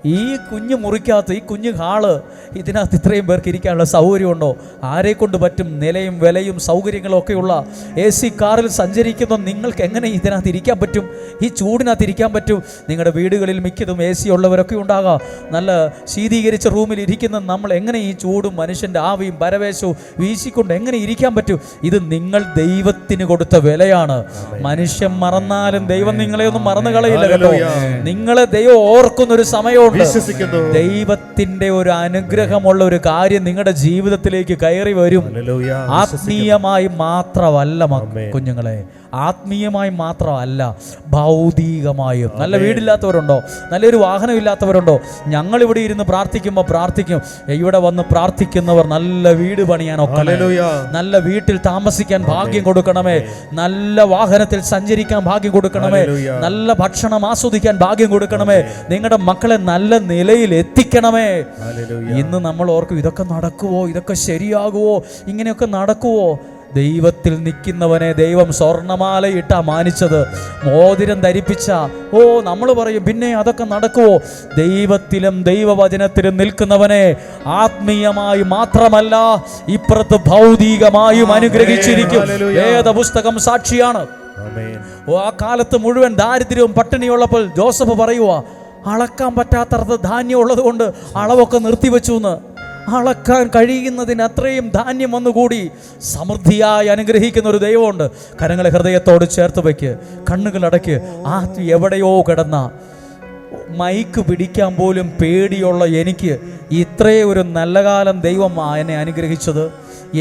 ഈ കുഞ്ഞു മുറിക്കകത്ത്, ഈ കുഞ്ഞു ഹാള്, ഇതിനകത്ത് ഇത്രയും പേർക്ക് ഇരിക്കാനുള്ള സൗകര്യമുണ്ടോ? ആരെ കൊണ്ട് പറ്റും? നിലയും വിലയും സൗകര്യങ്ങളും ഒക്കെയുള്ള AC കാറിൽ സഞ്ചരിക്കുന്ന നിങ്ങൾക്ക് എങ്ങനെ ഇതിനകത്ത് ഇരിക്കാൻ പറ്റും? ഈ ചൂടിനകത്ത് ഇരിക്കാൻ പറ്റും? നിങ്ങളുടെ വീടുകളിൽ മിക്കതും AC ഉള്ളവരൊക്കെ ഉണ്ടാകാം. നല്ല ശീതീകരിച്ച റൂമിൽ ഇരിക്കുന്ന നമ്മൾ എങ്ങനെ ഈ ചൂടും മനുഷ്യൻ്റെ ആവിയും പരവേശവും വീശിക്കൊണ്ട് എങ്ങനെ ഇരിക്കാൻ പറ്റും? ഇത് നിങ്ങൾ ദൈവത്തിന് കൊടുത്ത വിലയാണ്. മനുഷ്യൻ മറന്നാലും ദൈവം നിങ്ങളെ ഒന്നും മറന്നു കളയില്ല കേട്ടോ. നിങ്ങളെ ദൈവം ഓർക്കുന്നൊരു സമയം. ദൈവത്തിന്റെ ഒരു അനുഗ്രഹമുള്ള ഒരു കാര്യം നിങ്ങളുടെ ജീവിതത്തിലേക്ക് കയറി വരും. ആത്മീയമായി മാത്രമല്ല കുഞ്ഞുങ്ങളെ, ആത്മീയമായി മാത്രമല്ല, ഭൗതികമായും. നല്ല വീടില്ലാത്തവരുണ്ടോ? നല്ലൊരു വാഹനം ഇല്ലാത്തവരുണ്ടോ? ഞങ്ങളിവിടെ ഇരുന്ന് പ്രാർത്ഥിക്കുമ്പോൾ പ്രാർത്ഥിക്കും, ഇവിടെ വന്ന് പ്രാർത്ഥിക്കുന്നവർ നല്ല വീട് പണിയാനൊക്കെ, നല്ല വീട്ടിൽ താമസിക്കാൻ ഭാഗ്യം കൊടുക്കണമേ, നല്ല വാഹനത്തിൽ സഞ്ചരിക്കാൻ ഭാഗ്യം കൊടുക്കണമേ, നല്ല ഭക്ഷണം ആസ്വദിക്കാൻ ഭാഗ്യം കൊടുക്കണമേ, നിങ്ങളുടെ മക്കളെ നല്ല നിലയിൽ എത്തിക്കണമേ. ഇന്ന് നമ്മൾ ഓർക്കും, ഇതൊക്കെ നടക്കുവോ? ഇതൊക്കെ ശരിയാകുവോ? ഇങ്ങനെയൊക്കെ നടക്കുവോ? ദൈവത്തിൽ നിൽക്കുന്നവനെ ദൈവം സ്വർണ്ണമാലയിട്ടാ മാനിച്ചത്, മോതിരം ധരിപ്പിച്ച. നമ്മൾ പറയും, പിന്നെ അതൊക്കെ നടക്കുവോ? ദൈവത്തിലും ദൈവവചനത്തിലും നിൽക്കുന്നവനെ ആത്മീയമായി മാത്രമല്ല, ഇപ്പുറത്ത് ഭൗതികമായും അനുഗ്രഹിച്ചിരിക്കും. വേദപുസ്തകം സാക്ഷിയാണ്. ആ കാലത്ത് മുഴുവൻ ദാരിദ്ര്യവും പട്ടിണിയുള്ളപ്പോൾ ജോസഫ് പറയുക, അളക്കാൻ പറ്റാത്തത് ധാന്യം ഉള്ളത് കൊണ്ട് അളവൊക്കെ നിർത്തിവെച്ചു എന്ന്. അളക്കാൻ കഴിയുന്നതിന് അത്രയും ധാന്യം വന്നുകൂടി. സമൃദ്ധിയായി അനുഗ്രഹിക്കുന്ന ഒരു ദൈവമുണ്ട്. കരങ്ങളെ ഹൃദയത്തോട് ചേർത്ത് വയ്ക്ക്, കണ്ണുകൾ അടയ്ക്ക്. എവിടെയോ കിടന്ന മൈക്ക് പിടിക്കാൻ പോലും പേടിയുള്ള എനിക്ക് ഇത്രയും ഒരു നല്ല കാലം ദൈവം എന്നെ അനുഗ്രഹിച്ചത്,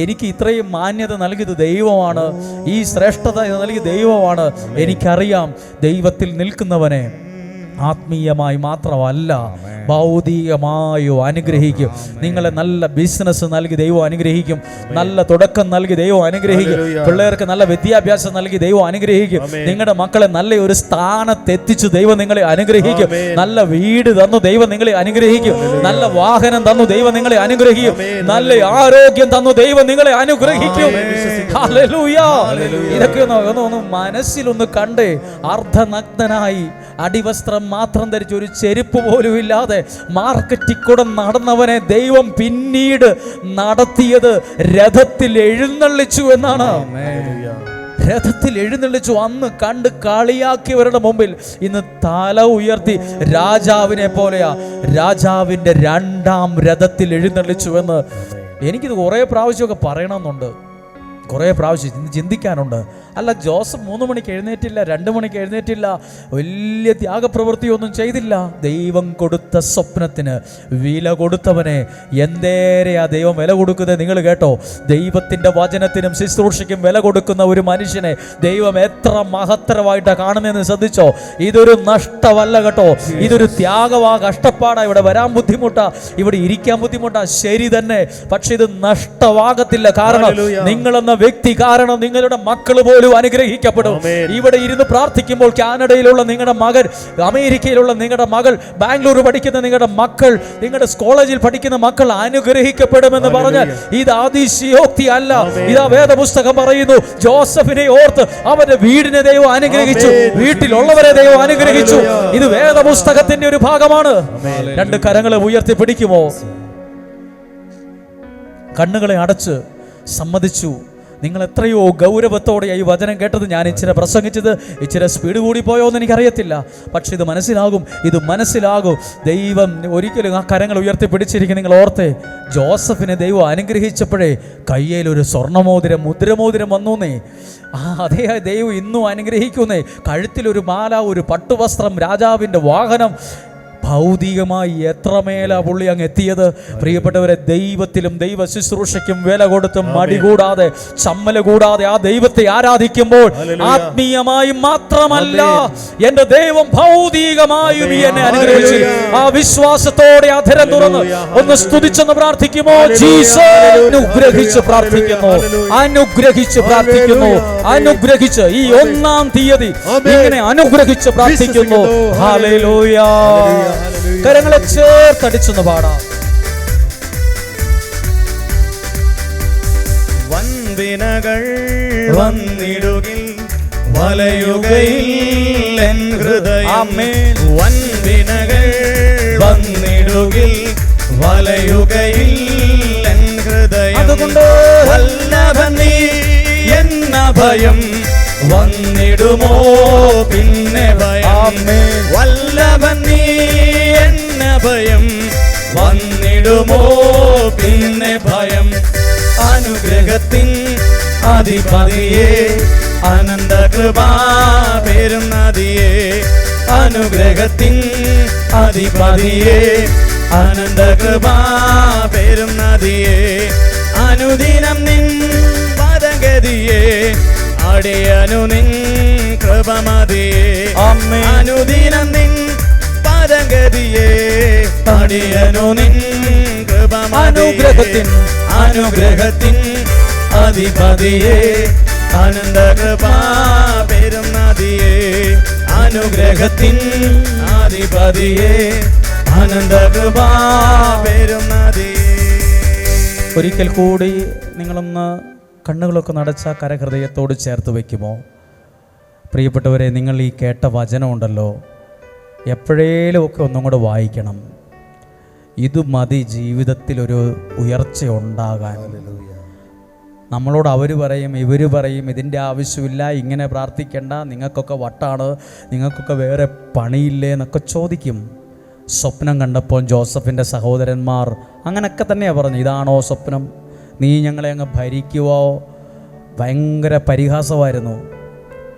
എനിക്ക് ഇത്രയും മാന്യത നൽകിയത് ദൈവമാണ്, ഈ ശ്രേഷ്ഠത നൽകിയ ദൈവമാണ്. എനിക്കറിയാം, ദൈവത്തിൽ നിൽക്കുന്നവനെ ആത്മീയമായി മാത്രമല്ല ഭൗതികമായോ അനുഗ്രഹിക്കും. നിങ്ങളെ നല്ല ബിസിനസ് നൽകി ദൈവം അനുഗ്രഹിക്കും. നല്ല തുടക്കം നൽകി ദൈവം അനുഗ്രഹിക്കും. പിള്ളേർക്ക് നല്ല വിദ്യാഭ്യാസം നൽകി ദൈവം അനുഗ്രഹിക്കും. നിങ്ങളുടെ മക്കളെ നല്ല ഒരു സ്ഥാനത്തെത്തിച്ചു ദൈവം നിങ്ങളെ അനുഗ്രഹിക്കും. നല്ല വീട് തന്നു ദൈവം നിങ്ങളെ അനുഗ്രഹിക്കും. നല്ല വാഹനം തന്നു ദൈവം നിങ്ങളെ അനുഗ്രഹിക്കും. നല്ല ആരോഗ്യം തന്നു ദൈവം നിങ്ങളെ അനുഗ്രഹിക്കും. ഹല്ലേലൂയ. ഇതൊക്കെ ഒന്ന് മനസ്സിലൊന്ന് കണ്ട്, അർദ്ധനഗ്നനായി അടിവസ്ത്രം മാത്രം ധരിച്ച് ഒരു ചെരുപ്പ് പോലും ഇല്ലാതെ മാർക്കറ്റിൽ കൂടെ നടന്നവനെ ദൈവം പിന്നീട് നടത്തിയത് രഥത്തിൽ എഴുന്നള്ളിച്ചു എന്നാണ്. രഥത്തിൽ എഴുന്നള്ളിച്ചു. അന്ന് കണ്ട് കളിയാക്കിയവരുടെ മുമ്പിൽ ഇന്ന് തല ഉയർത്തി രാജാവിനെ പോലെയാ, രാജാവിന്റെ 2ാം രഥത്തിൽ എഴുന്നള്ളിച്ചു എന്ന് എനിക്കിത് കുറേ പ്രാവശ്യമൊക്കെ പറയണമെന്നുണ്ട്, കുറേ പ്രാവശ്യം ചിന്തിക്കാനുണ്ട്. അല്ല, ജോസഫ് 3 മണിക്ക് എഴുന്നേറ്റില്ല, 2 മണിക്ക് എഴുന്നേറ്റില്ല, വലിയ ത്യാഗപ്രവൃത്തിയൊന്നും ചെയ്തില്ല. ദൈവം കൊടുത്ത സ്വപ്നത്തിന് വില കൊടുത്തവനെ എന്തേരെയാ ദൈവം വില കൊടുക്കുന്നത്? നിങ്ങൾ കേട്ടോ, ദൈവത്തിൻ്റെ വചനത്തിനും ശുശ്രൂഷയ്ക്കും വില കൊടുക്കുന്ന ഒരു മനുഷ്യനെ ദൈവം എത്ര മഹത്തരമായിട്ടാണ് കാണുന്നതെന്ന് ശ്രദ്ധിച്ചോ. ഇതൊരു നഷ്ടമല്ല കേട്ടോ, ഇതൊരു ത്യാഗമാ. കഷ്ടപ്പാടാ, ഇവിടെ വരാൻ ബുദ്ധിമുട്ടാ, ഇവിടെ ഇരിക്കാൻ ബുദ്ധിമുട്ടാ, ശരി തന്നെ. പക്ഷെ ഇത് നഷ്ടമാകത്തില്ല. കാരണം നിങ്ങളെന്ന വ്യക്തി കാരണം നിങ്ങളുടെ മക്കൾ പോലും അനുഗ്രഹിക്കപ്പെടും. ഇവിടെ ഇരുന്ന് പ്രാർത്ഥിക്കുമ്പോൾ കാനഡയിലുള്ള നിങ്ങളുടെ മകൻ, അമേരിക്കയിലുള്ള നിങ്ങളുടെ മകൾ, ബാംഗ്ലൂർ പഠിക്കുന്ന നിങ്ങളുടെ മക്കൾ, നിങ്ങളുടെ കോളേജിൽ പഠിക്കുന്ന മക്കൾ അനുഗ്രഹിക്കപ്പെടുമെന്ന് പറഞ്ഞാൽ ഇത് അതിശയോക്തി അല്ല. ഇതാ വേദപുസ്തകം പറയുന്നു, ജോസഫിനെ ഓർത്ത് അവന്റെ വീടിനെ ദൈവം അനുഗ്രഹിച്ചു, വീട്ടിലുള്ളവരെ ദൈവം അനുഗ്രഹിച്ചു. ഇത് വേദപുസ്തകത്തിന്റെ ഒരു ഭാഗമാണ്. 2 കരങ്ങളെ ഉയർത്തി പിടിക്കുമോ? കണ്ണുകളെ അടച്ച് സമ്മതിച്ചു. നിങ്ങൾ എത്രയോ ഗൗരവത്തോടെ ഈ വചനം കേട്ടത്. ഞാൻ ഇച്ചിരി പ്രസംഗിച്ചത് ഇച്ചിരി സ്പീഡ് കൂടി പോയോ എന്ന് എനിക്കറിയത്തില്ല. പക്ഷെ ഇത് മനസ്സിലാകും. ദൈവം ഒരിക്കലും ആ കരങ്ങൾ ഉയർത്തി പിടിച്ചിരിക്കും. നിങ്ങൾ ഓർത്തേ, ജോസഫിനെ ദൈവം അനുഗ്രഹിച്ചപ്പോഴേ കയ്യിലൊരു സ്വർണ്ണമോതിരം, മുദ്രമോതിരം വന്നൂന്നേ. അതേ ദൈവം ഇന്നും അനുഗ്രഹിക്കുന്നേ. കഴുത്തിലൊരു മാല, ഒരു പട്ടുവസ്ത്രം, രാജാവിൻ്റെ വാഹനം. ഭൗതികമായി എത്രമേല പുള്ളി അങ്ങ് എത്തിയത്. പ്രിയപ്പെട്ടവരെ, ദൈവത്തിലും ദൈവ ശുശ്രൂഷയ്ക്കും വില കൊടുത്തും മടികൂടാതെ, ചമ്മല കൂടാതെ ആ ദൈവത്തെ ആരാധിക്കുമ്പോൾ ആത്മീയമായും മാത്രമല്ല, എന്റെ ദൈവം ഭൗതികമായും എന്നെ അനുഗ്രഹിച്ചു. ആ വിശ്വാസത്തോടെ അധരം തുറന്ന് ഒന്ന് സ്തുതിച്ചെന്ന് പ്രാർത്ഥിക്കുമോ? ജീസസ് അനുഗ്രഹിച്ച് പ്രാർത്ഥിക്കുന്നു, അനുഗ്രഹിച്ച് ഈ 1-ാം തീയതി ഇങ്ങനെ അനുഗ്രഹിച്ച് പ്രാർത്ഥിക്കുന്നു. ഹല്ലേലൂയ. കരങ്ങളെ ചേർത്തടിച്ചൊന്ന് പാടാം. വന്ദിനകൾ വന്നിടുകിൽ വലയുകയിൽ എൻ ഹൃദയം. വന്ദിനകൾ വന്നിടുകിൽ വലയുകയിൽ എൻ ഹൃദയം. അതുകൊണ്ട് വല്ലഭൻ നീ എന്ന ഭയം വന്നിടുമോ പിന്നെ ഭയം? വല്ലഭൻ നീ എന്ന ഭയം വന്നിടുമോ പിന്നെ ഭയം? അനുഗ്രഹത്തിൻ അധിപതിയെ അനന്തകൃപാ പേരും നദിയെ. അനുഗ്രഹത്തിൻ അധിപതിയെ അനന്തകൃപാ പേരും നദിയെ. അനുദിനം നിൻ പദഗതിയെ അടിയനു നിൻ കൃപമതിയെ. അനുദിനം നിൻ പദഗതിയെ അടിയനു നിൻ കൃപമതിയെ. അനുഗ്രഹത്തിൻ അധിപതിയെ അനന്തകൃപാ പേരും നദിയെ. അനുഗ്രഹത്തിൻ അധിപതിയെ അനന്തകൃപാ പേരും നദിയെ. ഒരിക്കൽ കൂടി നിങ്ങളൊന്ന് കണ്ണുകളൊക്കെ നടച്ച കരഹൃദയത്തോട് ചേർത്ത് വയ്ക്കുമോ? പ്രിയപ്പെട്ടവരെ, നിങ്ങൾ ഈ കേട്ട വചനമുണ്ടല്ലോ, എപ്പോഴേലും ഒക്കെ ഒന്നും കൂടെ വായിക്കണം. ഇത് മതി ജീവിതത്തിലൊരു ഉയർച്ച ഉണ്ടാകാൻ. നമ്മളോട് അവർ പറയും, ഇവർ പറയും, ഇതിൻ്റെ ആവശ്യമില്ല, ഇങ്ങനെ പ്രാർത്ഥിക്കേണ്ട, നിങ്ങൾക്കൊക്കെ വട്ടാണ്, നിങ്ങൾക്കൊക്കെ വേറെ പണിയില്ലേ എന്നൊക്കെ ചോദിക്കും. സ്വപ്നം കണ്ടപ്പോൾ ജോസഫിൻ്റെ സഹോദരന്മാർ അങ്ങനെയൊക്കെ തന്നെയാണ് പറഞ്ഞു, ഇതാണോ സ്വപ്നം? നീ ഞങ്ങളെ അങ്ങ് ഭരിക്കുവോ? ഭയങ്കര പരിഹാസമായിരുന്നു.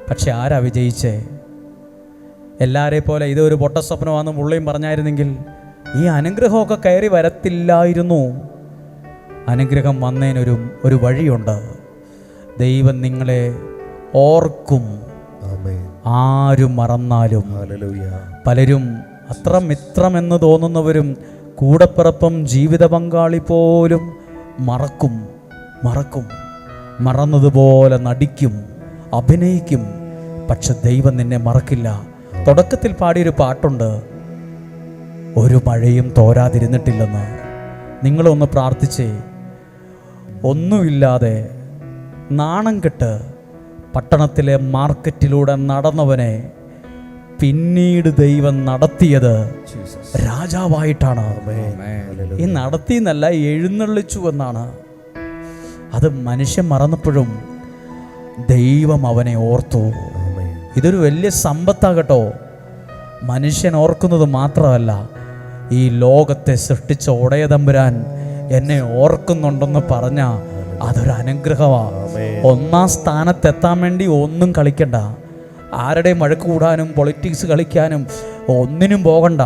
പക്ഷെ ആരാ വിജയിച്ചേ? എല്ലാവരെ പോലെ ഇതൊരു പൊട്ടസ്വപ്നമാണെന്ന് പുള്ളിയും പറഞ്ഞായിരുന്നെങ്കിൽ ഈ അനുഗ്രഹമൊക്കെ കയറി വരത്തില്ലായിരുന്നു. അനുഗ്രഹം വന്നതിനൊരു വഴിയുണ്ട്. ദൈവം നിങ്ങളെ ഓർക്കും. ആരും മറന്നാലും പലരും അത്ര മിത്രമെന്ന് തോന്നുന്നവരും കൂടപ്പിറപ്പം ജീവിത പങ്കാളി പോലും മറക്കും. മറന്നതുപോലെ നടിക്കും, അഭിനയിക്കും. പക്ഷെ ദൈവം നിന്നെ മറക്കില്ല. തുടക്കത്തിൽ പാടിയൊരു പാട്ടുണ്ട്, ഒരു മഴയും തോരാതിരുന്നിട്ടില്ലെന്ന്. നിങ്ങളൊന്ന് പ്രാർത്ഥിച്ചേ. ഒന്നുമില്ലാതെ നാണം കെട്ട് പട്ടണത്തിലെ മാർക്കറ്റിലൂടെ നടന്നവനെ പിന്നീട് ദൈവം നടത്തിയത് രാജാവായിട്ടാണ്. ഈ നടത്തിയെന്നല്ല, എഴുന്നള്ളിച്ചു എന്നാണ്. അത് മനുഷ്യൻ മറന്നപ്പോഴും ദൈവം അവനെ ഓർത്തു. ഇതൊരു വലിയ സമ്പത്താകട്ടോ. മനുഷ്യൻ ഓർക്കുന്നത് മാത്രമല്ല, ഈ ലോകത്തെ സൃഷ്ടിച്ച ഒടയ തമ്പുരാൻ എന്നെ ഓർക്കുന്നുണ്ടെന്ന് പറഞ്ഞ അതൊരു അനുഗ്രഹമാണ്. ഒന്നാം സ്ഥാനത്തെത്താൻ വേണ്ടി ഒന്നും കളിക്കണ്ട. ആരുടെയും വഴക്ക് കൂടാനും പൊളിറ്റിക്സ് കളിക്കാനും ഒന്നിനും പോകണ്ട.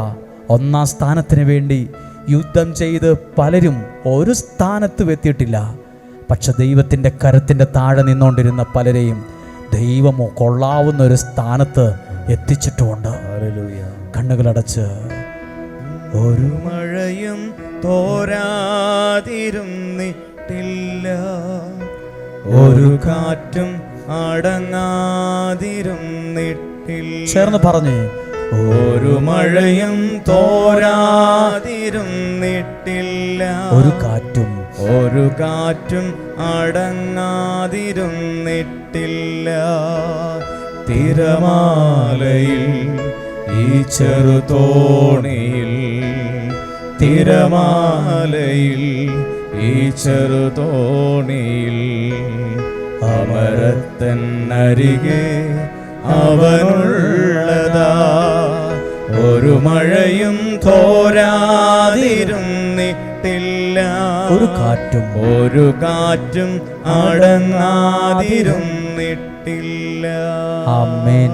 ഒന്നാം സ്ഥാനത്തിന് വേണ്ടി യുദ്ധം ചെയ്ത് പലരും ഒരു സ്ഥാനത്തും എത്തിയിട്ടില്ല. പക്ഷെ ദൈവത്തിൻ്റെ കരത്തിൻ്റെ താഴെ നിന്നുകൊണ്ടിരുന്ന പലരെയും ദൈവം കൊള്ളാവുന്ന ഒരു സ്ഥാനത്ത് എത്തിച്ചിട്ടുമുണ്ട്. കണ്ണുകളടച്ച് ഒരു മഴയും തോരാതിരുന്നിട്ടില്ല, ഒരു കാറ്റും അടങ്ങാതിരുന്നിട്ടില്ല. ചേർന്ന് പറഞ്ഞേ, ഒരു മഴയും തോരാതിരുന്നിട്ടില്ല, ഒരു കാറ്റും അടങ്ങാതിരുന്നിട്ടില്ല. തിരമാലയിൽ ഈ ചെറുതോണിയിൽ, തിരമാലയിൽ ഈ ചെറുതോണിയിൽ അമരത്തന്നരികെ അവനുള്ളതാ. ഒരു മഴയും തോരാതിരുന്നിട്ടില്ല, ഒരു കാറ്റും അടങ്ങാതിരുന്നിട്ടില്ല. ആമേൻ.